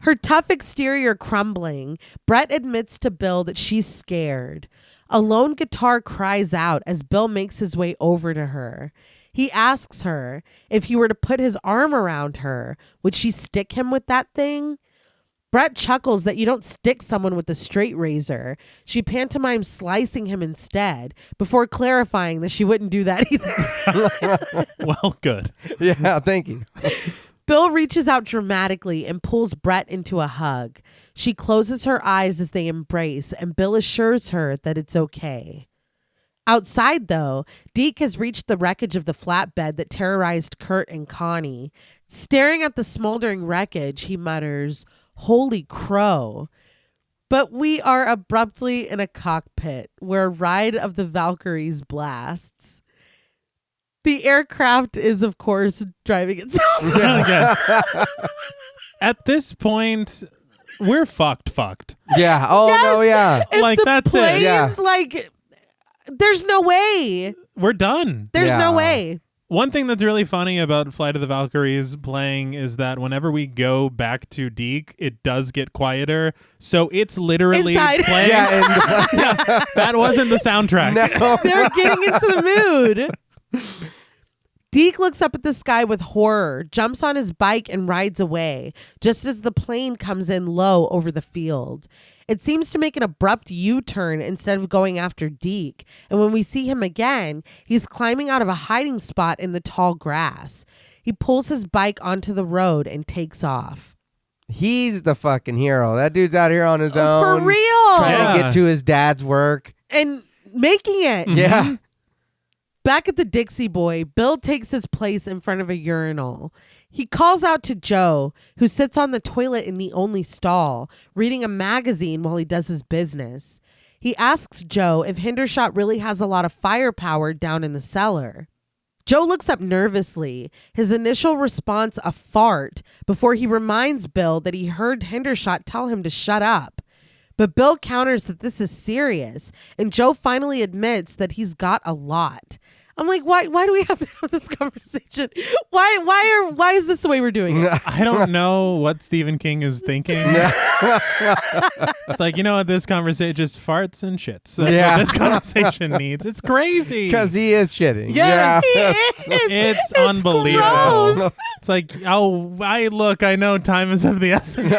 Her tough exterior crumbling, Brett admits to Bill that she's scared. A lone guitar cries out as Bill makes his way over to her. He asks her if he were to put his arm around her, would she stick him with that thing? Brett chuckles that you don't stick someone with a straight razor. She pantomimes slicing him instead, before clarifying that she wouldn't do that either. Well, good. Yeah, thank you. Bill reaches out dramatically and pulls Brett into a hug. She closes her eyes as they embrace, and Bill assures her that it's okay. Outside, though, Deke has reached the wreckage of the flatbed that terrorized Kurt and Connie. Staring at the smoldering wreckage, he mutters, "Holy crow." But we are abruptly in a cockpit where Ride of the Valkyries blasts. The aircraft is, of course, driving itself. Yes. At this point, we're fucked. Yeah. Oh, Yes. no, yeah. If Like, the that's it. plane's Yeah. like, there's no way. We're done. There's no Yeah. way. One thing that's really funny about Flight of the Valkyries playing is that whenever we go back to Deke, it does get quieter. So it's literally Inside. playing. Yeah, and Yeah, that wasn't the soundtrack. no. They're getting into the mood. Deke looks up at the sky with horror, jumps on his bike and rides away, just as the plane comes in low over the field. It seems to make an abrupt U-turn instead of going after Deke, and when we see him again, he's climbing out of a hiding spot in the tall grass. He pulls his bike onto the road and takes off. He's the fucking hero. That dude's out here on his own. For real! Trying Yeah. to get to his dad's work. And making it. Yeah. Back at the Dixie Boy, Bill takes his place in front of a urinal. He calls out to Joe, who sits on the toilet in the only stall, reading a magazine while he does his business. He asks Joe if Hendershot really has a lot of firepower down in the cellar. Joe looks up nervously, his initial response a fart, before he reminds Bill that he heard Hendershot tell him to shut up. But Bill counters that this is serious, and Joe finally admits that he's got a lot. I'm like, why do we have to have this conversation? Why is this the way we're doing it? I don't know what Stephen King is thinking. It's like, you know what, this conversation just farts and shits. That's Yeah. what this conversation needs. It's crazy. Because he is shitting. Yes. He Yeah. is. It's unbelievable. gross. It's like, I know time is of the essence.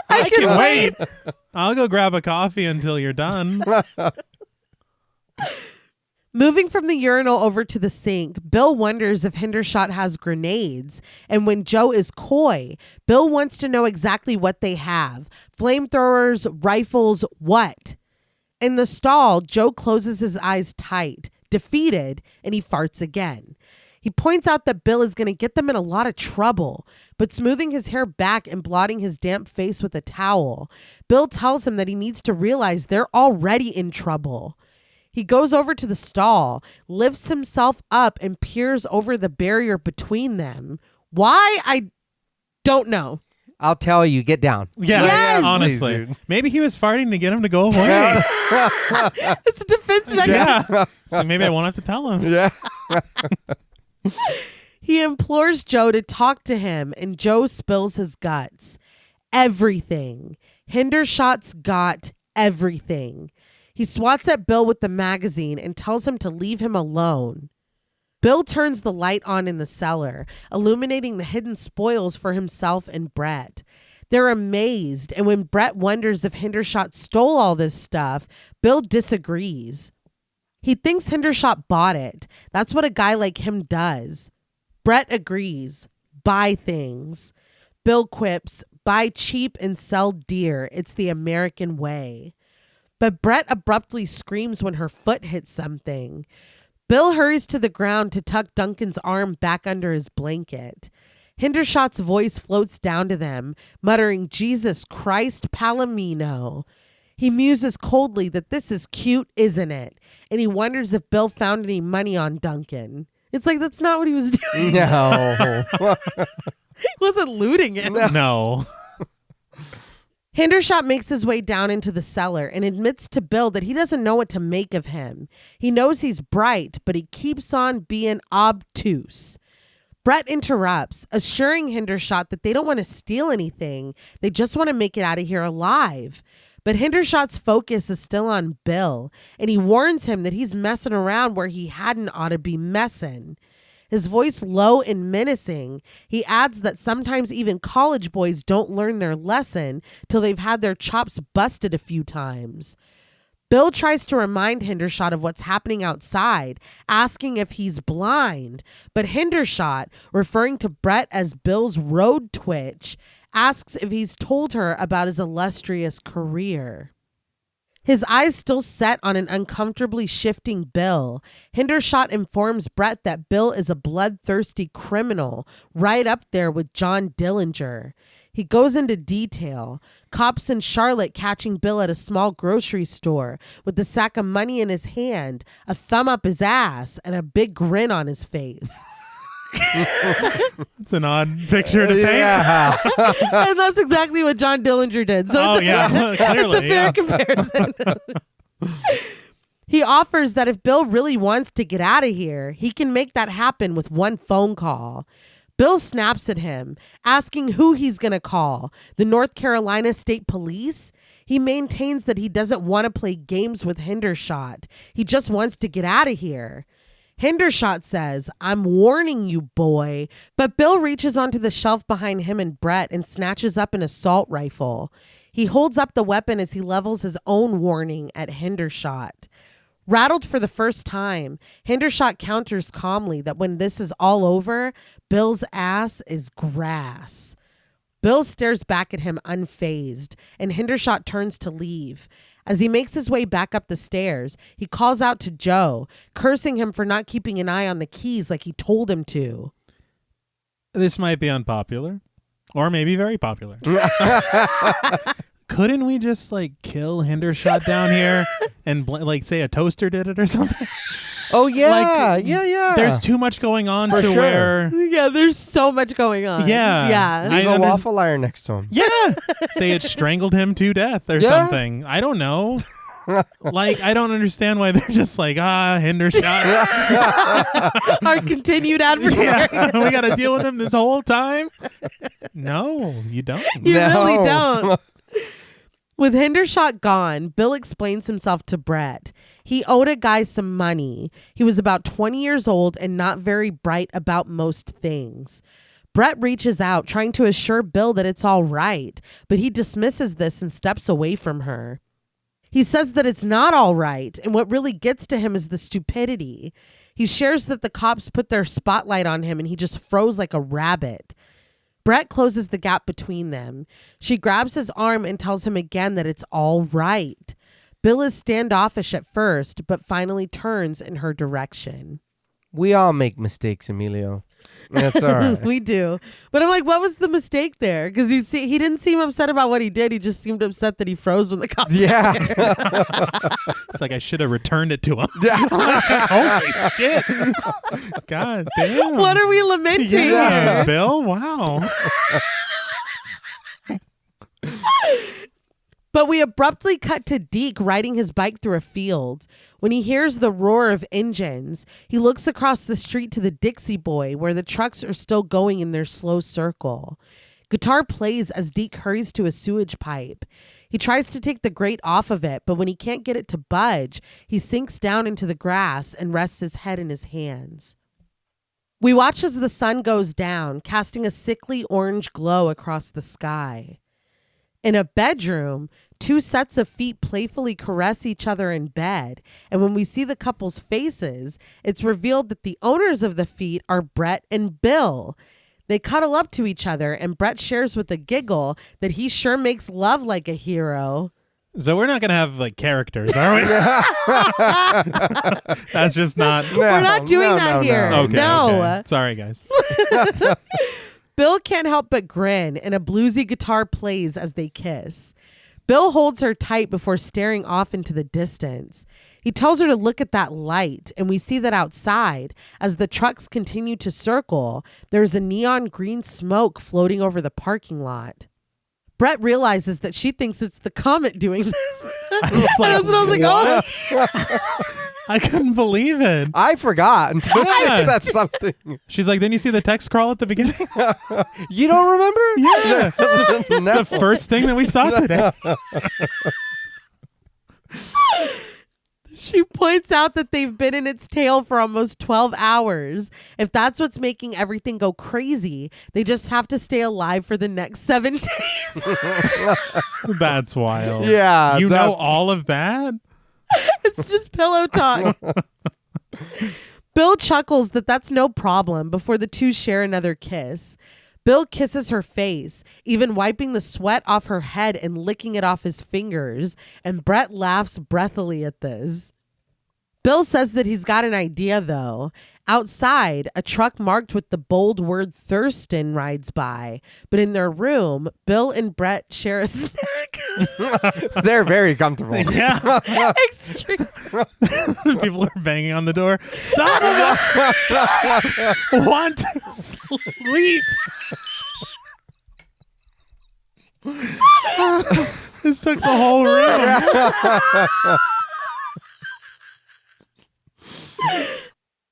I can wait. I'll go grab a coffee until you're done. Moving from the urinal over to the sink, Bill wonders if Hendershot has grenades. And when Joe is coy, Bill wants to know exactly what they have. Flamethrowers, rifles, what? In the stall, Joe closes his eyes tight, defeated, and he farts again. He points out that Bill is going to get them in a lot of trouble, but smoothing his hair back and blotting his damp face with a towel, Bill tells him that he needs to realize they're already in trouble. He goes over to the stall, lifts himself up, and peers over the barrier between them. Why? I don't know. I'll tell you. Get down. Yeah, Yes! honestly. Maybe he was farting to get him to go away. It's a defense mechanism. Yeah. So maybe I won't have to tell him. Yeah. He implores Joe to talk to him, and Joe spills his guts. Everything. Hendershot's got everything. He swats at Bill with the magazine and tells him to leave him alone. Bill turns the light on in the cellar, illuminating the hidden spoils for himself and Brett. They're amazed, and when Brett wonders if Hendershot stole all this stuff, Bill disagrees. He thinks Hendershot bought it. That's what a guy like him does. Brett agrees. Buy things. Bill quips, buy cheap and sell dear. It's the American way. But Brett abruptly screams when her foot hits something. Bill hurries to the ground to tuck Duncan's arm back under his blanket. Hendershot's voice floats down to them, muttering, Jesus Christ, Palomino. He muses coldly that this is cute, isn't it? And he wonders if Bill found any money on Duncan. It's like, that's not what he was doing. No. He wasn't looting him. No. Hendershot makes his way down into the cellar and admits to Bill that he doesn't know what to make of him. He knows he's bright, but he keeps on being obtuse. Brett interrupts, assuring Hendershot that they don't want to steal anything. They just want to make it out of here alive. But Hendershot's focus is still on Bill, and he warns him that he's messing around where he hadn't ought to be messing. His voice low and menacing, he adds that sometimes even college boys don't learn their lesson till they've had their chops busted a few times. Bill tries to remind Hendershot of what's happening outside, asking if he's blind, but Hendershot, referring to Brett as Bill's road twitch, asks if he's told her about his illustrious career. His eyes still set on an uncomfortably shifting Bill, Hendershot informs Brett that Bill is a bloodthirsty criminal, right up there with John Dillinger. He goes into detail. Cops in Charlotte catching Bill at a small grocery store with a sack of money in his hand, a thumb up his ass, and a big grin on his face. It's an odd picture to paint. Yeah. And that's exactly what John Dillinger did. So Clearly, it's a fair comparison. He offers that if Bill really wants to get out of here, he can make that happen with one phone call. Bill snaps at him, asking who he's going to call. The North Carolina State Police? He maintains that he doesn't want to play games with Hendershot. He just wants to get out of here. Hendershot says, I'm warning you, boy. But Bill reaches onto the shelf behind him and Brett and snatches up an assault rifle. He holds up the weapon as he levels his own warning at Hendershot. Rattled for the first time, Hendershot counters calmly that when this is all over, Bill's ass is grass. Bill stares back at him unfazed, and Hendershot turns to leave. As he makes his way back up the stairs, he calls out to Joe, cursing him for not keeping an eye on the keys like he told him to. This might be unpopular, or maybe very popular. Couldn't we just kill Hendershot down here and say a toaster did it or something? Oh, yeah. Yeah. There's too much going on For to sure. where... Yeah, there's so much going on. Yeah. Yeah. Leave a waffle iron next to him. Yeah. Say it strangled him to death or something. I don't know. I don't understand why they're just Hendershot. Our continued adversary. Yeah. We got to deal with him this whole time? No, you don't. You No. really don't. With Hendershot gone, Bill explains himself to Brett. He owed a guy some money. He was about 20 years old and not very bright about most things. Brett reaches out, trying to assure Bill that it's all right, but he dismisses this and steps away from her. He says that it's not all right, and what really gets to him is the stupidity. He shares that the cops put their spotlight on him and he just froze like a rabbit. Brett closes the gap between them. She grabs his arm and tells him again that it's all right. Bill is standoffish at first, but finally turns in her direction. We all make mistakes, Emilio. That's all right. We do. But I'm like, what was the mistake there? Because he didn't seem upset about what he did. He just seemed upset that he froze when the cops were there. It's like I should have returned it to him. Holy shit. God damn. What are we lamenting here? Bill? Wow. But we abruptly cut to Deke riding his bike through a field. When he hears the roar of engines, he looks across the street to the Dixie Boy, where the trucks are still going in their slow circle. Guitar plays as Deke hurries to a sewage pipe. He tries to take the grate off of it, but when he can't get it to budge, he sinks down into the grass and rests his head in his hands. We watch as the sun goes down, casting a sickly orange glow across the sky. In a bedroom, two sets of feet playfully caress each other in bed, and when we see the couple's faces, it's revealed that the owners of the feet are Brett and Bill. They cuddle up to each other, and Brett shares with a giggle that he sure makes love like a hero. So we're not going to have like characters, are we? That's just not... We're not doing that here. Okay, no. Okay. Sorry, guys. Bill can't help but grin, and a bluesy guitar plays as they kiss. Bill holds her tight before staring off into the distance. He tells her to look at that light, and we see that outside, as the trucks continue to circle, there's a neon green smoke floating over the parking lot. Brett realizes that she thinks it's the comet doing this. That's what I was like, oh. I couldn't believe it. I forgot until Yeah. I said something. She's like, then you see the text crawl at the beginning? You don't remember? Yeah. No. The first thing that we saw today. She points out that they've been in its tail for almost 12 hours. If that's what's making everything go crazy, they just have to stay alive for the next 7 days. That's wild. Yeah. You know all of that? It's just pillow talk. Bill chuckles that that's no problem before the two share another kiss. Bill kisses her face, even wiping the sweat off her head and licking it off his fingers, and Brett laughs breathily at this. Bill says that he's got an idea, though. Outside, a truck marked with the bold word Thurston rides by, but in their room, Bill and Brett share a snack. They're very comfortable. Yeah. Extreme. People are banging on the door. Some of us want to sleep. This took the whole room.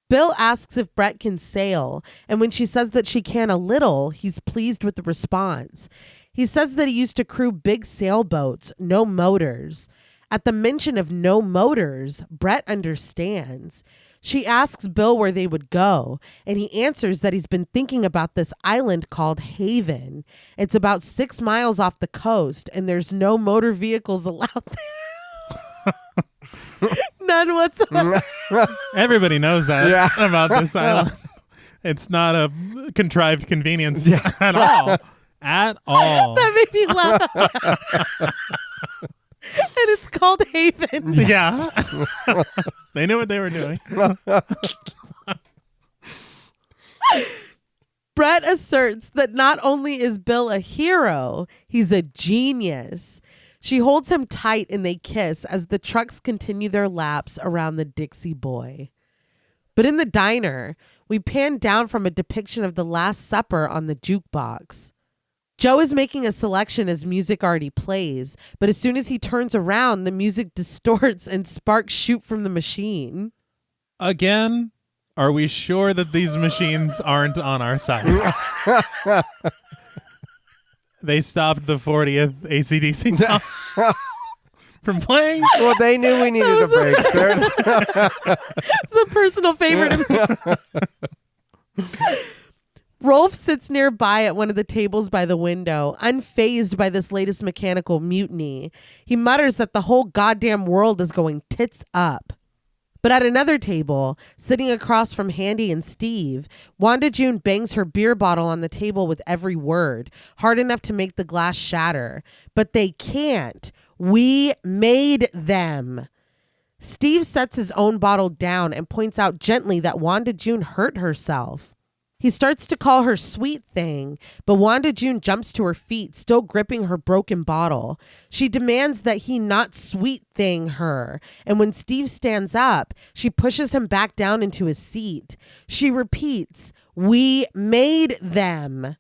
Bill asks if Brett can sail, and when she says that she can a little, he's pleased with the response. He says that he used to crew big sailboats, no motors. At the mention of no motors, Brett understands. She asks Bill where they would go, and he answers that he's been thinking about this island called Haven. It's about 6 miles off the coast, and there's no motor vehicles allowed there. None whatsoever. Everybody knows that about this island. It's not a contrived convenience at all. At all. That made me laugh. And it's called Haven. Yeah. They knew what they were doing. Brett asserts that not only is Bill a hero, he's a genius. She holds him tight and they kiss as the trucks continue their laps around the Dixie Boy. But in the diner, we pan down from a depiction of the Last Supper on the jukebox. Joe is making a selection as music already plays, but as soon as he turns around, the music distorts and sparks shoot from the machine. Again, are we sure that these machines aren't on our side? They stopped the 40th AC/DC song from playing. Well, they knew we needed a break. It's a personal favorite of me. Roll Wolf sits nearby at one of the tables by the window, unfazed by this latest mechanical mutiny. He mutters that the whole goddamn world is going tits up. But at another table, sitting across from Handy and Steve, Wanda June bangs her beer bottle on the table with every word, hard enough to make the glass shatter. But they can't. We made them. Steve sets his own bottle down and points out gently that Wanda June hurt herself. He starts to call her sweet thing, but Wanda June jumps to her feet, still gripping her broken bottle. She demands that he not sweet thing her, and when Steve stands up, she pushes him back down into his seat. She repeats, "We made them."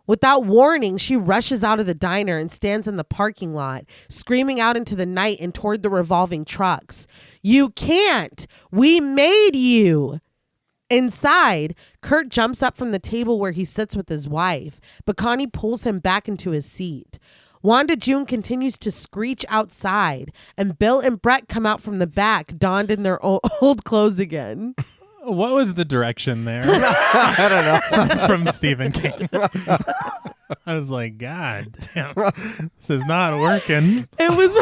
Without warning, she rushes out of the diner and stands in the parking lot, screaming out into the night and toward the revolving trucks. "You can't! We made you!" Inside, Kurt jumps up from the table where he sits with his wife, but Connie pulls him back into his seat. Wanda June continues to screech outside, and Bill and Brett come out from the back, donned in their old clothes again. What was the direction there? I don't know. From Stephen King. I was like, God damn, this is not working. It was...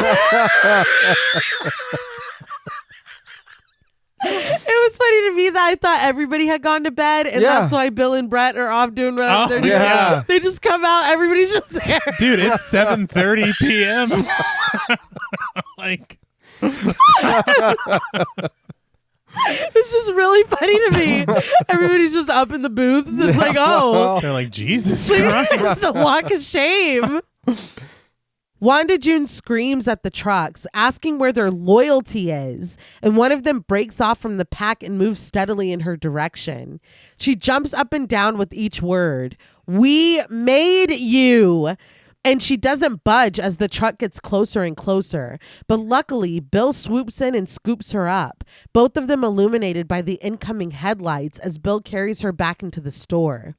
It was funny to me that I thought everybody had gone to bed, and that's why Bill and Brett are off doing whatever they're doing. Yeah. They just come out, everybody's just there. Dude, it's 7:30 p.m. Like, it's just really funny to me. Everybody's just up in the booths. It's like, oh. they're like, Jesus It's Christ. a walk of shame. Wanda June screams at the trucks, asking where their loyalty is, and one of them breaks off from the pack and moves steadily in her direction. She jumps up and down with each word. "We made you!" And she doesn't budge as the truck gets closer and closer. But luckily, Bill swoops in and scoops her up, both of them illuminated by the incoming headlights as Bill carries her back into the store.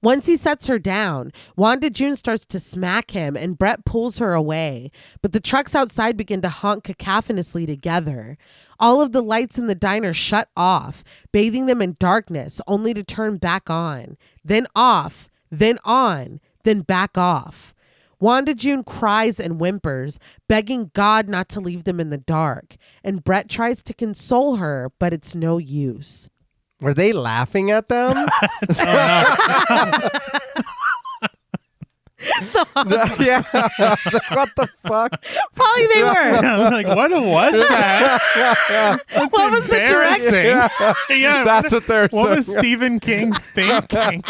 Once he sets her down, Wanda June starts to smack him and Brett pulls her away, but the trucks outside begin to honk cacophonously together. All of the lights in the diner shut off, bathing them in darkness, only to turn back on, then off, then on, then back off. Wanda June cries and whimpers, begging God not to leave them in the dark, and Brett tries to console her, but it's no use. Were they laughing at them? Yeah. Like, what the fuck? Probably they were. I'm like, what was that? That's What was the direction? Yeah, That's what they're What saying. was Stephen King thinking?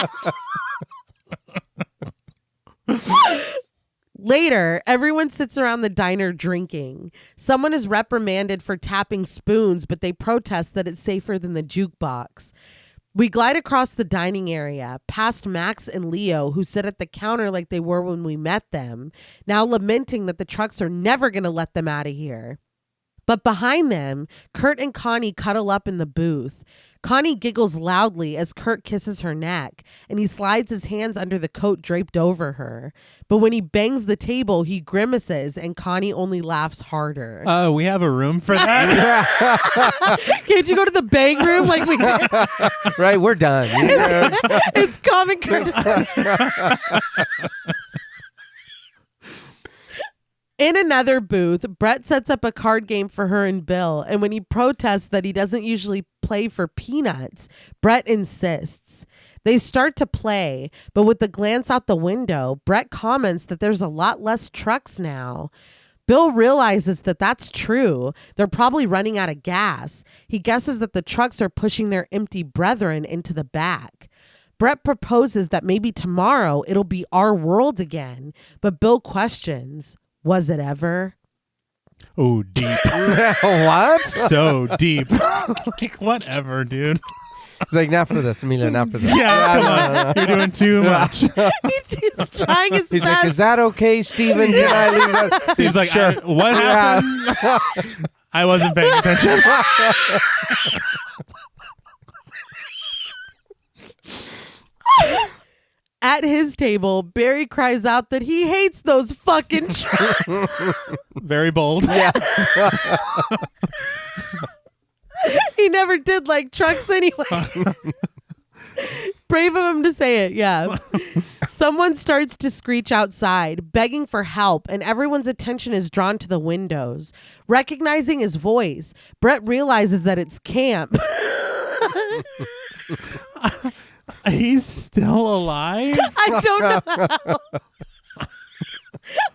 Later, everyone sits around the diner drinking. Someone is reprimanded for tapping spoons, but they protest that it's safer than the jukebox. We glide across the dining area, past Max and Leo, who sit at the counter like they were when we met them, now lamenting that the trucks are never going to let them out of here. But behind them, Kurt and Connie cuddle up in the booth. Connie giggles loudly as Kurt kisses her neck, and he slides his hands under the coat draped over her. But when he bangs the table, he grimaces, and Connie only laughs harder. We have a room for that? Can't you go to the bang room like we did? Right, we're done. It's common courtesy. In another booth, Brett sets up a card game for her and Bill, and when he protests that he doesn't usually play for peanuts, Brett insists. They start to play, but with the glance out the window, Brett comments that there's a lot less trucks now. Bill realizes that that's true. They're probably running out of gas. He guesses that the trucks are pushing their empty brethren into the back. Brett proposes that maybe tomorrow it'll be our world again, but Bill questions, was it ever? Oh, deep. What? So deep. Like, whatever, dude. He's like, not for this, Amelia, not for this. Yeah, come on. You're doing too much. He's trying his He's best. like, is that okay, Steven? Can I leave that? Steve's like, sure. what happened? I wasn't paying attention. At his table, Barry cries out that he hates those fucking trucks. Very bold. Yeah. He never did like trucks anyway. Brave of him to say it, yeah. Someone starts to screech outside, begging for help, and everyone's attention is drawn to the windows. Recognizing his voice, Brett realizes that it's Camp. He's still alive? I don't know how.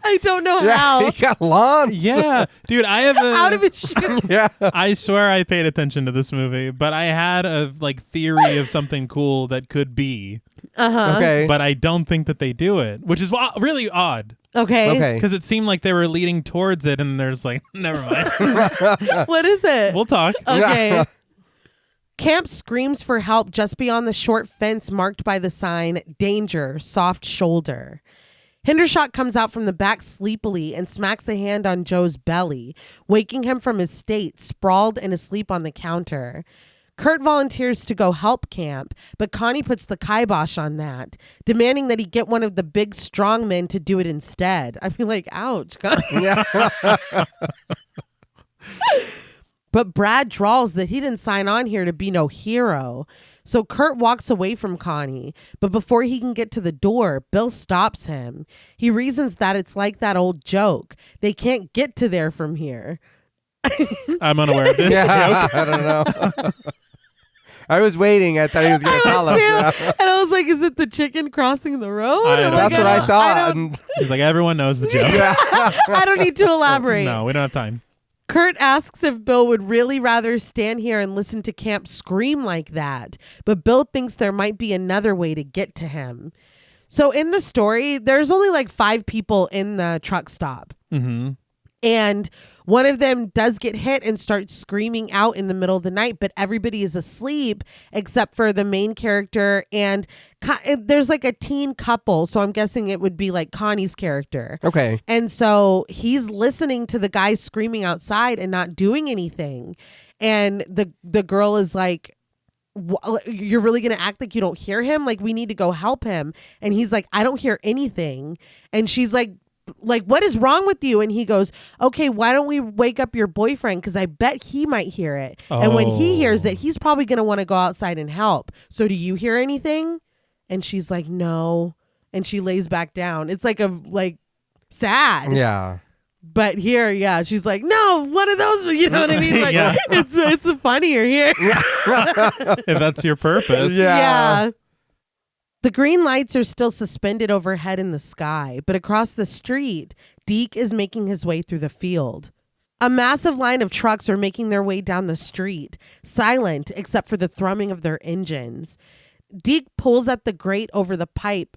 I don't know Yeah, how. he got launched. Yeah. Dude, I have Out of his shoes. Yeah. I swear I paid attention to this movie, but I had a theory of something cool that could be. Uh-huh. Okay. But I don't think that they do it, which is really odd. Okay. Okay. Because it seemed like they were leading towards it, and there's never mind. What is it? We'll talk. Okay. Camp screams for help just beyond the short fence marked by the sign, Danger, Soft Shoulder. Hendershot comes out from the back sleepily and smacks a hand on Joe's belly, waking him from his state, sprawled and asleep on the counter. Kurt volunteers to go help Camp, but Connie puts the kibosh on that, demanding that he get one of the big strong men to do it instead. I'd be like, ouch, Connie. But Brad drawls that he didn't sign on here to be no hero. So Kurt walks away from Connie, but before he can get to the door, Bill stops him. He reasons that it's like that old joke. They can't get to there from here. I'm unaware of this joke. I don't know. I was waiting. I thought he was going to tell us. And I was like, is it the chicken crossing the road? I I'm don't like, That's what I thought. He's like, everyone knows the joke. I don't need to elaborate. No, we don't have time. Kurt asks if Bill would really rather stand here and listen to Camp scream like that, but Bill thinks there might be another way to get to him. So in the story, there's only 5 people in the truck stop. Mm-hmm. And one of them does get hit and starts screaming out in the middle of the night, but everybody is asleep except for the main character. And there's a teen couple. So I'm guessing it would be Connie's character. Okay. And so he's listening to the guy screaming outside and not doing anything. And the girl is like, you're really going to act like you don't hear him? We need to go help him. And he's like, I don't hear anything. And she's like, what is wrong with you? And he goes, okay, why don't we wake up your boyfriend? Because I bet he might hear it. And when he hears it, he's probably going to want to go outside and help. So do you hear anything? And she's like, no. And she lays back down. It's sad. Yeah. But here, yeah, she's like, no, one of those, you know what I mean? Yeah. It's funnier here. If that's your purpose. Yeah. The green lights are still suspended overhead in the sky, but across the street, Deke is making his way through the field. A massive line of trucks are making their way down the street, silent except for the thrumming of their engines. Deke pulls at the grate over the pipe.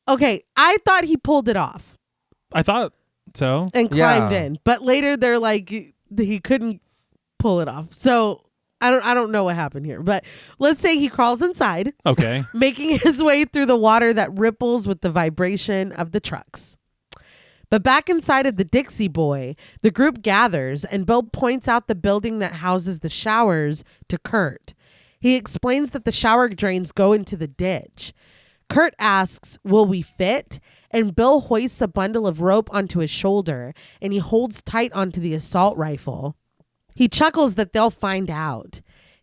Okay, I thought he pulled it off. I thought so. And climbed in. But later they're like, he couldn't pull it off. So I don't know what happened here, but let's say he crawls inside. Okay. Making his way through the water that ripples with the vibration of the trucks. But back inside of the Dixie Boy, the group gathers and Bill points out the building that houses the showers to Kurt. He explains that the shower drains go into the ditch. Kurt asks, will we fit? And Bill hoists a bundle of rope onto his shoulder and he holds tight onto the assault rifle. He chuckles that they'll find out.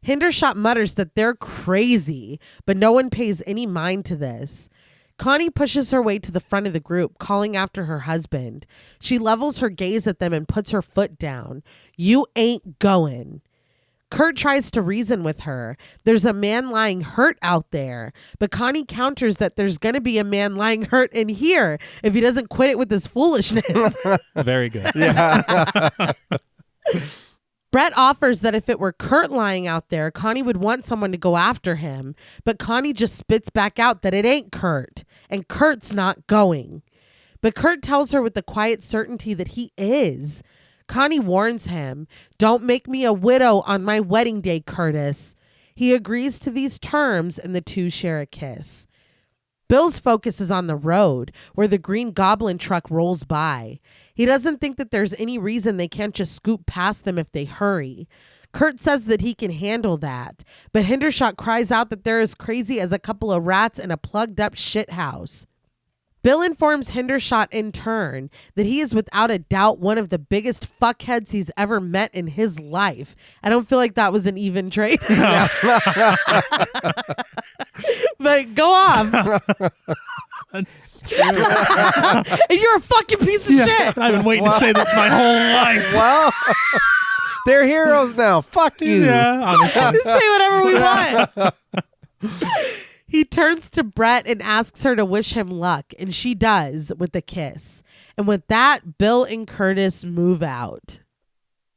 Hendershot mutters that they're crazy, but no one pays any mind to this. Connie pushes her way to the front of the group, calling after her husband. She levels her gaze at them and puts her foot down. You ain't going. Kurt tries to reason with her. There's a man lying hurt out there, but Connie counters that there's going to be a man lying hurt in here if he doesn't quit it with his foolishness. Very good. Yeah. Brett offers that if it were Kurt lying out there, Connie would want someone to go after him. But Connie just spits back out that it ain't Kurt, and Kurt's not going. But Kurt tells her with the quiet certainty that he is. Connie warns him, don't make me a widow on my wedding day, Curtis. He agrees to these terms, and the two share a kiss. Bill's focus is on the road, where the Green Goblin truck rolls by. He doesn't think that there's any reason they can't just scoot past them if they hurry. Kurt says that he can handle that, but Hendershot cries out that they're as crazy as a couple of rats in a plugged up shithouse. Bill informs Hendershot in turn that he is without a doubt one of the biggest fuckheads he's ever met in his life. I don't feel like that was an even trade. No. But go off. That's true. And you're a fucking piece of shit. I've been waiting to say this my whole life. Well, they're heroes now. Fuck you. Yeah, honestly. Just say whatever we want. He turns to Brett and asks her to wish him luck, and she does with a kiss. And with that, Bill and Curtis move out.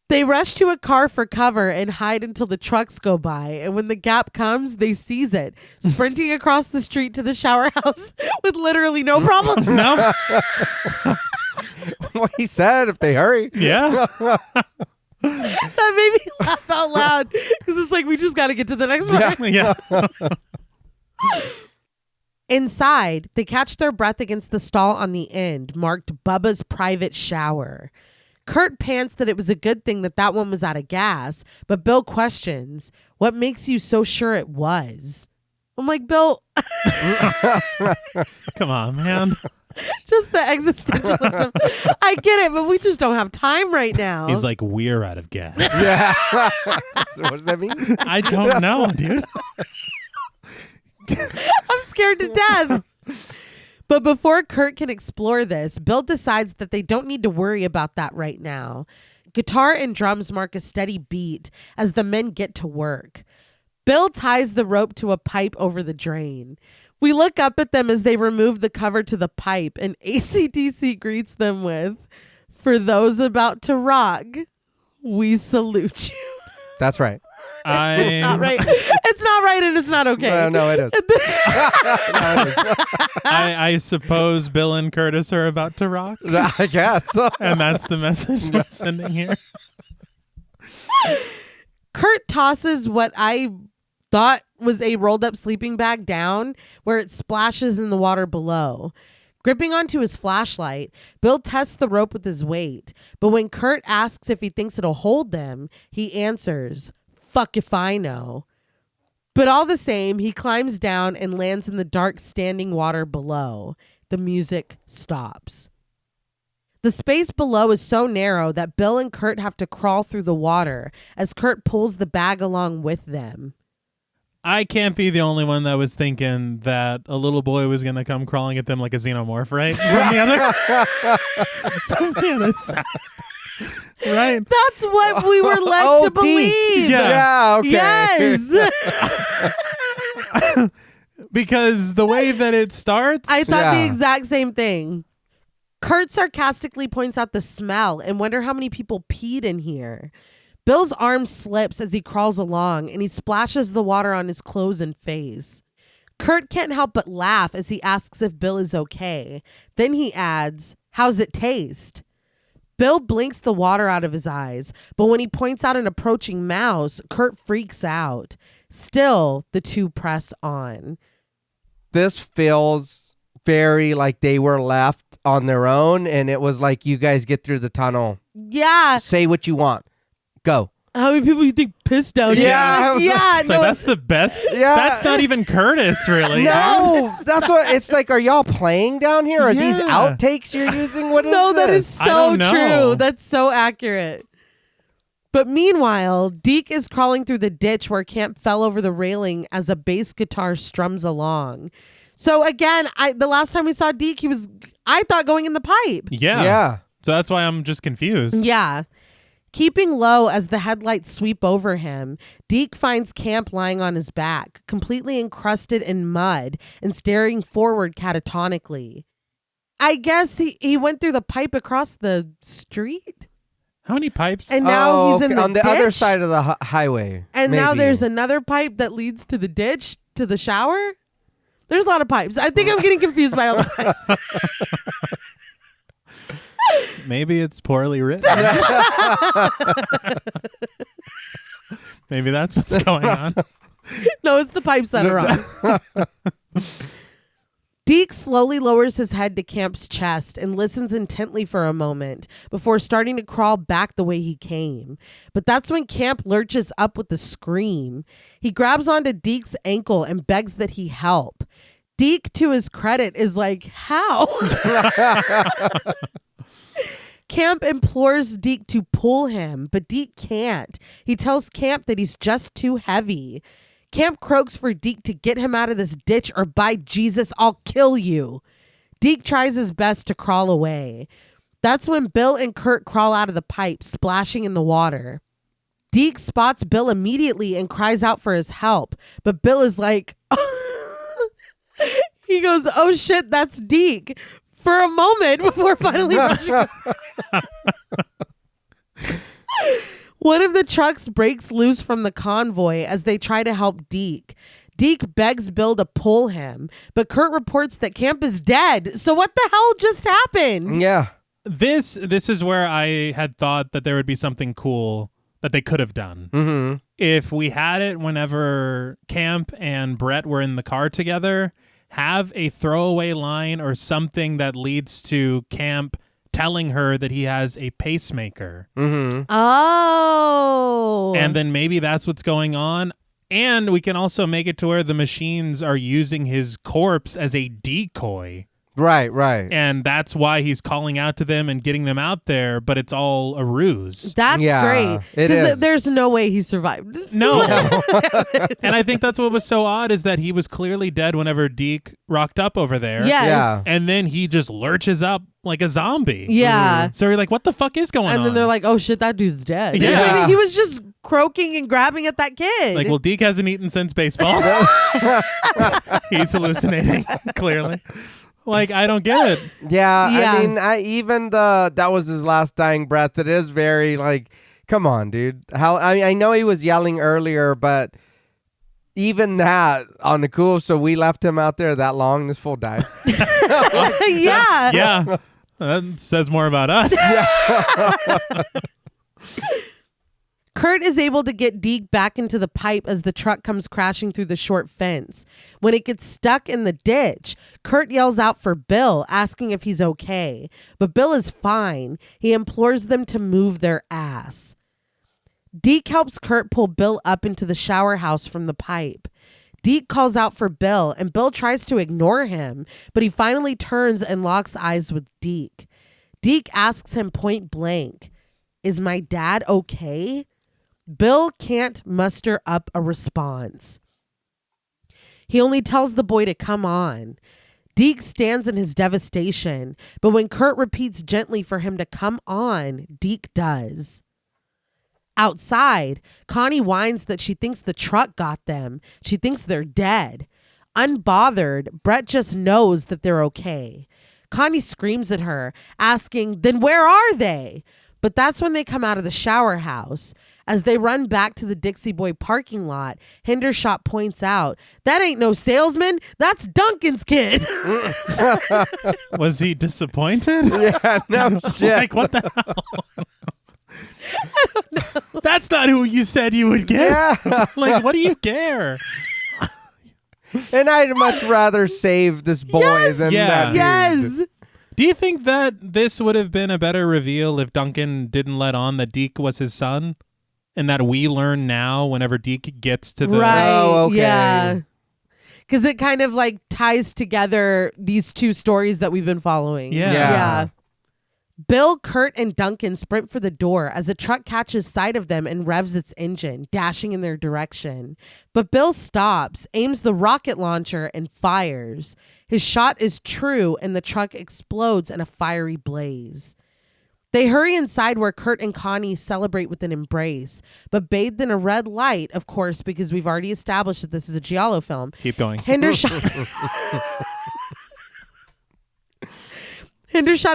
They rush to a car for cover and hide until the trucks go by. And when the gap comes, they seize it, sprinting across the street to the shower house with literally no problem. No? What he said, if they hurry. Yeah. That made me laugh out loud because it's like, we just got to get to the next one. Yeah. Inside, they catch their breath against the stall on the end, marked Bubba's private shower. Kurt pants that it was a good thing that one was out of gas, but Bill questions, what makes you so sure it was? I'm like, Bill. Come on, man. Just the existentialism. I get it, but we just don't have time right now. He's like, we're out of gas. Yeah. So what does that mean? I don't know, dude. I'm scared to death. But before Kurt can explore this, Bill decides that they don't need to worry about that right now. Guitar and drums mark a steady beat as the men get to work. Bill ties the rope to a pipe over the drain. We look up at them as they remove the cover to the pipe, and AC/DC greets them with, for those about to rock, we salute you. That's right. It's not right. It's not right, and it's not okay. No, it is. I suppose Bill and Curtis are about to rock. I guess. And that's the message we're sending here. Kurt tosses what I thought was a rolled up sleeping bag down where it splashes in the water below. Gripping onto his flashlight, Bill tests the rope with his weight. But when Kurt asks if he thinks it'll hold them, he answers, fuck if I know. But all the same, he climbs down and lands in the dark standing water below. The music stops. The space below is so narrow that Bill and Kurt have to crawl through the water as Kurt pulls the bag along with them. I can't be the only one that was thinking that a little boy was going to come crawling at them like a xenomorph, right? From the other side. Right? That's what we were led to believe. Yeah. Okay. Yes. Because the way that it starts. I thought the exact same thing. Kurt sarcastically points out the smell and wonder how many people peed in here. Bill's arm slips as he crawls along and he splashes the water on his clothes and face. Kurt can't help but laugh as he asks if Bill is okay. Then he adds, how's it taste? Bill blinks the water out of his eyes, but when he points out an approaching mouse, Kurt freaks out. Still, the two press on. This feels very like they were left on their own, and it was like, you guys get through the tunnel. Yeah. Say what you want. Go. How many people you think pissed down here? Yeah. Yeah. It's like, that's the best. Yeah. That's not even Curtis, really. No, that's what it's like. Are y'all playing down here? Are these Yeah. outtakes you're using? What is No, this? that is I so don't know. true. That's so accurate. But meanwhile, Deke is crawling through the ditch where Camp fell over the railing as a bass guitar strums along. So again, the last time we saw Deke, I thought going in the pipe. Yeah. So that's why I'm just confused. Yeah. Keeping low as the headlights sweep over him, Deke finds Camp lying on his back, completely encrusted in mud and staring forward catatonically. I guess he went through the pipe across the street. How many pipes? And now he's in the on the ditch? other side of the highway. And now maybe. there's another pipe that leads to the ditch, to the shower. There's a lot of pipes. I think I'm getting confused by all the pipes. Maybe it's poorly written. Maybe that's what's going on. No, it's the pipes that are on. Deke slowly lowers his head to Camp's chest and listens intently for a moment before starting to crawl back the way he came. But that's when Camp lurches up with a scream. He grabs onto Deke's ankle and begs that he help. Deke, to his credit, is like, how? Camp implores Deke to pull him, but Deke can't. He tells Camp that he's just too heavy. Camp croaks for Deke to get him out of this ditch or by Jesus, I'll kill you. Deke tries his best to crawl away. That's when Bill and Kurt crawl out of the pipe, splashing in the water. Deke spots Bill immediately and cries out for his help, but Bill is like, he goes, oh shit, that's Deke, for a moment before finally rushing. One of the trucks breaks loose from the convoy as they try to help Deke. Deke begs Bill to pull him, but Kurt reports that Camp is dead. So what the hell just happened? Yeah. This is where I had thought that there would be something cool that they could have done. Mm-hmm. If we had it whenever Camp and Brett were in the car together, have a throwaway line or something that leads to Camp telling her that he has a pacemaker. Mm-hmm. Oh. And then maybe that's what's going on. And we can also make it to where the machines are using his corpse as a decoy. Right, right. And that's why he's calling out to them and getting them out there, but it's all a ruse. That's great. It is. There's no way he survived. No. And I think that's what was so odd is that he was clearly dead whenever Deke rocked up over there. Yes. Yeah. And then he just lurches up like a zombie. Yeah. So you're like, what the fuck is going on? And then they're like, oh shit, that dude's dead. Yeah. I mean, he was just croaking and grabbing at that kid. like, well, Deke hasn't eaten since baseball. He's hallucinating, clearly. Like, I don't get it. Yeah, Yeah. I mean, even that was his last dying breath. It is very like, come on, dude. I know he was yelling earlier, but even that on the cool. So we left him out there that long. This fool died. yeah. Yeah. That says more about us. Kurt is able to get Deke back into the pipe as the truck comes crashing through the short fence. When it gets stuck in the ditch, Kurt yells out for Bill, asking if he's okay. But Bill is fine. He implores them to move their ass. Deke helps Kurt pull Bill up into the shower house from the pipe. Deke calls out for Bill, and Bill tries to ignore him, but he finally turns and locks eyes with Deke. Deke asks him point blank, "Is my dad okay?" Bill can't muster up a response. He only tells the boy to come on. Deke stands in his devastation, but when Kurt repeats gently for him to come on, Deke does. Outside, Connie whines that she thinks the truck got them. She thinks they're dead. Unbothered, Brett just knows that they're okay. Connie screams at her, asking, "Then where are they?" But that's when they come out of the shower house. As they run back to the Dixie Boy parking lot, Hendershot points out, "That ain't no salesman. That's Duncan's kid." Was he disappointed? Yeah, no shit. Like, what the hell? I don't know. That's not who you said you would get. Yeah. Like, what do you care? And I'd much rather save this boy than that dude. Yes. Do you think that this would have been a better reveal if Duncan didn't let on that Deke was his son? And that we learn now whenever Deke gets to the... Right. Oh, okay. Yeah. Because it kind of like ties together these two stories that we've been following. Yeah. Bill, Kurt, and Duncan sprint for the door as a truck catches sight of them and revs its engine, dashing in their direction. But Bill stops, aims the rocket launcher, and fires. His shot is true, and the truck explodes in a fiery blaze. They hurry inside where Kurt and Connie celebrate with an embrace, but bathed in a red light, of course, because we've already established that this is a Giallo film. Keep going. Hendershot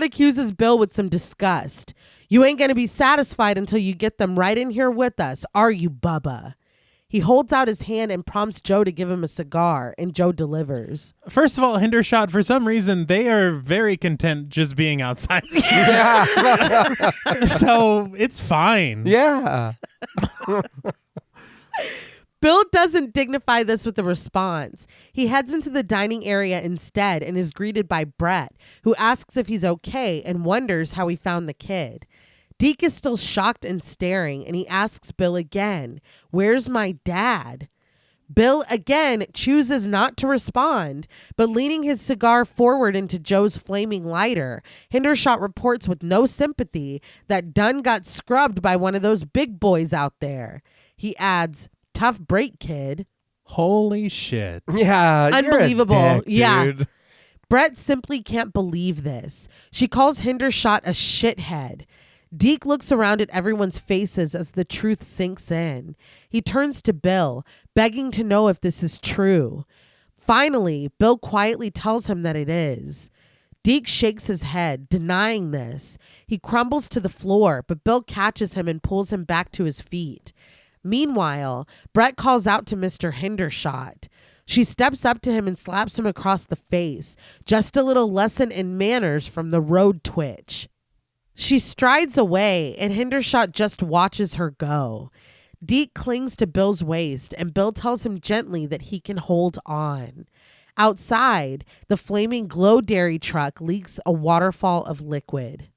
accuses Bill with some disgust. "You ain't going to be satisfied until you get them right in here with us, are you, Bubba?" He holds out his hand and prompts Joe to give him a cigar, and Joe delivers. First of all, Hendershot, for some reason, they are very content just being outside. Yeah. So it's fine. Yeah. Bill doesn't dignify this with a response. He heads into the dining area instead and is greeted by Brett, who asks if he's okay and wonders how he found the kid. Deke is still shocked and staring, and he asks Bill again, "Where's my dad?" Bill again chooses not to respond, but leaning his cigar forward into Joe's flaming lighter, Hendershot reports with no sympathy that Dunn got scrubbed by one of those big boys out there. He adds, "Tough break, kid." Holy shit. Yeah. Unbelievable. You're a dick, Yeah. dude. Brett simply can't believe this. She calls Hendershot a shithead. Deke looks around at everyone's faces as the truth sinks in. He turns to Bill, begging to know if this is true. Finally, Bill quietly tells him that it is. Deke shakes his head, denying this. He crumbles to the floor, but Bill catches him and pulls him back to his feet. Meanwhile, Brett calls out to Mr. Hendershot. She steps up to him and slaps him across the face. Just a little lesson in manners from the road twitch. She strides away, and Hendershot just watches her go. Deke clings to Bill's waist, and Bill tells him gently that he can hold on. Outside, the flaming Glow Dairy truck leaks a waterfall of liquid.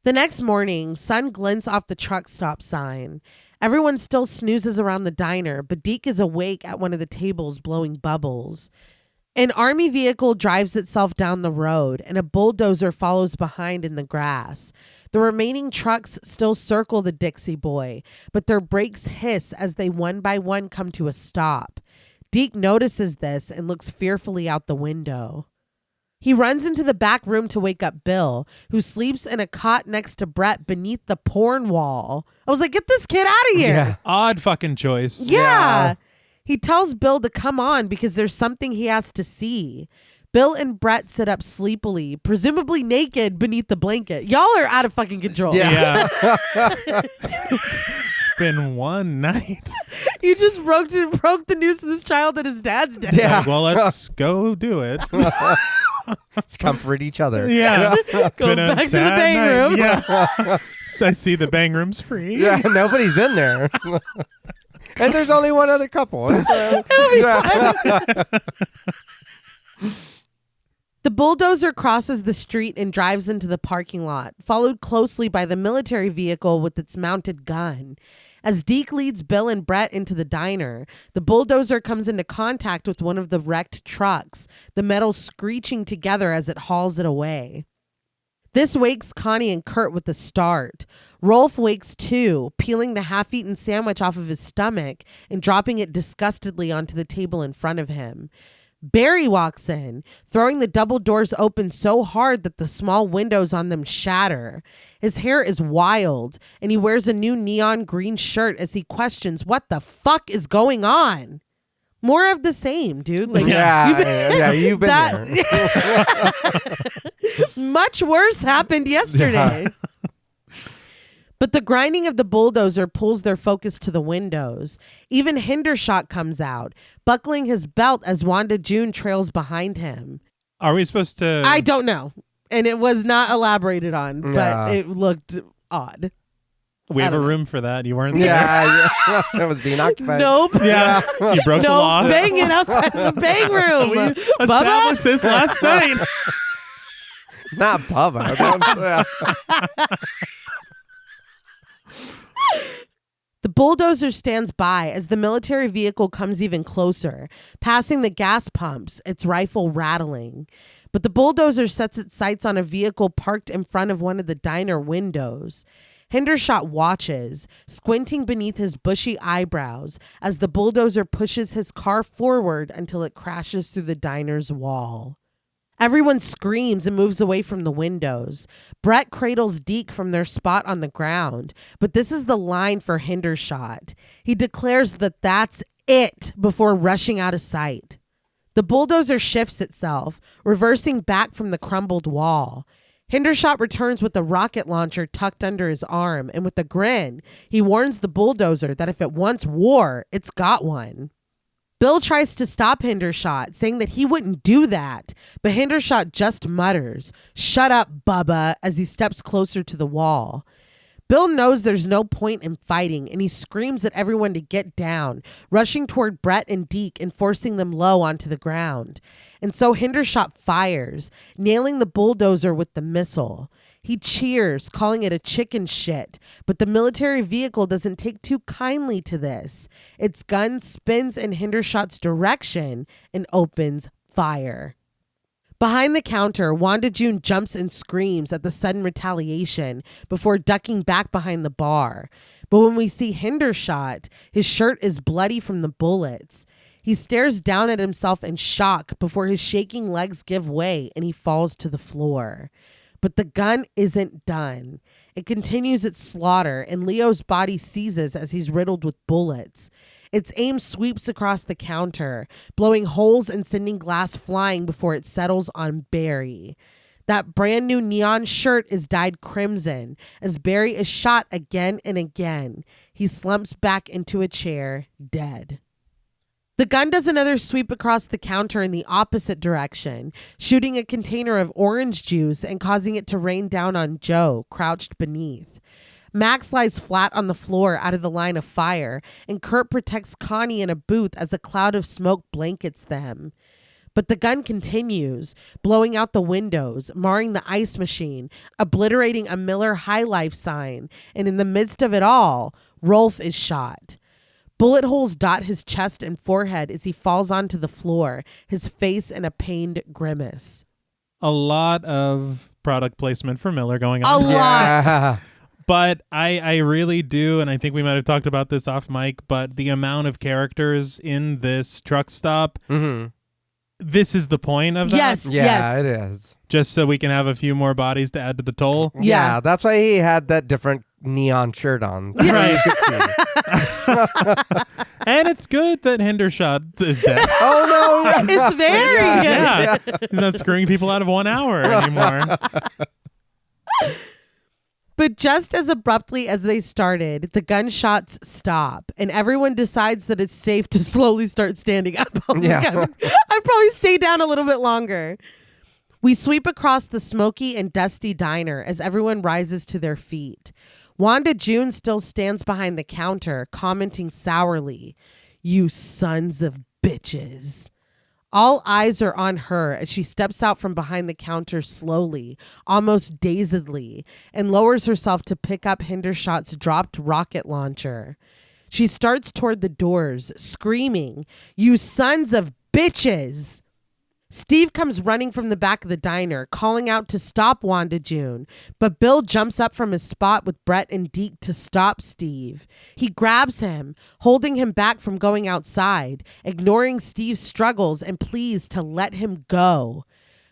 The next morning, sun glints off the truck stop sign. Everyone still snoozes around the diner, but Deke is awake at one of the tables blowing bubbles. An army vehicle drives itself down the road, and a bulldozer follows behind in the grass. The remaining trucks still circle the Dixie Boy, but their brakes hiss as they one by one come to a stop. Deke notices this and looks fearfully out the window. He runs into the back room to wake up Bill, who sleeps in a cot next to Brett beneath the porn wall. I was like, get this kid out of here. Yeah. Odd fucking choice. Yeah. He tells Bill to come on because there's something he has to see. Bill and Brett sit up sleepily, presumably naked beneath the blanket. Y'all are out of fucking control. Yeah. It's been one night. You just broke the news to this child that his dad's dead. Yeah. Like, well, let's go do it. Let's comfort each other. Yeah. It's Go been a back to the sad bang night. room. Yeah. So I see the bang room's free. Yeah, nobody's in there. And there's only one other couple. The bulldozer crosses the street and drives into the parking lot, followed closely by the military vehicle with its mounted gun. As Deke leads Bill and Brett into the diner, the bulldozer comes into contact with one of the wrecked trucks, the metal screeching together as it hauls it away. This wakes Connie and Kurt with a start. Rolf wakes too, peeling the half-eaten sandwich off of his stomach and dropping it disgustedly onto the table in front of him. Barry walks in, throwing the double doors open so hard that the small windows on them shatter. His hair is wild, and he wears a new neon green shirt as he questions what the fuck is going on. More of the same, dude. Like, you've been there. Much worse happened yesterday. But the grinding of the bulldozer pulls their focus to the windows. Even Hendershot comes out, buckling his belt as Wanda June trails behind him. Are we supposed to? I don't know. And it was not elaborated on, but it looked odd. We have a know. room for that. You weren't there. Yeah. It was being occupied. Nope. Yeah. You broke the law. No banging outside the bang room. We Bubba? established this last night. Not Bubba. The bulldozer stands by as the military vehicle comes even closer, passing the gas pumps, its rifle rattling. But the bulldozer sets its sights on a vehicle parked in front of one of the diner windows. Hendershot watches, squinting beneath his bushy eyebrows as the bulldozer pushes his car forward until it crashes through the diner's wall. Everyone screams and moves away from the windows. Brett cradles Deke from their spot on the ground, but this is the line for Hendershot. He declares that that's it before rushing out of sight. The bulldozer shifts itself, reversing back from the crumbled wall. Hendershot returns with a rocket launcher tucked under his arm, and with a grin, he warns the bulldozer that if it wants war, it's got one. Bill tries to stop Hendershot, saying that he wouldn't do that, but Hendershot just mutters, "Shut up, Bubba," as he steps closer to the wall. Bill knows there's no point in fighting, and he screams at everyone to get down, rushing toward Brett and Deke and forcing them low onto the ground. And so Hendershot fires, nailing the bulldozer with the missile. He cheers, calling it a chicken shit, but the military vehicle doesn't take too kindly to this. Its gun spins in Hendershot's direction and opens fire. Behind the counter, Wanda June jumps and screams at the sudden retaliation before ducking back behind the bar. But when we see Hendershot, his shirt is bloody from the bullets. He stares down at himself in shock before his shaking legs give way and he falls to the floor. But the gun isn't done. It continues its slaughter, and Leo's body seizes as he's riddled with bullets. Its aim sweeps across the counter, blowing holes and sending glass flying before it settles on Barry. That brand new neon shirt is dyed crimson as Barry is shot again and again. He slumps back into a chair, dead. The gun does another sweep across the counter in the opposite direction, shooting a container of orange juice and causing it to rain down on Joe, crouched beneath. Max lies flat on the floor out of the line of fire, and Kurt protects Connie in a booth as a cloud of smoke blankets them. But the gun continues, blowing out the windows, marring the ice machine, obliterating a Miller High Life sign, and in the midst of it all, Rolf is shot. Bullet holes dot his chest and forehead as he falls onto the floor, his face in a pained grimace. A lot of product placement for Miller going on. A lot. Yeah. But I really do, and I think we might have talked about this off mic, but the amount of characters in this truck stop, this is the point of that? Yes, Yeah, yes. it is. Just so we can have a few more bodies to add to the toll? Yeah. That's why he had that different neon shirt on. Right. And it's good that Hendershot is dead. Oh, no. Yeah. It's very good. Yeah. He's not screwing people out of 1 hour anymore. But just as abruptly as they started, the gunshots stop, and everyone decides that it's safe to slowly start standing up. I'd probably stay down a little bit longer. We sweep across the smoky and dusty diner as everyone rises to their feet. Wanda June still stands behind the counter, commenting sourly, "You sons of bitches." All eyes are on her as she steps out from behind the counter slowly, almost dazedly, and lowers herself to pick up Hendershot's dropped rocket launcher. She starts toward the doors, screaming, "You sons of bitches!" Steve comes running from the back of the diner, calling out to stop Wanda June, but Bill jumps up from his spot with Brett and Deke to stop Steve. He grabs him, holding him back from going outside, ignoring Steve's struggles and pleas to let him go.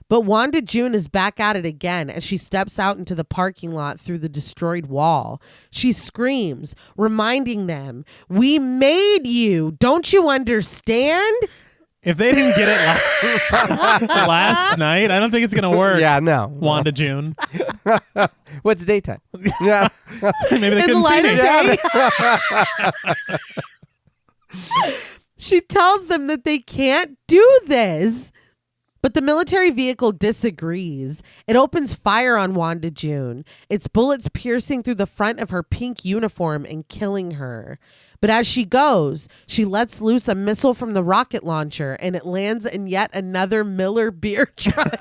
But Wanda June is back at it again as she steps out into the parking lot through the destroyed wall. She screams, reminding them, "We made you! Don't you understand?" If they didn't get it last night, I don't think it's going to work. Yeah, no. Wanda June. What's daytime? Yeah. Maybe they In couldn't the see light it. of day. She tells them that they can't do this. But the military vehicle disagrees. It opens fire on Wanda June, its bullets piercing through the front of her pink uniform and killing her. But as she goes, she lets loose a missile from the rocket launcher, and it lands in yet another Miller beer truck.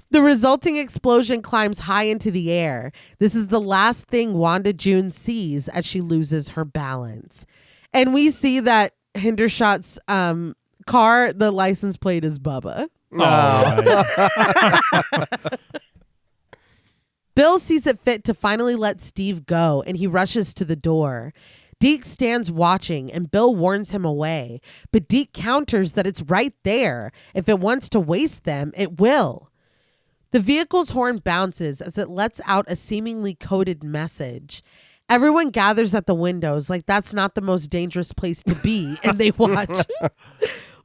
The resulting explosion climbs high into the air. This is the last thing Wanda June sees as she loses her balance. And we see that Hendershot's car, the license plate is Bubba. Right. Bill sees it fit to finally let Steve go, and he rushes to the door. Deke stands watching, and Bill warns him away. But Deke counters that it's right there. If it wants to waste them, it will. The vehicle's horn bounces as it lets out a seemingly coded message. Everyone gathers at the windows like that's not the most dangerous place to be, and they watch.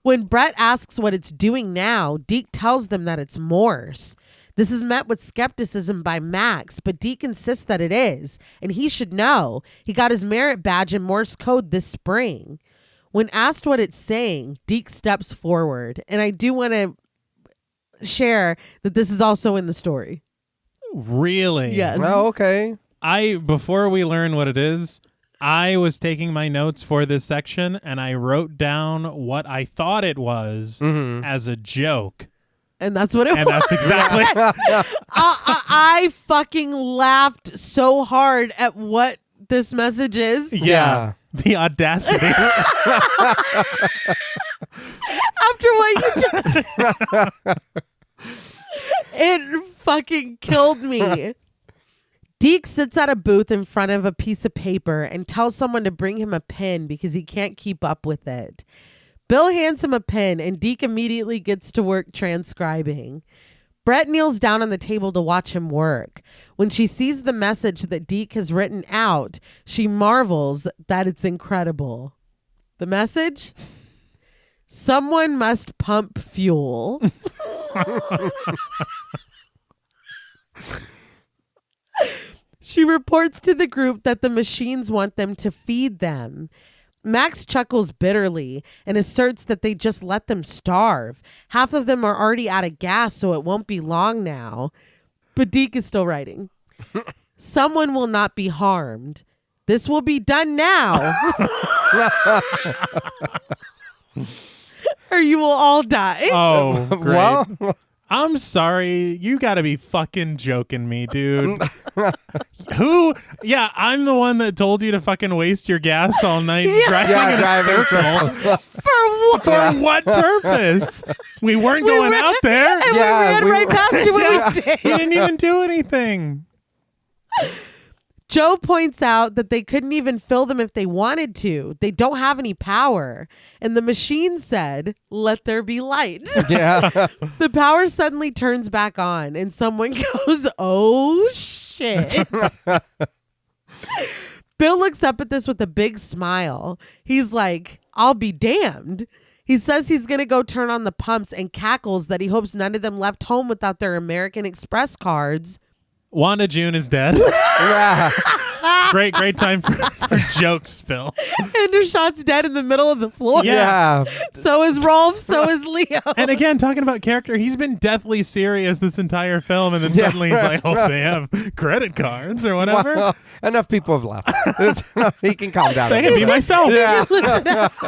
When Brett asks what it's doing now, Deke tells them that it's Morse. This is met with skepticism by Max, but Deke insists that it is, and he should know. He got his merit badge in Morse code this spring. When asked what it's saying, Deke steps forward, and I do want to share that this is also in the story. Really? Yes. Oh, okay. Before we learn what it is, I was taking my notes for this section, and I wrote down what I thought it was as a joke. And that's what it And was. that's exactly. I fucking laughed so hard at what this message is. Yeah. The audacity. After what you just it fucking killed me. Deke sits at a booth in front of a piece of paper and tells someone to bring him a pen because he can't keep up with it. Bill hands him a pen and Deke immediately gets to work transcribing. Brett kneels down on the table to watch him work. When she sees the message that Deke has written out, she marvels that it's incredible. The message? Someone must pump fuel. She reports to the group that the machines want them to feed them. Max chuckles bitterly and asserts that they just let them starve. Half of them are already out of gas, so it won't be long now. But Deke is still writing. Someone will not be harmed. This will be done now. Or you will all die. Oh, great. Well, I'm sorry. You got to be fucking joking me, dude. Who? Yeah, I'm the one that told you to fucking waste your gas all night driving in a circle. For what? For what purpose? We weren't going out there. And we ran right past you when we did. You didn't even do anything. Joe points out that they couldn't even fill them if they wanted to. They don't have any power. And the machine said, let there be light. yeah. The power suddenly turns back on and someone goes, oh shit. Bill looks up at this with a big smile. He's like, I'll be damned. He says he's going to go turn on the pumps and cackles that he hopes none of them left home without their American Express cards. Wanda June is dead. Yeah. Great time for jokes, Bill. Hendershot's dead in the middle of the floor. Yeah. So is Rolf. So is Leo. And again, talking about character, he's been deathly serious this entire film, and then suddenly he's like, oh, they have credit cards or whatever. Well, enough people have left. He can calm down. I can be myself. Yeah.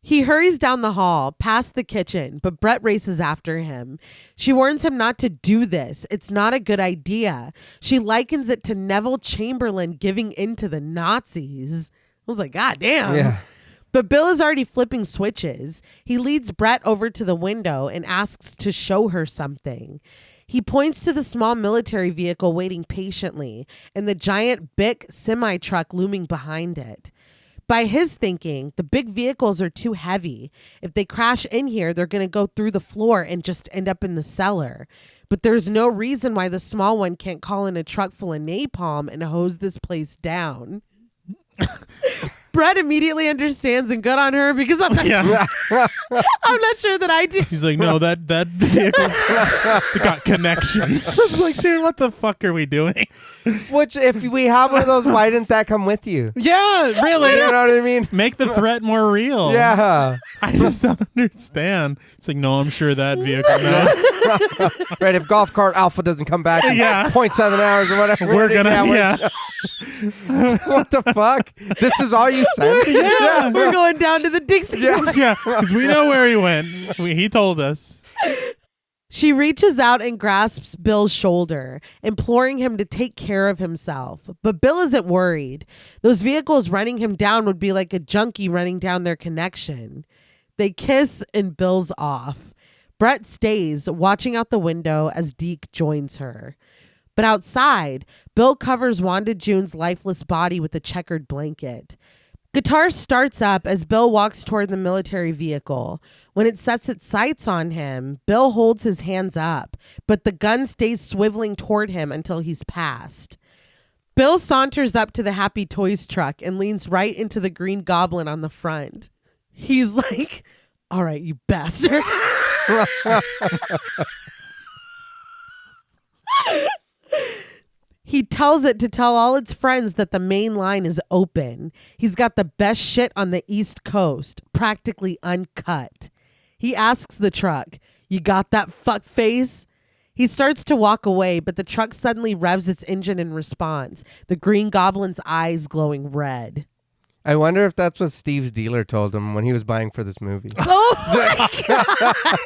He hurries down the hall, past the kitchen, but Brett races after him. She warns him not to do this. It's not a good idea. She likens it to Neville Chamberlain giving in to the Nazis. I was like, God damn. Yeah. But Bill is already flipping switches. He leads Brett over to the window and asks to show her something. He points to the small military vehicle waiting patiently and the giant Bic semi-truck looming behind it. By his thinking, the big vehicles are too heavy. If they crash in here, they're going to go through the floor and just end up in the cellar. But there's no reason why the small one can't call in a truck full of napalm and hose this place down. Brett immediately understands and good on her because I'm not, I'm not sure that I do. He's like, no, that vehicle's got connections. I was like, dude, what the fuck are we doing? Which, if we have one of those, why didn't that come with you? Yeah, really. You know what I mean? Make the threat more real. Yeah. I just don't understand. It's like, no, I'm sure that vehicle knows. Right, if Golf Cart Alpha doesn't come back in 0.7 hours or whatever. We're going to, what the fuck? This is all you said? We're going down to the Dixie. Yeah, because we know where he went. He told us. She reaches out and grasps Bill's shoulder, imploring him to take care of himself. But Bill isn't worried. Those vehicles running him down would be like a junkie running down their connection. They kiss and Bill's off. Brett stays, watching out the window as Deke joins her. But outside, Bill covers Wanda June's lifeless body with a checkered blanket. Guitar starts up as Bill walks toward the military vehicle. When it sets its sights on him, Bill holds his hands up, but the gun stays swiveling toward him until he's passed. Bill saunters up to the Happy Toys truck and leans right into the Green Goblin on the front. He's like, all right, you bastard. He tells it to tell all its friends that the main line is open. He's got the best shit on the East Coast, practically uncut. He asks the truck, you got that fuck face? He starts to walk away, but the truck suddenly revs its engine in response, the Green Goblin's eyes glowing red. I wonder if that's what Steve's dealer told him when he was buying for this movie. Oh my God.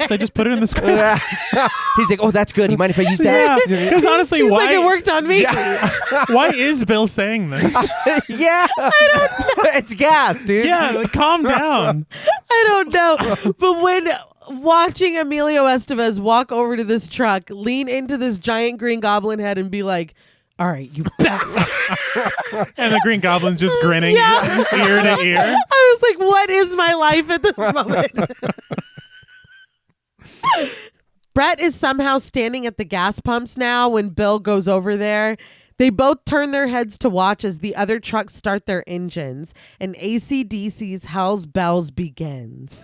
So I just put it in the script. He's like, oh, that's good. You mind if I use that? Yeah, because honestly, He's why like, it worked on me. Why is Bill saying this? Yeah. I don't know. It's gas, dude. Yeah, like, calm down. I don't know. But watching Emilio Estevez walk over to this truck, lean into this giant green goblin head and be like, all right, you bastard. And the Green Goblin's just grinning Yeah. ear to ear. I was like, what is my life at this moment? Brett is somehow standing at the gas pumps now when Bill goes over there. They both turn their heads to watch as the other trucks start their engines and AC/DC's Hell's Bells begins.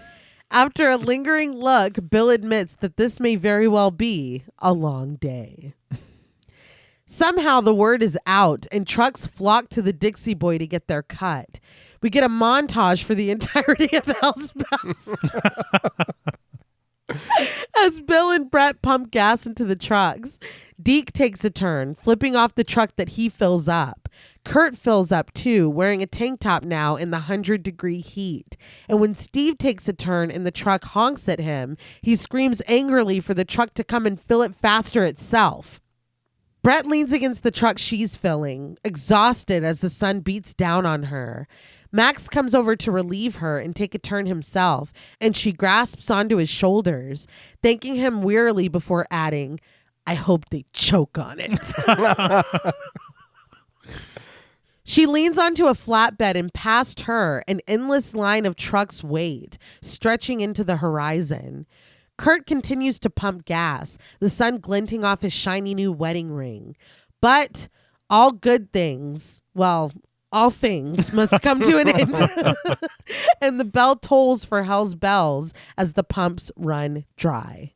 After a lingering look, Bill admits that this may very well be a long day. Somehow the word is out and trucks flock to the Dixie Boy to get their cut. We get a montage for the entirety of Hell's Bells. As Bill and Brett pump gas into the trucks, Deke takes a turn, flipping off the truck that he fills up. Kurt fills up too, wearing a tank top now in the 100-degree heat. And when Steve takes a turn and the truck honks at him, he screams angrily for the truck to come and fill it faster itself. Brett leans against the truck she's filling, exhausted as the sun beats down on her. Max comes over to relieve her and take a turn himself, and she grasps onto his shoulders, thanking him wearily before adding, I hope they choke on it. She leans onto a flatbed and past her, an endless line of trucks wait, stretching into the horizon. Kurt continues to pump gas, the sun glinting off his shiny new wedding ring. But all good things, well, all things must come to an end. And the bell tolls for Hell's Bells as the pumps run dry.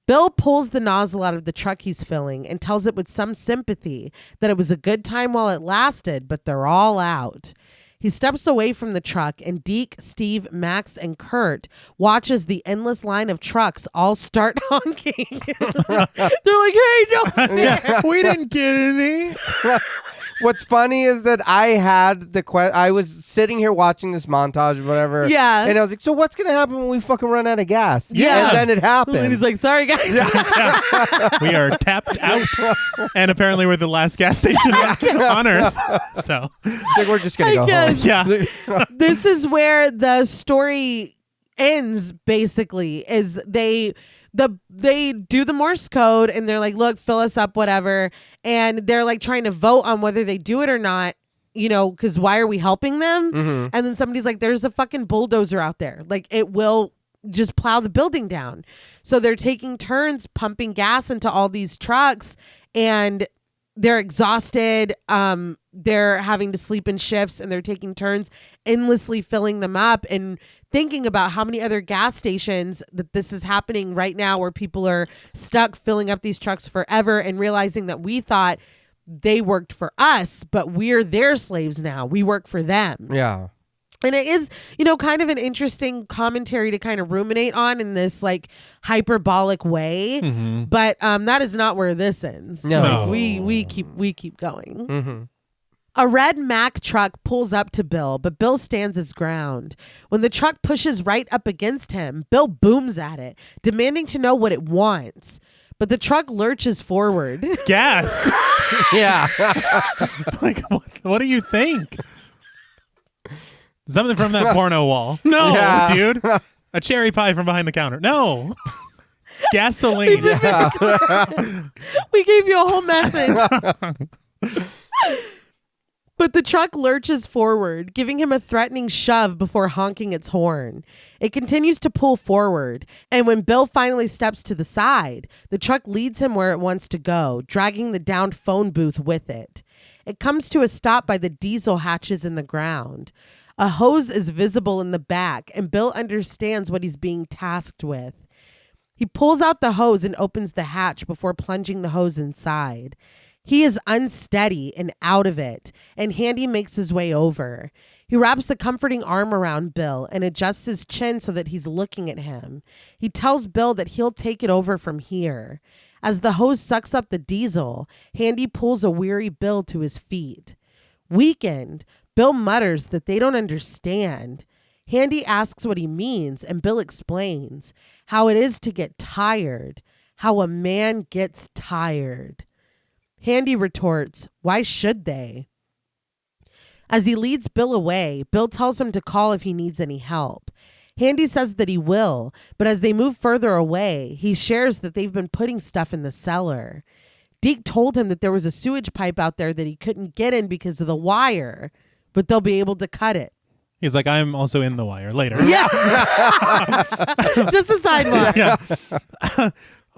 Bill pulls the nozzle out of the truck he's filling and tells it with some sympathy that it was a good time while it lasted, but they're all out. He steps away from the truck and Deke, Steve, Max, and Kurt watches the endless line of trucks all start honking. They're like, hey, no. Yeah, we didn't get any. What's funny is that I had I was sitting here watching this montage or whatever. Yeah. And I was like, so what's going to happen when we fucking run out of gas? Yeah. And then it happened. And he's like, sorry, guys. We are tapped out. And apparently we're the last gas station on Earth. So like, we're just going to go guess. home. yeah. This is where the story ends, basically, is they do the Morse code and they're like, look, fill us up, whatever. And they're like trying to vote on whether they do it or not, you know, because why are we helping them? Mm-hmm. And then somebody's like, there's a fucking bulldozer out there. Like, it will just plow the building down. So they're taking turns pumping gas into all these trucks and they're exhausted. They're having to sleep in shifts and they're taking turns endlessly filling them up and thinking about how many other gas stations that this is happening right now where people are stuck filling up these trucks forever and realizing that we thought they worked for us, but we're their slaves now. We work for them. Yeah. And it is, you know, kind of an interesting commentary to kind of ruminate on in this like hyperbolic way. Mm-hmm. But that is not where this ends. No. Like, we keep going. Mm-hmm. A red Mack truck pulls up to Bill, but Bill stands his ground. When the truck pushes right up against him, Bill booms at it, demanding to know what it wants. But the truck lurches forward. Gas. Yeah. Like, what do you think? Something from that porno wall. No, Yeah. dude. A cherry pie from behind the counter. No. Gasoline. We gave you a whole message. But the truck lurches forward, giving him a threatening shove before honking its horn. It continues to pull forward, and when Bill finally steps to the side, the truck leads him where it wants to go, dragging the downed phone booth with it. It comes to a stop by the diesel hatches in the ground. A hose is visible in the back, and Bill understands what he's being tasked with. He pulls out the hose and opens the hatch before plunging the hose inside. He is unsteady and out of it, and Handy makes his way over. He wraps a comforting arm around Bill and adjusts his chin so that he's looking at him. He tells Bill that he'll take it over from here. As the hose sucks up the diesel, Handy pulls a weary Bill to his feet. Weakened, Bill mutters that they don't understand. Handy asks what he means, and Bill explains how it is to get tired, how a man gets tired. Handy retorts, why should they? As he leads Bill away, Bill tells him to call if he needs any help. Handy says that he will, but as they move further away, he shares that they've been putting stuff in the cellar. Deke told him that there was a sewage pipe out there that he couldn't get in because of the wire, but they'll be able to cut it. He's like, I'm also in the wire later. Yeah. Just a sidebar. Yeah.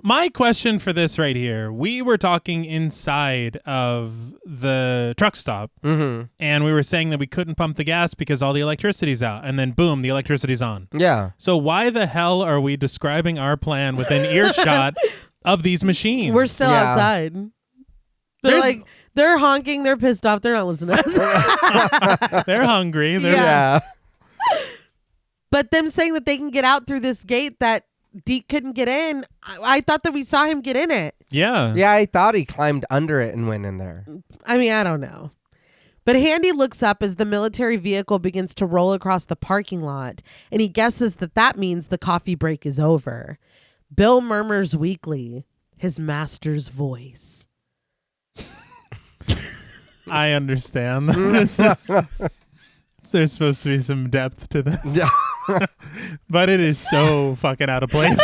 My question for this right here, we were talking inside of the truck stop, and we were saying that we couldn't pump the gas because all the electricity's out, and then boom, the electricity's on. Yeah. So why the hell are we describing our plan within earshot of these machines? We're still Yeah. outside. They're honking. They're pissed off. They're not listening to us. They're hungry. They're Yeah. But them saying that they can get out through this gate that Deke couldn't get in, I thought that we saw him get in it. Yeah. Yeah, I thought he climbed under it and went in there. I mean, I don't know. But Handy looks up as the military vehicle begins to roll across the parking lot, and he guesses that that means the coffee break is over. Bill murmurs weakly, his master's voice. I understand. There's supposed to be some depth to this. Yeah. But it is so fucking out of place.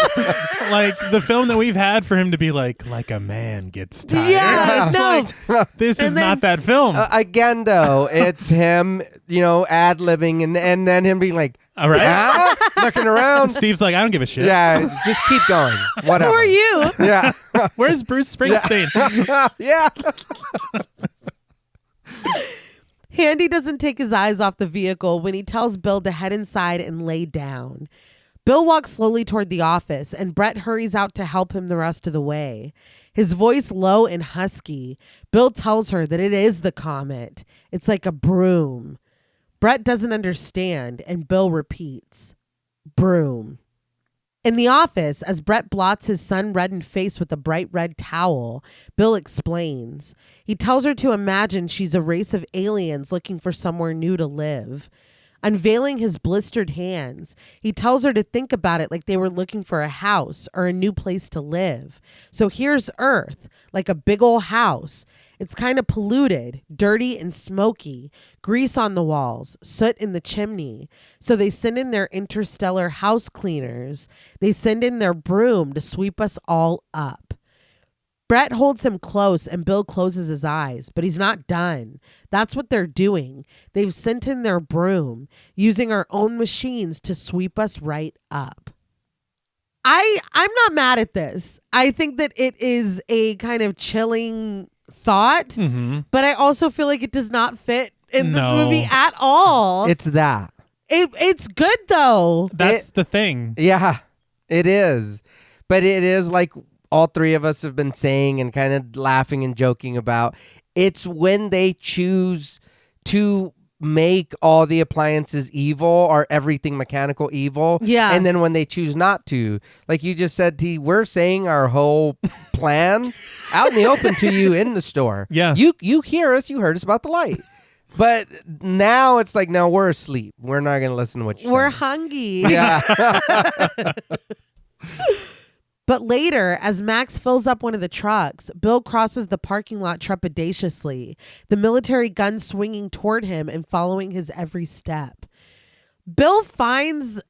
Like the film that we've had for him to be like a man gets tired. Yeah, It's no. like, this is And then- not that film. Again, though, it's him, ad-libbing and then him being like, All right. looking around. Steve's like, I don't give a shit. Yeah, just keep going. Whatever. Who are you? Yeah. Where's Bruce Springsteen? Yeah. Handy doesn't take his eyes off the vehicle when he tells Bill to head inside and lay down. Bill walks slowly toward the office, and Brett hurries out to help him the rest of the way. His voice low and husky. Bill tells her that it is the comet. It's like a broom. Brett doesn't understand, and Bill repeats, broom. In the office, as Brett blots his sun-reddened face with a bright red towel, Bill explains. He tells her to imagine she's a race of aliens looking for somewhere new to live. Unveiling his blistered hands, he tells her to think about it like they were looking for a house or a new place to live. So here's Earth, like a big old house. It's kind of polluted, dirty and smoky, grease on the walls, soot in the chimney. So they send in their interstellar house cleaners. They send in their broom to sweep us all up. Brett holds him close and Bill closes his eyes, but he's not done. That's what they're doing. They've sent in their broom, using our own machines to sweep us right up. I'm not mad at this. I think that it is a kind of chilling thought, but I also feel like it does not fit in this movie at all. It's that. It's good though. That's the thing. Yeah, it is. But it is like all three of us have been saying and kind of laughing and joking about. It's when they choose to make all the appliances evil or everything mechanical evil. Yeah. And then when they choose not to, like you just said, T, we're saying our whole plan out in the open to you in the store. Yeah. You hear us, you heard us about the light. But now it's like, no, we're asleep. We're not going to listen to what you're We're saying. hungry. Yeah. But later, as Max fills up one of the trucks, Bill crosses the parking lot trepidatiously, the military gun swinging toward him and following his every step. Bill finds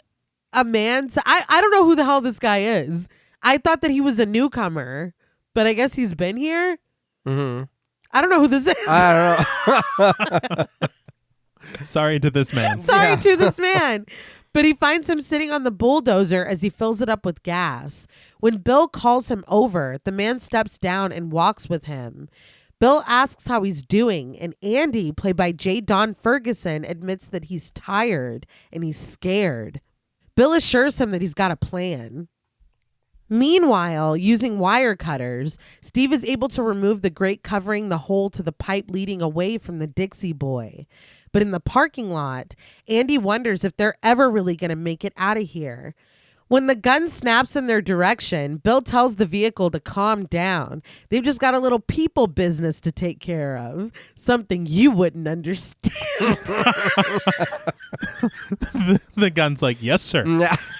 a man. I don't know who the hell this guy is. I thought that he was a newcomer, but I guess he's been here. Mm-hmm. I don't know who this is. I don't know. Sorry to this man. Sorry to this man. But he finds him sitting on the bulldozer as he fills it up with gas. When Bill calls him over, the man steps down and walks with him. Bill asks how he's doing, and Andy, played by J. Don Ferguson, admits that he's tired and he's scared. Bill assures him that he's got a plan. Meanwhile, using wire cutters, Steve is able to remove the grate covering the hole to the pipe leading away from the Dixie Boy. But in the parking lot, Andy wonders if they're ever really going to make it out of here. When the gun snaps in their direction, Bill tells the vehicle to calm down. They've just got a little people business to take care of. Something you wouldn't understand. The gun's like, yes, sir.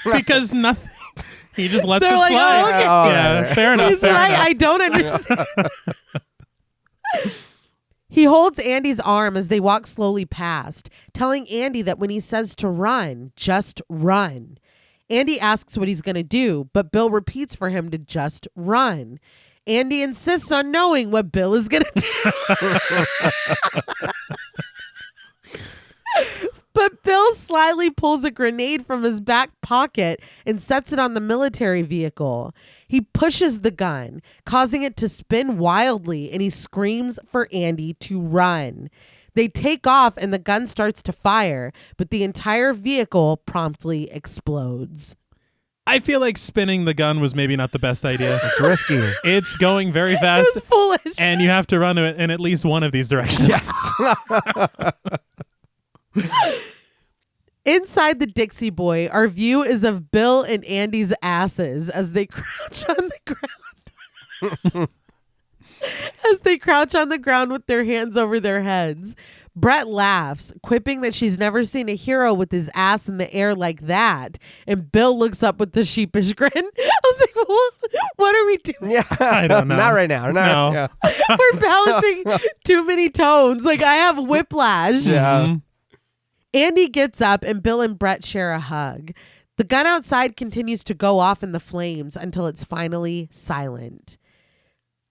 Because nothing. He just lets They're it like, slide. oh, okay. Yeah, fair enough. He's fair right. enough. I don't understand. He holds Andy's arm as they walk slowly past, telling Andy that when he says to run, just run. Andy asks what he's going to do, but Bill repeats for him to just run. Andy insists on knowing what Bill is going to do. But Bill slyly pulls a grenade from his back pocket and sets it on the military vehicle. He pushes the gun, causing it to spin wildly, and he screams for Andy to run. They take off and the gun starts to fire, but the entire vehicle promptly explodes. I feel like spinning the gun was maybe not the best idea. It's risky. It's going very fast. It was foolish. And you have to run it in at least one of these directions. Yes. Inside the Dixie Boy, our view is of Bill and Andy's asses as they crouch on the ground. As they crouch on the ground with their hands over their heads. Brett laughs, quipping that she's never seen a hero with his ass in the air like that. And Bill looks up with the sheepish grin. I was like, what are we doing? Yeah. I don't know. Not right now. No. Yeah. We're balancing too many tones. Like, I have whiplash. Yeah. Mhm. Andy gets up and Bill and Brett share a hug. The gun outside continues to go off in the flames until it's finally silent.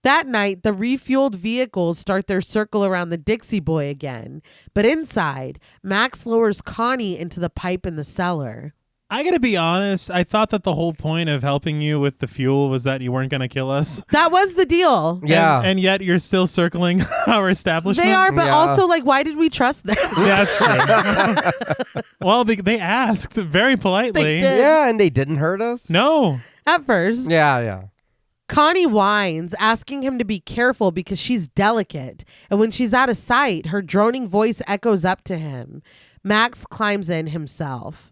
That night, the refueled vehicles start their circle around the Dixie Boy again. But inside, Max lowers Connie into the pipe in the cellar. I gotta be honest, I thought that the whole point of helping you with the fuel was that you weren't gonna kill us. That was the deal. Yeah. And yet you're still circling our establishment. They are, but Yeah. also, like, why did we trust them? Yeah, that's true. Well, they asked very politely. They did. Yeah, and they didn't hurt us. No. At first. Yeah. Connie whines, asking him to be careful because she's delicate. And when she's out of sight, her droning voice echoes up to him. Max climbs in himself.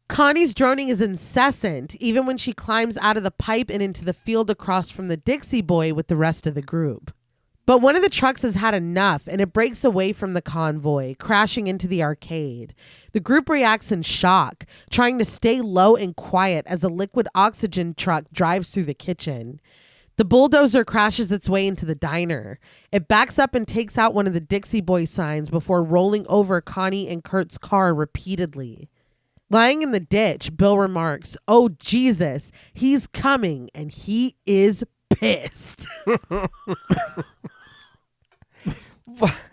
Connie's droning is incessant, even when she climbs out of the pipe and into the field across from the Dixie Boy with the rest of the group. But one of the trucks has had enough, and it breaks away from the convoy, crashing into the arcade. The group reacts in shock, trying to stay low and quiet as a liquid oxygen truck drives through the kitchen. The bulldozer crashes its way into the diner. It backs up and takes out one of the Dixie Boy signs before rolling over Connie and Kurt's car repeatedly. Lying in the ditch, Bill remarks, "Oh, Jesus, he's coming, and he is pissed."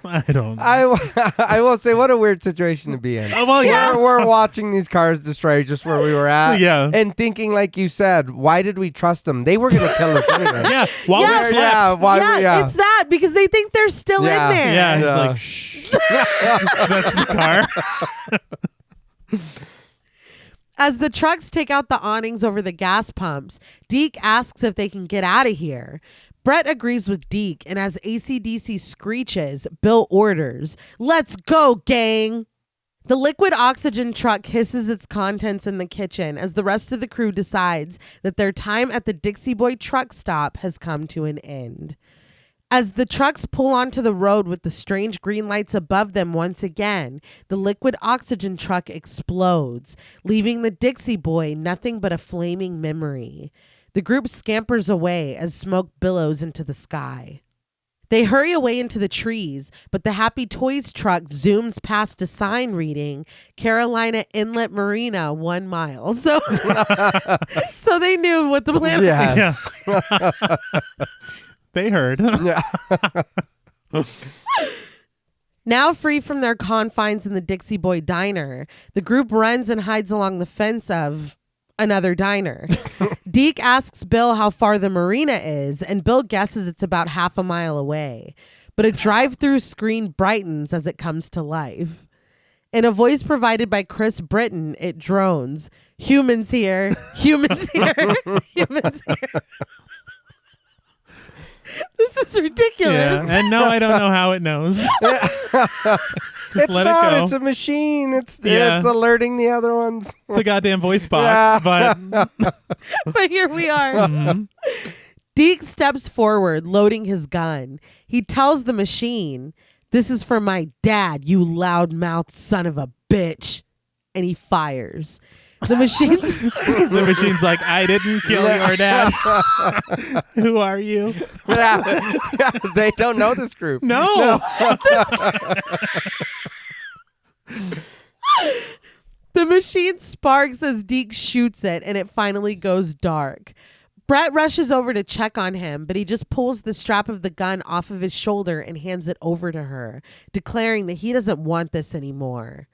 I don't know. I will say, what a weird situation to be in. Oh, well, yeah. We're watching these cars destroy just where we were at. Yeah. And thinking, like you said, why did we trust them? They were going to kill us anyway. Yeah, while Yeah, we slept. Yeah. It's that because they think they're still Yeah. in there. Yeah, he's Yeah. like, shh. That's the car. As the trucks take out the awnings over the gas pumps, Deke asks if they can get out of here. Brett agrees with Deke, and as AC/DC screeches, Bill orders, "Let's go, gang!" The liquid oxygen truck hisses its contents in the kitchen as the rest of the crew decides that their time at the Dixie Boy truck stop has come to an end. As the trucks pull onto the road with the strange green lights above them once again, the liquid oxygen truck explodes, leaving the Dixie Boy nothing but a flaming memory. The group scampers away as smoke billows into the sky. They hurry away into the trees, but the Happy Toys truck zooms past a sign reading Carolina Inlet Marina 1 mile. So they knew what the plan was. Yes. They heard. Yeah. Now free from their confines in the Dixie Boy diner, the group runs and hides along the fence of another diner. Deke asks Bill how far the marina is, and Bill guesses it's about half a mile away. But a drive-through screen brightens as it comes to life. In a voice provided by Chris Britton, it drones, "Humans here, humans here, humans here." This is ridiculous. Yeah. And no, I don't know how it knows. Just It's let not. it go. It's a machine. It's Yeah. alerting the other ones. It's a goddamn voice box, but But here we are. mhm. Deke steps forward, loading his gun. He tells the machine, "This is for my dad, you loudmouthed son of a bitch." And he fires. The machine's The machine's like, I didn't kill your dad. Who are you? They don't know this group. No. The machine sparks as Deke shoots it, and it finally goes dark. Brett rushes over to check on him, but he just pulls the strap of the gun off of his shoulder and hands it over to her, declaring that he doesn't want this anymore.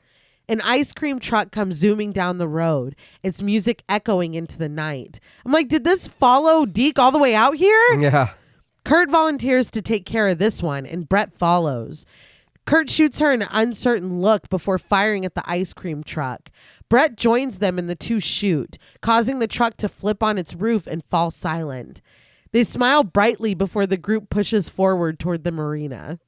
An ice cream truck comes zooming down the road, its music echoing into the night. I'm like, did this follow Deke all the way out here? Yeah. Kurt volunteers to take care of this one, and Brett follows. Kurt shoots her an uncertain look before firing at the ice cream truck. Brett joins them and the two shoot, causing the truck to flip on its roof and fall silent. They smile brightly before the group pushes forward toward the marina.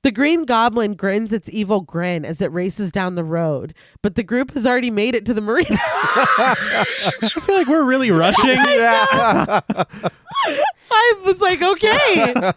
The Green Goblin grins its evil grin as it races down the road, but the group has already made it to the marina. I feel like we're really rushing. Yeah. I was like, okay.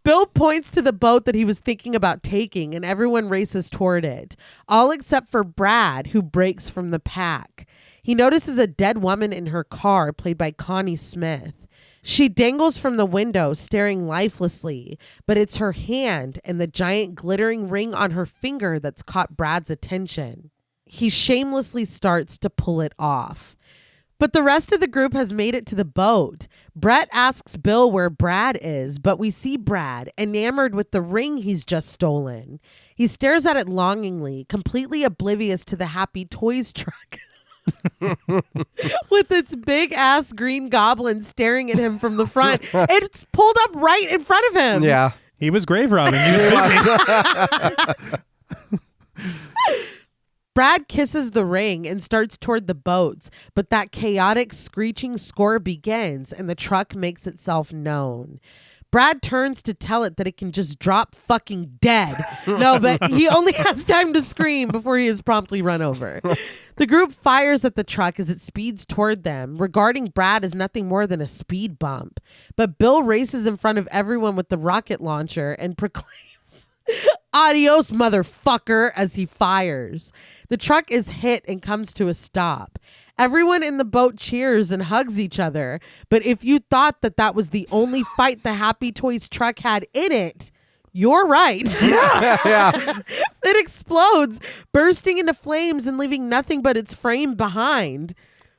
Bill points to the boat that he was thinking about taking, and everyone races toward it, all except for Brad, who breaks from the pack. He notices a dead woman in her car, played by Connie Smith. She dangles from the window, staring lifelessly, but it's her hand and the giant glittering ring on her finger that's caught Brad's attention. He shamelessly starts to pull it off. But the rest of the group has made it to the boat. Brett asks Bill where Brad is, but we see Brad, enamored with the ring he's just stolen. He stares at it longingly, completely oblivious to the Happy Toys truck. With its big ass green goblin staring at him from the front. It's pulled up right in front of him. Yeah. He was grave robbing. He was busy. Brad kisses the ring and starts toward the boats, but that chaotic screeching score begins and the truck makes itself known. Brad turns to tell it that it can just drop fucking dead. No, but he only has time to scream before he is promptly run over. The group fires at the truck as it speeds toward them, regarding Brad as nothing more than a speed bump. But Bill races in front of everyone with the rocket launcher and proclaims, "Adios, motherfucker," as he fires. The truck is hit and comes to a stop. Everyone in the boat cheers and hugs each other. But if you thought that that was the only fight the Happy Toys truck had in it, you're right. Yeah. It explodes, bursting into flames and leaving nothing but its frame behind.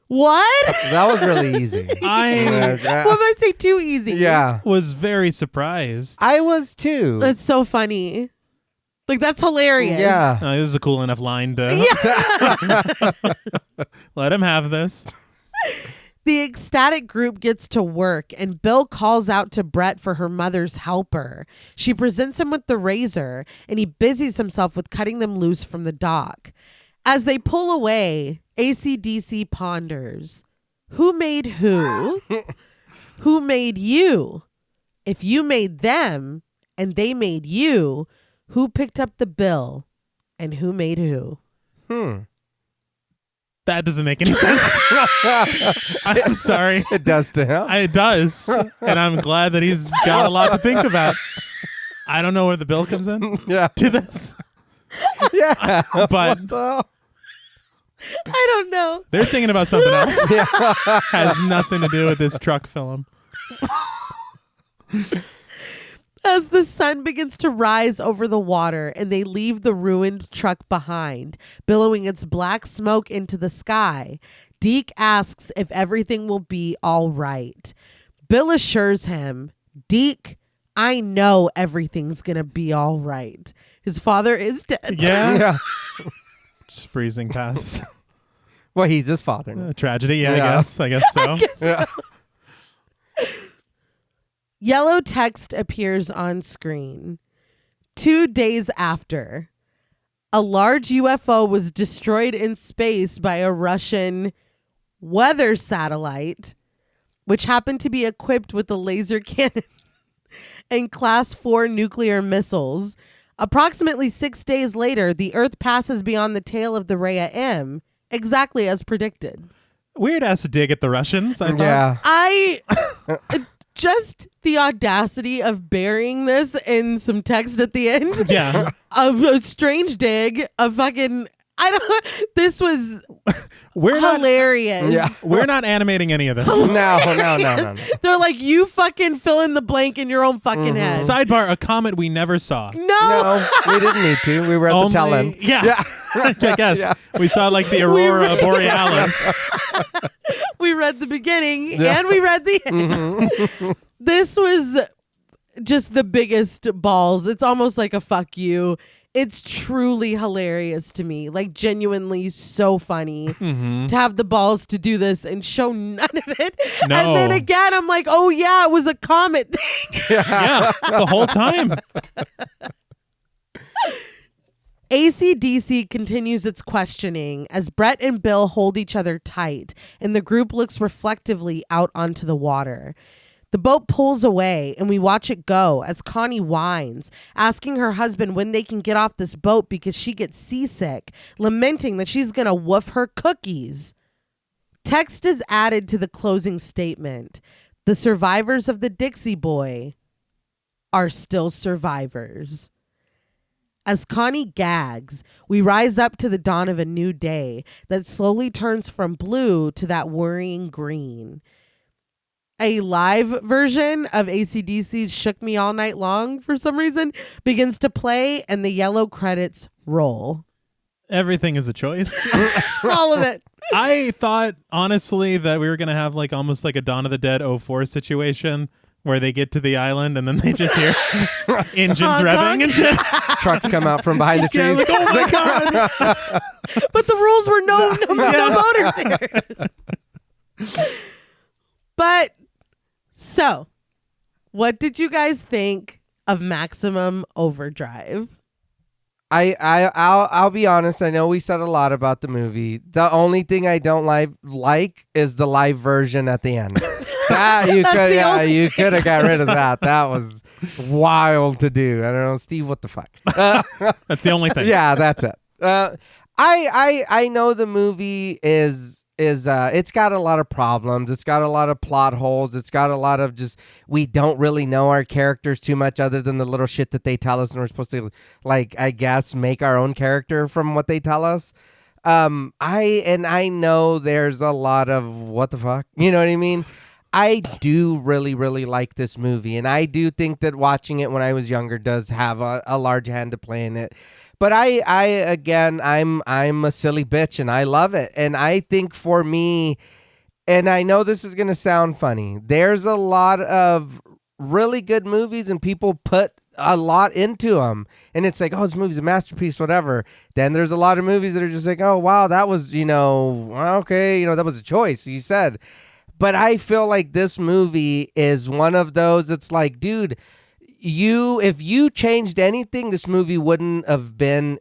What? That was really easy. What did I say? Too easy. Yeah. Was very surprised. I was too. That's so funny. Like, that's hilarious. Yeah. This is a cool enough line to let him have this. The ecstatic group gets to work, and Bill calls out to Brett for her mother's helper. She presents him with the razor, and he busies himself with cutting them loose from the dock. As they pull away, AC/DC ponders, who made who? Who made you? If you made them, and they made you, who picked up the bill, and who made who? That doesn't make any sense. I'm sorry. It does to him. It does. And I'm glad that he's got a lot to think about. I don't know where the bill comes in Yeah. to this. Yeah. But What the? I don't know. they're singing about something else. Has nothing to do with this truck film. As the sun begins to rise over the water and they leave the ruined truck behind, billowing its black smoke into the sky, Deke asks if everything will be all right. Bill assures him, "Deke, I know everything's going to be all right. His father is dead." Yeah. Yeah. Just breezing past Well, he's his father now. a tragedy. Yeah, Yeah. I guess so. Yeah. Yellow text appears on screen. 2 days after, a large UFO was destroyed in space by a Russian weather satellite, which happened to be equipped with a laser cannon and Class 4 nuclear missiles. Approximately 6 days later, the Earth passes beyond the tail of the Rhea M, exactly as predicted. Weird ass dig at the Russians. I thought. Yeah. Just the audacity of burying this in some text at the end. Yeah. A strange dig, a fucking This was We're not hilarious. Yeah. we're not animating any of this. No. They're like, you fucking fill in the blank in your own fucking head. Sidebar: a comet we never saw. No. We didn't need to. We were at the tail end. Yeah. I guess Yeah. we saw like the aurora borealis. We read the beginning and we read the end. This was just the biggest balls. It's almost like a fuck you. It's truly hilarious to me, like genuinely so funny to have the balls to do this and show none of it. No. And then again, I'm like, oh yeah, it was a comet thing. Yeah, the whole time. AC/DC continues its questioning as Brett and Bill hold each other tight and the group looks reflectively out onto the water. The boat pulls away and we watch it go as Connie whines, asking her husband when they can get off this boat because she gets seasick, lamenting that she's going to woof her cookies. Text is added to the closing statement. The survivors of the Dixie Boy are still survivors. As Connie gags, we rise up to the dawn of a new day that slowly turns from blue to that worrying green. A live version of AC/DC's Shook Me All Night Long, for some reason, begins to play and the yellow credits roll. Everything is a choice. All of it. I thought, honestly, that we were going to have like almost like a Dawn of the Dead 04 situation where they get to the island and then they just hear engines Honk, revving honk. and shit. Trucks come out from behind the Yeah, trees. like, oh my God. But the rules were no motors here. But, so, what did you guys think of Maximum Overdrive? I'll be honest. I know we said a lot about the movie. The only thing I don't like is the live version at the end. You could have got rid of that. That was wild to do. I don't know, Steve. What the fuck? That's the only thing. Yeah, that's it. I know the movie is it's got a lot of problems. It's got a lot of plot holes. It's got a lot of just, we don't really know our characters too much other than the little shit that they tell us, and we're supposed to, like, I guess, make our own character from what they tell us. I know there's a lot of what the fuck, you know what I mean? I do really, really like this movie, and I do think that watching it when I was younger does have a large hand to play in it. But I'm a silly bitch, and I love it. And I think for me, and I know this is going to sound funny, there's a lot of really good movies, and people put a lot into them. And it's like, oh, this movie's a masterpiece, whatever. Then there's a lot of movies that are just like, oh, wow, that was, okay, that was a choice, you said. But I feel like this movie is one of those, it's like, dude, if you changed anything, this movie wouldn't have been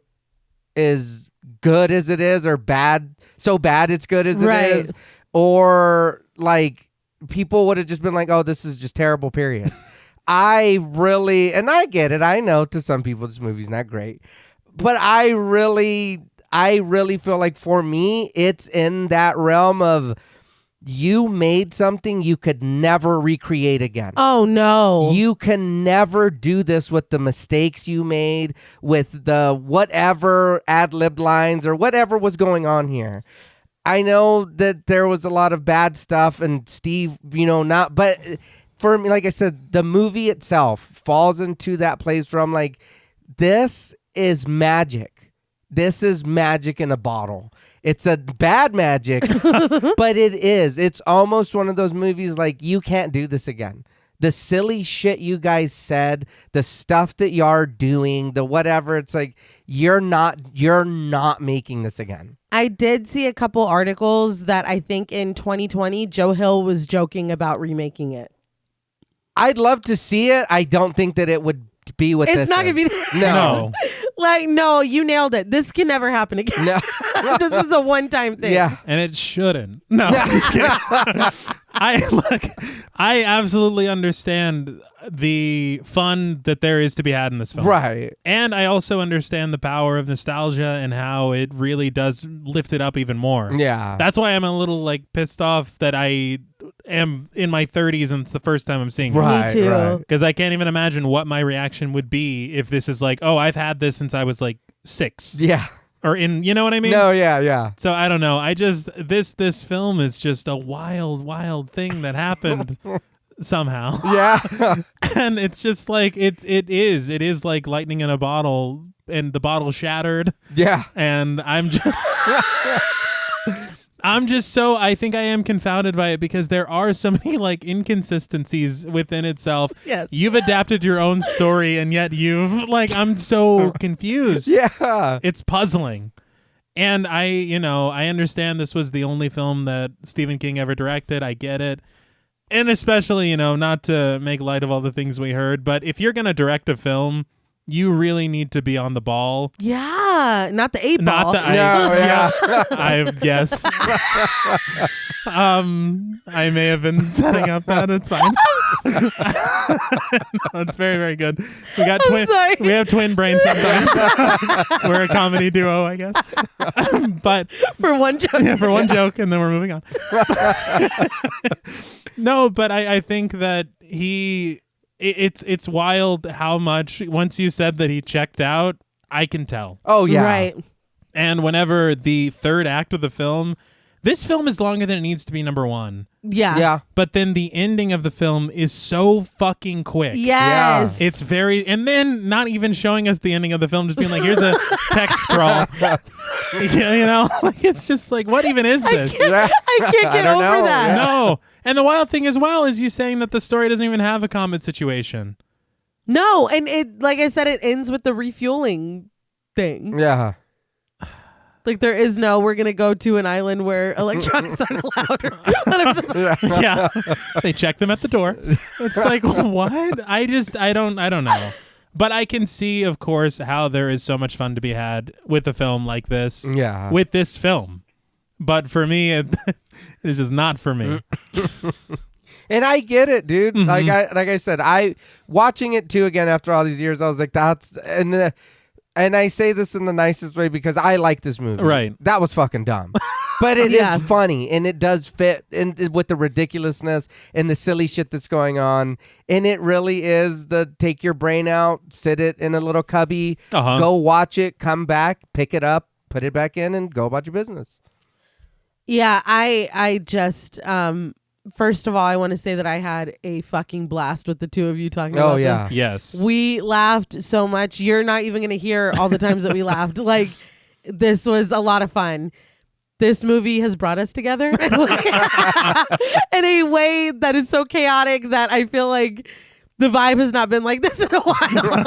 as good as it is, or bad, so bad it's good as it is. Or like people would have just been like, oh, this is just terrible, period. I get it. I know to some people this movie's not great, but I really feel like for me, it's in that realm of, you made something you could never recreate again. Oh, no. You can never do this with the mistakes you made, with the whatever ad-lib lines or whatever was going on here. I know that there was a lot of bad stuff, and Steve, but for me, like I said, the movie itself falls into that place where I'm like, this is magic. This is magic in a bottle. It's a bad magic, but it is. It's almost one of those movies like, you can't do this again. The silly shit you guys said, the stuff that you are doing, the whatever, it's like, you're not making this again. I did see a couple articles that I think in 2020, Joe Hill was joking about remaking it. I'd love to see it. I don't think that it would be what It's not going to be. No. Like, no, you nailed it. This can never happen again. No. This was a one-time thing. Yeah. And it shouldn't. No. I'm just kidding. I absolutely understand the fun that there is to be had in this film. Right. And I also understand the power of nostalgia and how it really does lift it up even more. Yeah. That's why I'm a little pissed off that I am in my 30s and it's the first time I'm seeing it. Right. Me too. Right. Because I can't even imagine what my reaction would be if this is like, oh, I've had this since I was 6. Yeah. or in, you know what I mean? No, yeah. So I don't know. I just this film is just a wild thing that happened somehow. Yeah. And it's just like it is like lightning in a bottle, and the bottle shattered. Yeah. And I'm just so, I think I am confounded by it because there are so many like inconsistencies within itself. Yes. You've adapted your own story, and yet I'm so confused. Yeah. It's puzzling. And I understand this was the only film that Stephen King ever directed. I get it. And especially, not to make light of all the things we heard, but if you're going to direct a film, you really need to be on the ball. Yeah, not the 8 ball. I guess. I may have been setting up that. It's fine. No, it's very, very good. We got sorry. We have twin brains sometimes. We're a comedy duo, I guess. But For one joke. yeah, for one joke, and then we're moving on. No, but I think that it's wild how much, once you said that he checked out, I can tell. Oh, yeah. Right. And whenever the third act of the film, this film is longer than it needs to be, number one. Yeah. Yeah. But then the ending of the film is so fucking quick. Yes. It's very, and then not even showing us the ending of the film, just being like, here's a text scroll. Like it's just like, what even is this? I can't get over that. Yeah. No. And the wild thing as well is you saying that the story doesn't even have a combat situation. No, and it, like I said, it ends with the refueling thing. Yeah. Like there is no, we're going to go to an island where electronics aren't allowed or whatever. Yeah. They check them at the door. It's like, what? I don't know. But I can see, of course, how there is so much fun to be had with a film like this. Yeah. With this film. But for me, it is just not for me. And I get it, dude. Mm-hmm. Like I said, I watching it too again after all these years, I was like, and I say this in the nicest way because I like this movie. Right. That was fucking dumb. But it Yeah. is funny, and it does fit in with the ridiculousness and the silly shit that's going on. And it really is the take your brain out, sit it in a little cubby, go watch it, come back, pick it up, put it back in, and go about your business. Yeah, I just first of all, I want to say that I had a fucking blast with the two of you talking about this. Yes. We laughed so much. You're not even going to hear all the times that we laughed. Like, this was a lot of fun. This movie has brought us together in a way that is so chaotic that I feel like the vibe has not been like this in a while.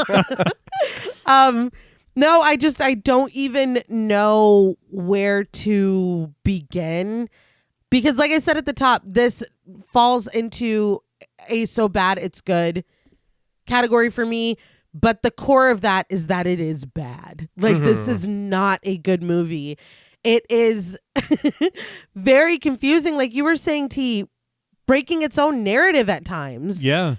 No, I don't even know where to begin. Because like I said at the top, this falls into a so bad it's good category for me. But the core of that is that it is bad. Like, this is not a good movie. It is very confusing. Like you were saying, T, breaking its own narrative at times. Yeah.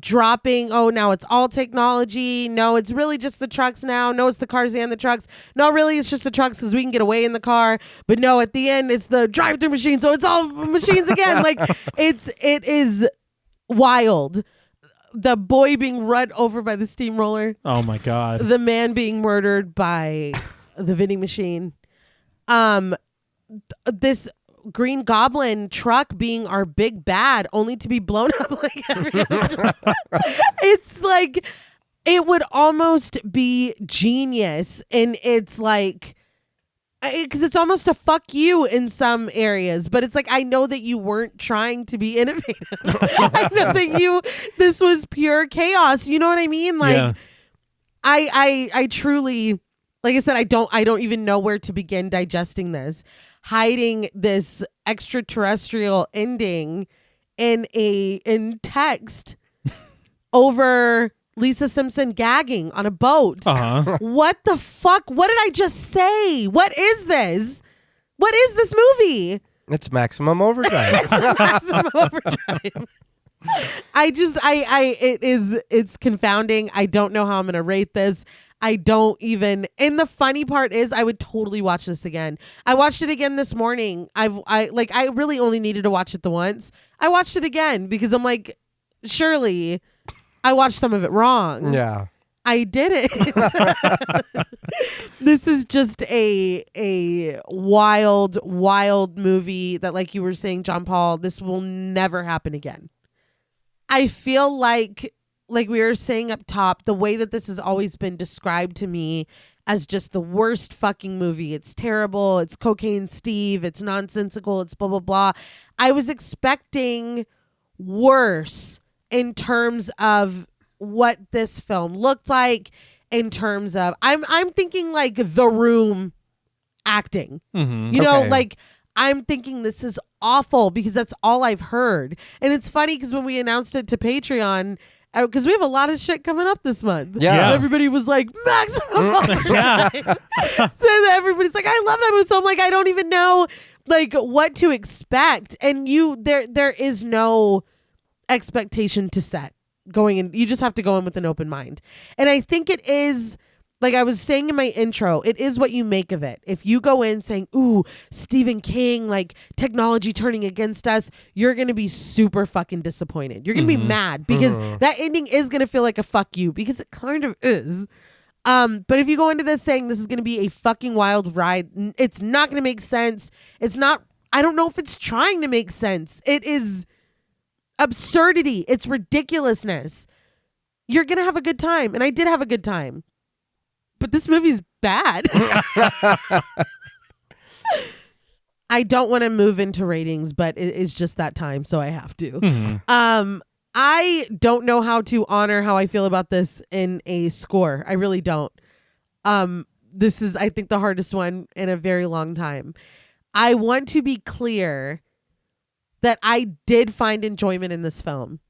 Dropping, now it's all technology. No, it's really just the trucks now. No, it's the cars and the trucks. No, really, it's just the trucks because we can get away in the car. But no, at the end, it's the drive-through machine. So it's all machines again. Like, it is wild. The boy being run over by the steamroller. Oh my God. The man being murdered by the vending machine. This Green Goblin truck being our big bad, only to be blown up like every other truck. It's like, it would almost be genius. And it's like, because it's almost a fuck you in some areas, but it's like, I know that you weren't trying to be innovative. I know that this was pure chaos. You know what I mean? Like, yeah. I truly, like I said, I don't even know where to begin digesting this. Hiding this extraterrestrial ending in text over Lisa Simpson gagging on a boat. What the fuck? What did I just say? What is this? What is this movie? It's Maximum Overdrive. Maximum Overdrive. It's confounding. I don't know how I'm gonna rate this. I don't even, and the funny part is I would totally watch this again. I watched it again this morning. I really only needed to watch it the once. I watched it again because I'm like, surely I watched some of it wrong. Yeah. I did it. This is just a wild movie that, like you were saying, John Paul, this will never happen again. I feel like we were saying up top, the way that this has always been described to me as just the worst fucking movie. It's terrible. It's Cocaine Steve. It's nonsensical. It's blah, blah, blah. I was expecting worse in terms of what this film looked like, in terms of I'm thinking like The Room acting. You know, like I'm thinking this is awful because that's all I've heard. And it's funny because when we announced it to Patreon, because we have a lot of shit coming up this month. Yeah. And everybody was like, maximum overdrive. So everybody's like, I love that movie. So I'm like, I don't even know like what to expect. And there is no expectation to set going in. You just have to go in with an open mind. And I think it is, like I was saying in my intro, it is what you make of it. If you go in saying, ooh, Stephen King, like technology turning against us, you're going to be super fucking disappointed. You're going to be mad because that ending is going to feel like a fuck you, because it kind of is. But if you go into this saying this is going to be a fucking wild ride, it's not going to make sense. It's not, I don't know if it's trying to make sense. It is absurdity. It's ridiculousness. You're going to have a good time. And I did have a good time. But this movie's bad. I don't want to move into ratings, but it is just that time, so I have to. I don't know how to honor how I feel about this in a score. I really don't. This is, I think, the hardest one in a very long time. I want to be clear that I did find enjoyment in this film.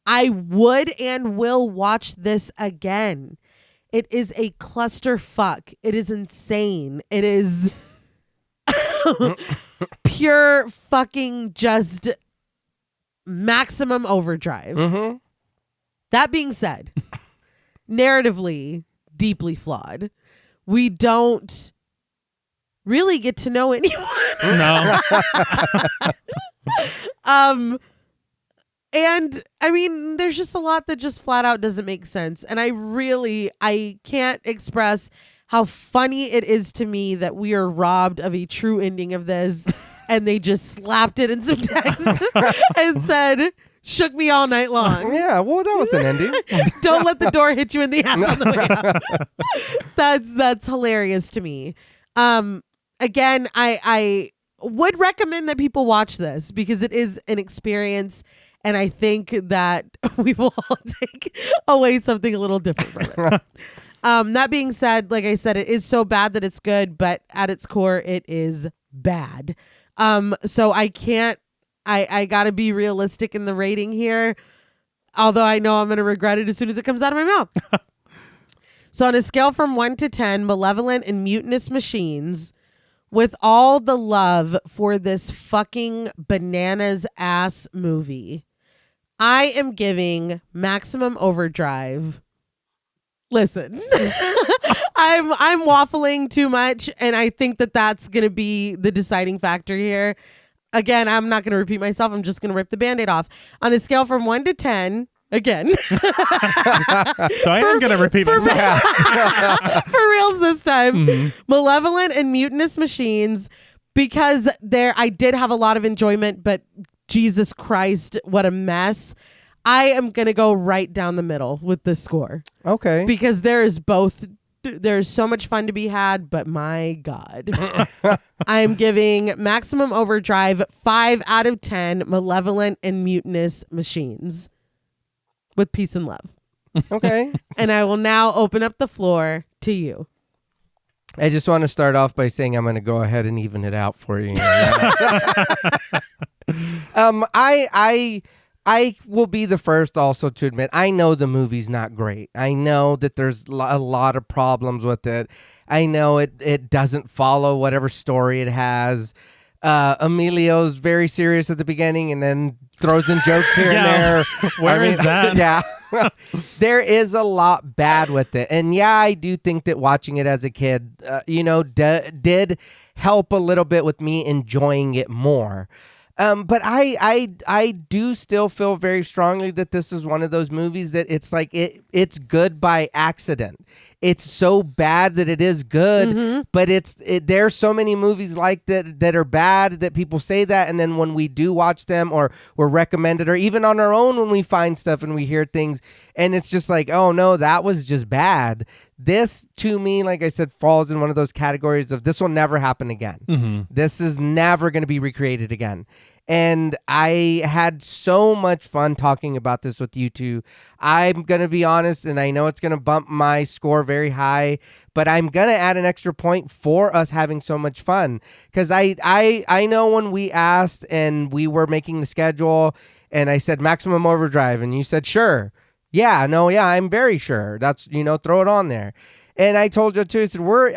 I would and will watch this again. It is a clusterfuck. It is insane. It is pure fucking just maximum overdrive. That being said, narratively, deeply flawed. We don't really get to know anyone. No. And I mean, there's just a lot that just flat out doesn't make sense. And I can't express how funny it is to me that we are robbed of a true ending of this. And they just slapped it in some text and said, shook me all night long. Yeah, well, that was an ending. Don't let the door hit you in the ass on the way out. That's hilarious to me. Again, I would recommend that people watch this because it is an experience. And I think that we will all take away something a little different from it. That being said, like I said, it is so bad that it's good, but at its core, it is bad. So I gotta be realistic in the rating here, although I know I'm going to regret it as soon as it comes out of my mouth. So on a scale from 1 to 10, malevolent and mutinous machines, with all the love for this fucking bananas ass movie, I am giving Maximum Overdrive. Listen, I'm waffling too much, and I think that that's going to be the deciding factor here. Again, I'm not going to repeat myself. I'm just going to rip the Band-Aid off. On a scale from 1 to 10, again. So I am going to repeat myself. For reals this time. Malevolent and mutinous machines, because I did have a lot of enjoyment, but Jesus Christ, what a mess. I am going to go right down the middle with this score. Okay. Because there's so much fun to be had, but my God. I'm giving Maximum Overdrive 5 out of 10 malevolent and mutinous machines with peace and love. Okay. And I will now open up the floor to you. I just want to start off by saying I'm going to go ahead and even it out for you. I will be the first also to admit, I know the movie's not great. I know that there's a lot of problems with it. I know it doesn't follow whatever story it has. Emilio's very serious at the beginning and then throws in jokes here and there. Where is that? Yeah. There is a lot bad with it. And yeah, I do think that watching it as a kid, did help a little bit with me enjoying it more. But I do still feel very strongly that this is one of those movies that it's like it's good by accident. It's so bad that it is good, but there's so many movies like that are bad that people say that, and then when we do watch them or we're recommended, or even on our own when we find stuff and we hear things, and it's just like, oh no, that was just bad. This, to me, like I said, falls in one of those categories of this will never happen again. This is never going to be recreated again. And I had so much fun talking about this with you two. I'm going to be honest, and I know it's going to bump my score very high, but I'm going to add an extra point for us having so much fun. Because I know when we asked and we were making the schedule and I said Maximum Overdrive and you said, sure. Yeah, I'm very sure. That's, throw it on there. And I told you too,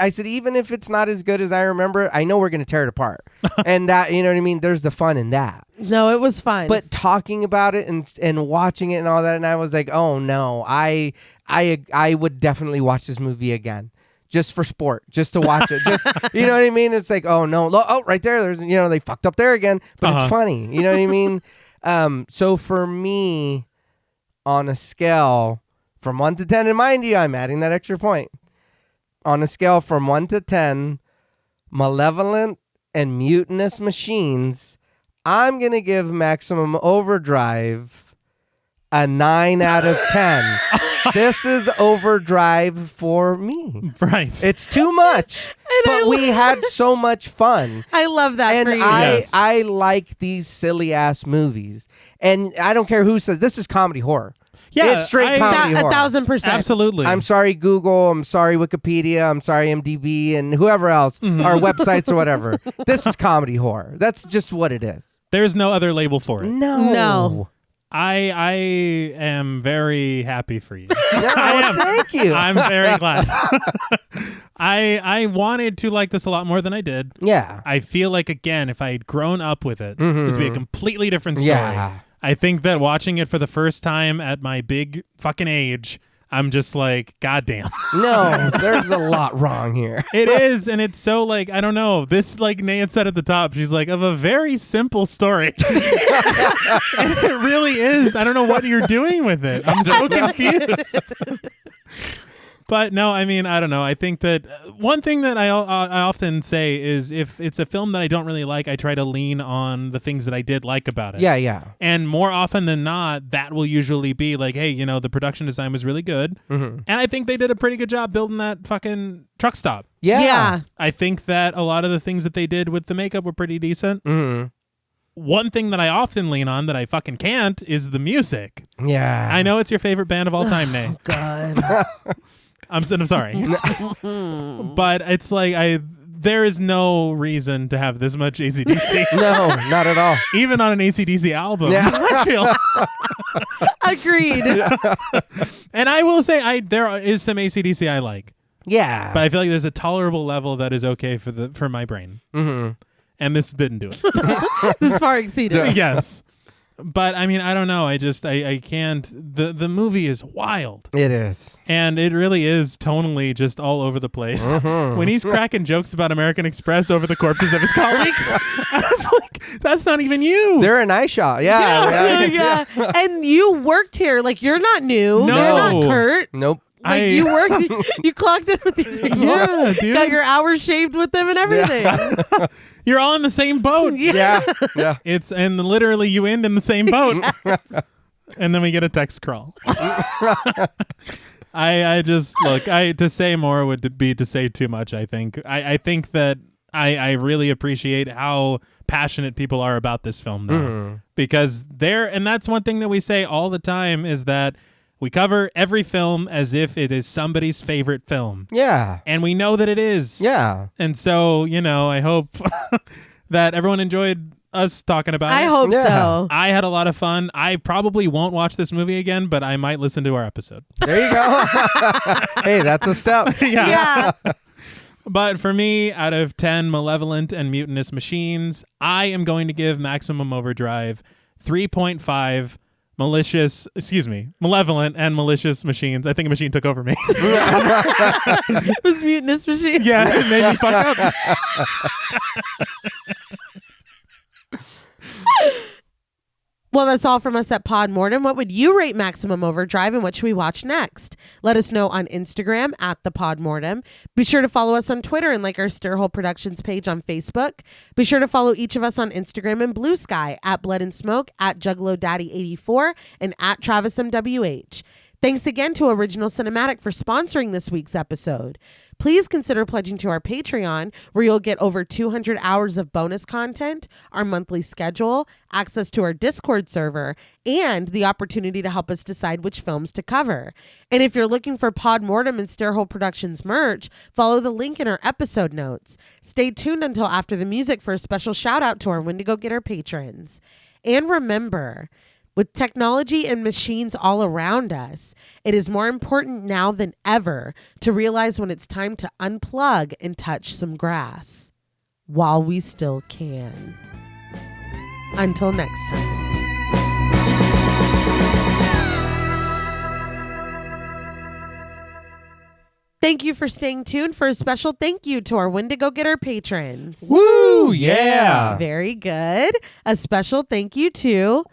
I said, even if it's not as good as I remember, I know we're going to tear it apart. And that, you know what I mean? There's the fun in that. No, it was fun. But talking about it and watching it and all that, and I was like, oh no, I would definitely watch this movie again. Just for sport, just to watch it. Just, you know what I mean? It's like, oh no, right there, there's, they fucked up there again, but it's funny. You know what I mean? So for me, on a scale from 1 to 10, and mind you, I'm adding that extra point. On a scale from 1 to 10, malevolent and mutinous machines, I'm going to give Maximum Overdrive a 9 out of 10. This is Overdrive for me. Right. It's too much, but we had so much fun. I love that and for you. I like these silly-ass movies. And I don't care who says, this is comedy horror. Yeah, it's straight comedy horror. 1,000%. Absolutely. I'm sorry, Google. I'm sorry, Wikipedia. I'm sorry, MDB, and whoever else, our websites or whatever. This is comedy horror. That's just what it is. There's no other label for it. No. I am very happy for you. Thank you. I'm very glad. I wanted to like this a lot more than I did. Yeah. I feel like, again, if I had grown up with it, this would be a completely different story. Yeah. I think that watching it for the first time at my big fucking age, I'm just like, goddamn. No, there's a lot wrong here. It is, and it's so like, I don't know. This, like Nan said at the top, she's like, of a very simple story. And it really is. I don't know what you're doing with it. I'm so confused. But no, I mean, I don't know. I think that one thing that I often say is if it's a film that I don't really like, I try to lean on the things that I did like about it. Yeah. And more often than not, that will usually be like, hey, the production design was really good. And I think they did a pretty good job building that fucking truck stop. Yeah. I think that a lot of the things that they did with the makeup were pretty decent. One thing that I often lean on that I fucking can't is the music. Yeah. I know it's your favorite band of all time, Nay. Oh, God. I'm sorry. But it's like there is no reason to have this much AC/DC. No, not at all. Even on an AC/DC album. Yeah. I feel. Agreed. And I will say there is some AC/DC I like. Yeah. But I feel like there's a tolerable level that is okay for my brain. And this didn't do it. This far exceeded. Yes. But I mean, I don't know. I can't. The movie is wild. It is. And it really is tonally just all over the place. When he's cracking jokes about American Express over the corpses of his colleagues, I was like, that's not even you. They're an eye shot. Yeah. And you worked here. Like, you're not new. No. You're not Kurt. Nope. Like, you worked, you clocked in with these people. Yeah, dude. Got your hours shaved with them and everything. You're all in the same boat. Yeah. And literally you end in the same boat. And then we get a text crawl. I just, look, to say more would be to say too much, I think. I think that I really appreciate how passionate people are about this film now. Because and that's one thing that we say all the time is that we cover every film as if it is somebody's favorite film. Yeah. And we know that it is. Yeah. And so, I hope that everyone enjoyed us talking about it. I hope so. I had a lot of fun. I probably won't watch this movie again, but I might listen to our episode. There you go. Hey, that's a step. Yeah. But for me, out of 10 malevolent and mutinous machines, I am going to give Maximum Overdrive 3.5 malevolent and malicious machines. I think a machine took over me. It was mutinous machine. Yeah, it made me fuck up. Well, that's all from us at Pod Mortem. What would you rate Maximum Overdrive and what should we watch next? Let us know on Instagram at the Pod Mortem. Be sure to follow us on Twitter and like our Stirhole Productions page on Facebook. Be sure to follow each of us on Instagram and Blue Sky at Blood and Smoke, at Juggalo Daddy 84, and at Travis MWH. Thanks again to Original Cinematic for sponsoring this week's episode. Please consider pledging to our Patreon, where you'll get over 200 hours of bonus content, our monthly schedule, access to our Discord server, and the opportunity to help us decide which films to cover. And if you're looking for Pod Mortem and Stirhole Productions merch, follow the link in our episode notes. Stay tuned until after the music for a special shout out to our Wendigo Getter patrons. And remember, with technology and machines all around us, it is more important now than ever to realize when it's time to unplug and touch some grass while we still can. Until next time. Thank you for staying tuned for a special thank you to our Wendigo Getter patrons. Woo! Yeah! Very good. A special thank you to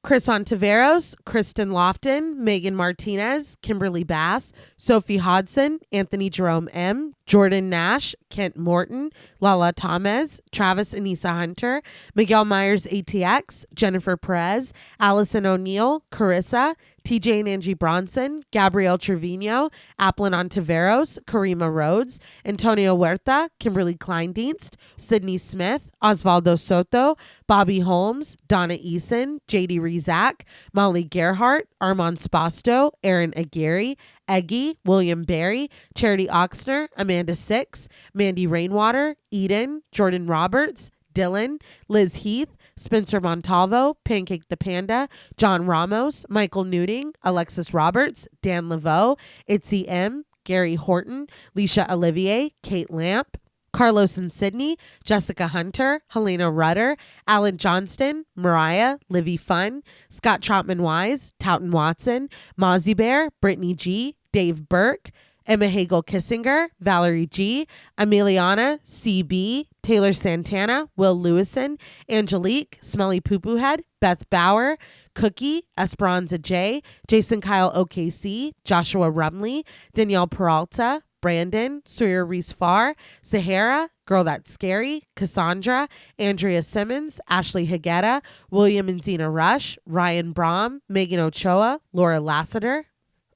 Chris Ontiveros, Kristen Lofton, Megan Martinez, Kimberly Bass, Sophie Hodson, Anthony Jerome M., Jordan Nash, Kent Morton, Lala Tamez, Travis Anissa Hunter, Miguel Myers ATX, Jennifer Perez, Allison O'Neill, Carissa, TJ and Angie Bronson, Gabrielle Trevino, Applin Ontiveros, Karima Rhodes, Antonio Huerta, Kimberly Kleindienst, Sydney Smith, Osvaldo Soto, Bobby Holmes, Donna Eason, JD Rizak, Molly Gerhart, Armand Spasto, Aaron Aguirre, Eggy, William Barry, Charity Oxner, Amanda Six, Mandy Rainwater, Eden, Jordan Roberts, Dylan, Liz Heath, Spencer Montalvo, Pancake the Panda, John Ramos, Michael Newting, Alexis Roberts, Dan Laveau, Itzy M, Gary Horton, Leisha Olivier, Kate Lamp, Carlos and Sydney, Jessica Hunter, Helena Rudder, Alan Johnston, Mariah, Livy Fun, Scott Troutman-Wise, Towton Watson, Mozzie Bear, Brittany G, Dave Burke, Emma Hagel Kissinger, Valerie G, Emiliana CB, Taylor Santana, Will Lewison, Angelique, Smelly Poo Poo Head, Beth Bauer, Cookie, Esperanza J, Jason Kyle OKC, Joshua Rumley, Danielle Peralta, Brandon, Sawyer Reese Farr, Sahara, Girl That's Scary, Cassandra, Andrea Simmons, Ashley Higuera, William and Xena Rush, Ryan Brom, Megan Ochoa, Laura Lassiter,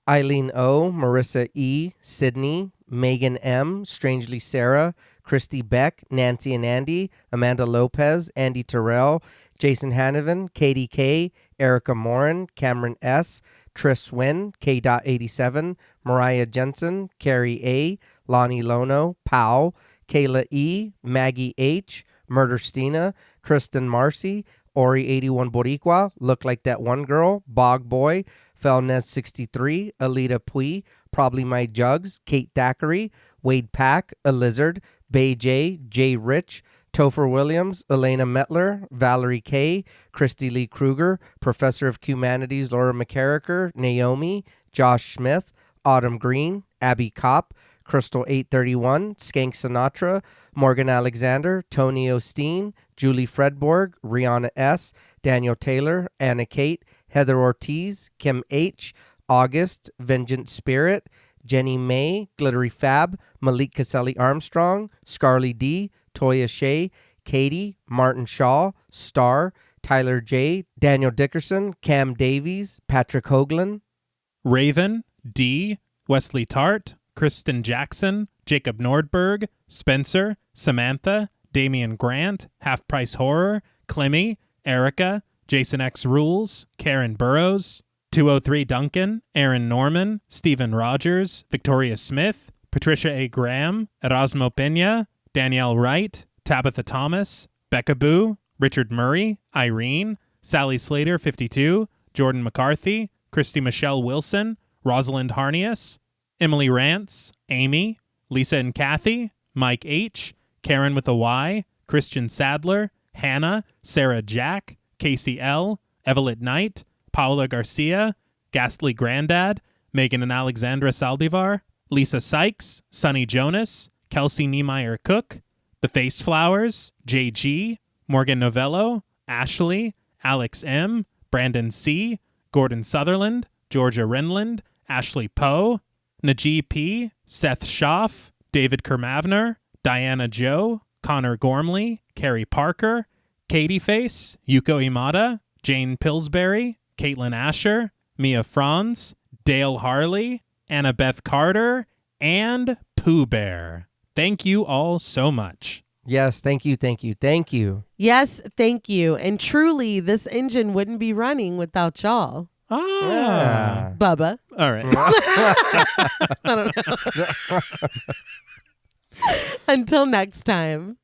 Eileen O, Marissa E, Sydney, Megan M, Strangely Sarah, Christy Beck, Nancy and Andy, Amanda Lopez, Andy Terrell, Jason Hanovan, Katie K, Erica Morin, Cameron S, Tris Wynn, K.87, Mariah Jensen, Carrie A, Lonnie Lono, Powell, Kayla E, Maggie H, Murder Stina, Kristen Marcy, Ori 81 Boricua, Look Like That One Girl, Bog Boy, Felnez 63, Alita Pui, Probably My Jugs, Kate Thackeray, Wade Pack, A Lizard, Bay J, Jay Rich, Topher Williams, Elena Metler, Valerie K, Christy Lee Kruger, Professor of Humanities Laura McCarricker, Naomi, Josh Smith, Autumn Green, Abby Kopp, Crystal 831, Skank Sinatra, Morgan Alexander, Tony Osteen, Julie Fredborg, Rihanna S, Daniel Taylor, Anna Kate, Heather Ortiz, Kim H, August, Vengeance Spirit, Jenny May, Glittery Fab, Malik Caselli Armstrong, Scarly D, Toya Shea, Katie, Martin Shaw, Star, Tyler J, Daniel Dickerson, Cam Davies, Patrick Hoagland, Raven, D, Wesley Tart, Kristen Jackson, Jacob Nordberg, Spencer, Samantha, Damian Grant, Half Price Horror, Clemmy, Erica, Jason X Rules, Karen Burrows, 203 Duncan, Aaron Norman, Stephen Rogers, Victoria Smith, Patricia A. Graham, Erasmo Pena, Danielle Wright, Tabitha Thomas, Becca Boo, Richard Murray, Irene, Sally Slater 52, Jordan McCarthy, Christy Michelle Wilson, Rosalind Harnias, Emily Rance, Amy, Lisa and Kathy, Mike H., Karen with a Y, Christian Sadler, Hannah, Sarah Jack, Casey L., Evelyn Knight, Paula Garcia, Ghastly Grandad, Megan and Alexandra Saldivar, Lisa Sykes, Sonny Jonas, Kelsey Niemeyer Cook, The Face Flowers, JG, Morgan Novello, Ashley, Alex M., Brandon C., Gordon Sutherland, Georgia Renland, Ashley Poe, Najee P., Seth Schaff, David Kermavner, Diana Joe, Connor Gormley, Carrie Parker, Katie Face, Yuko Imada, Jane Pillsbury, Caitlin Asher, Mia Franz, Dale Harley, Annabeth Carter, and Pooh Bear. Thank you all so much. Yes, thank you, thank you, thank you. Yes, thank you. And truly, this engine wouldn't be running without y'all. Ah. Yeah. Bubba. All right. I don't know. Until next time.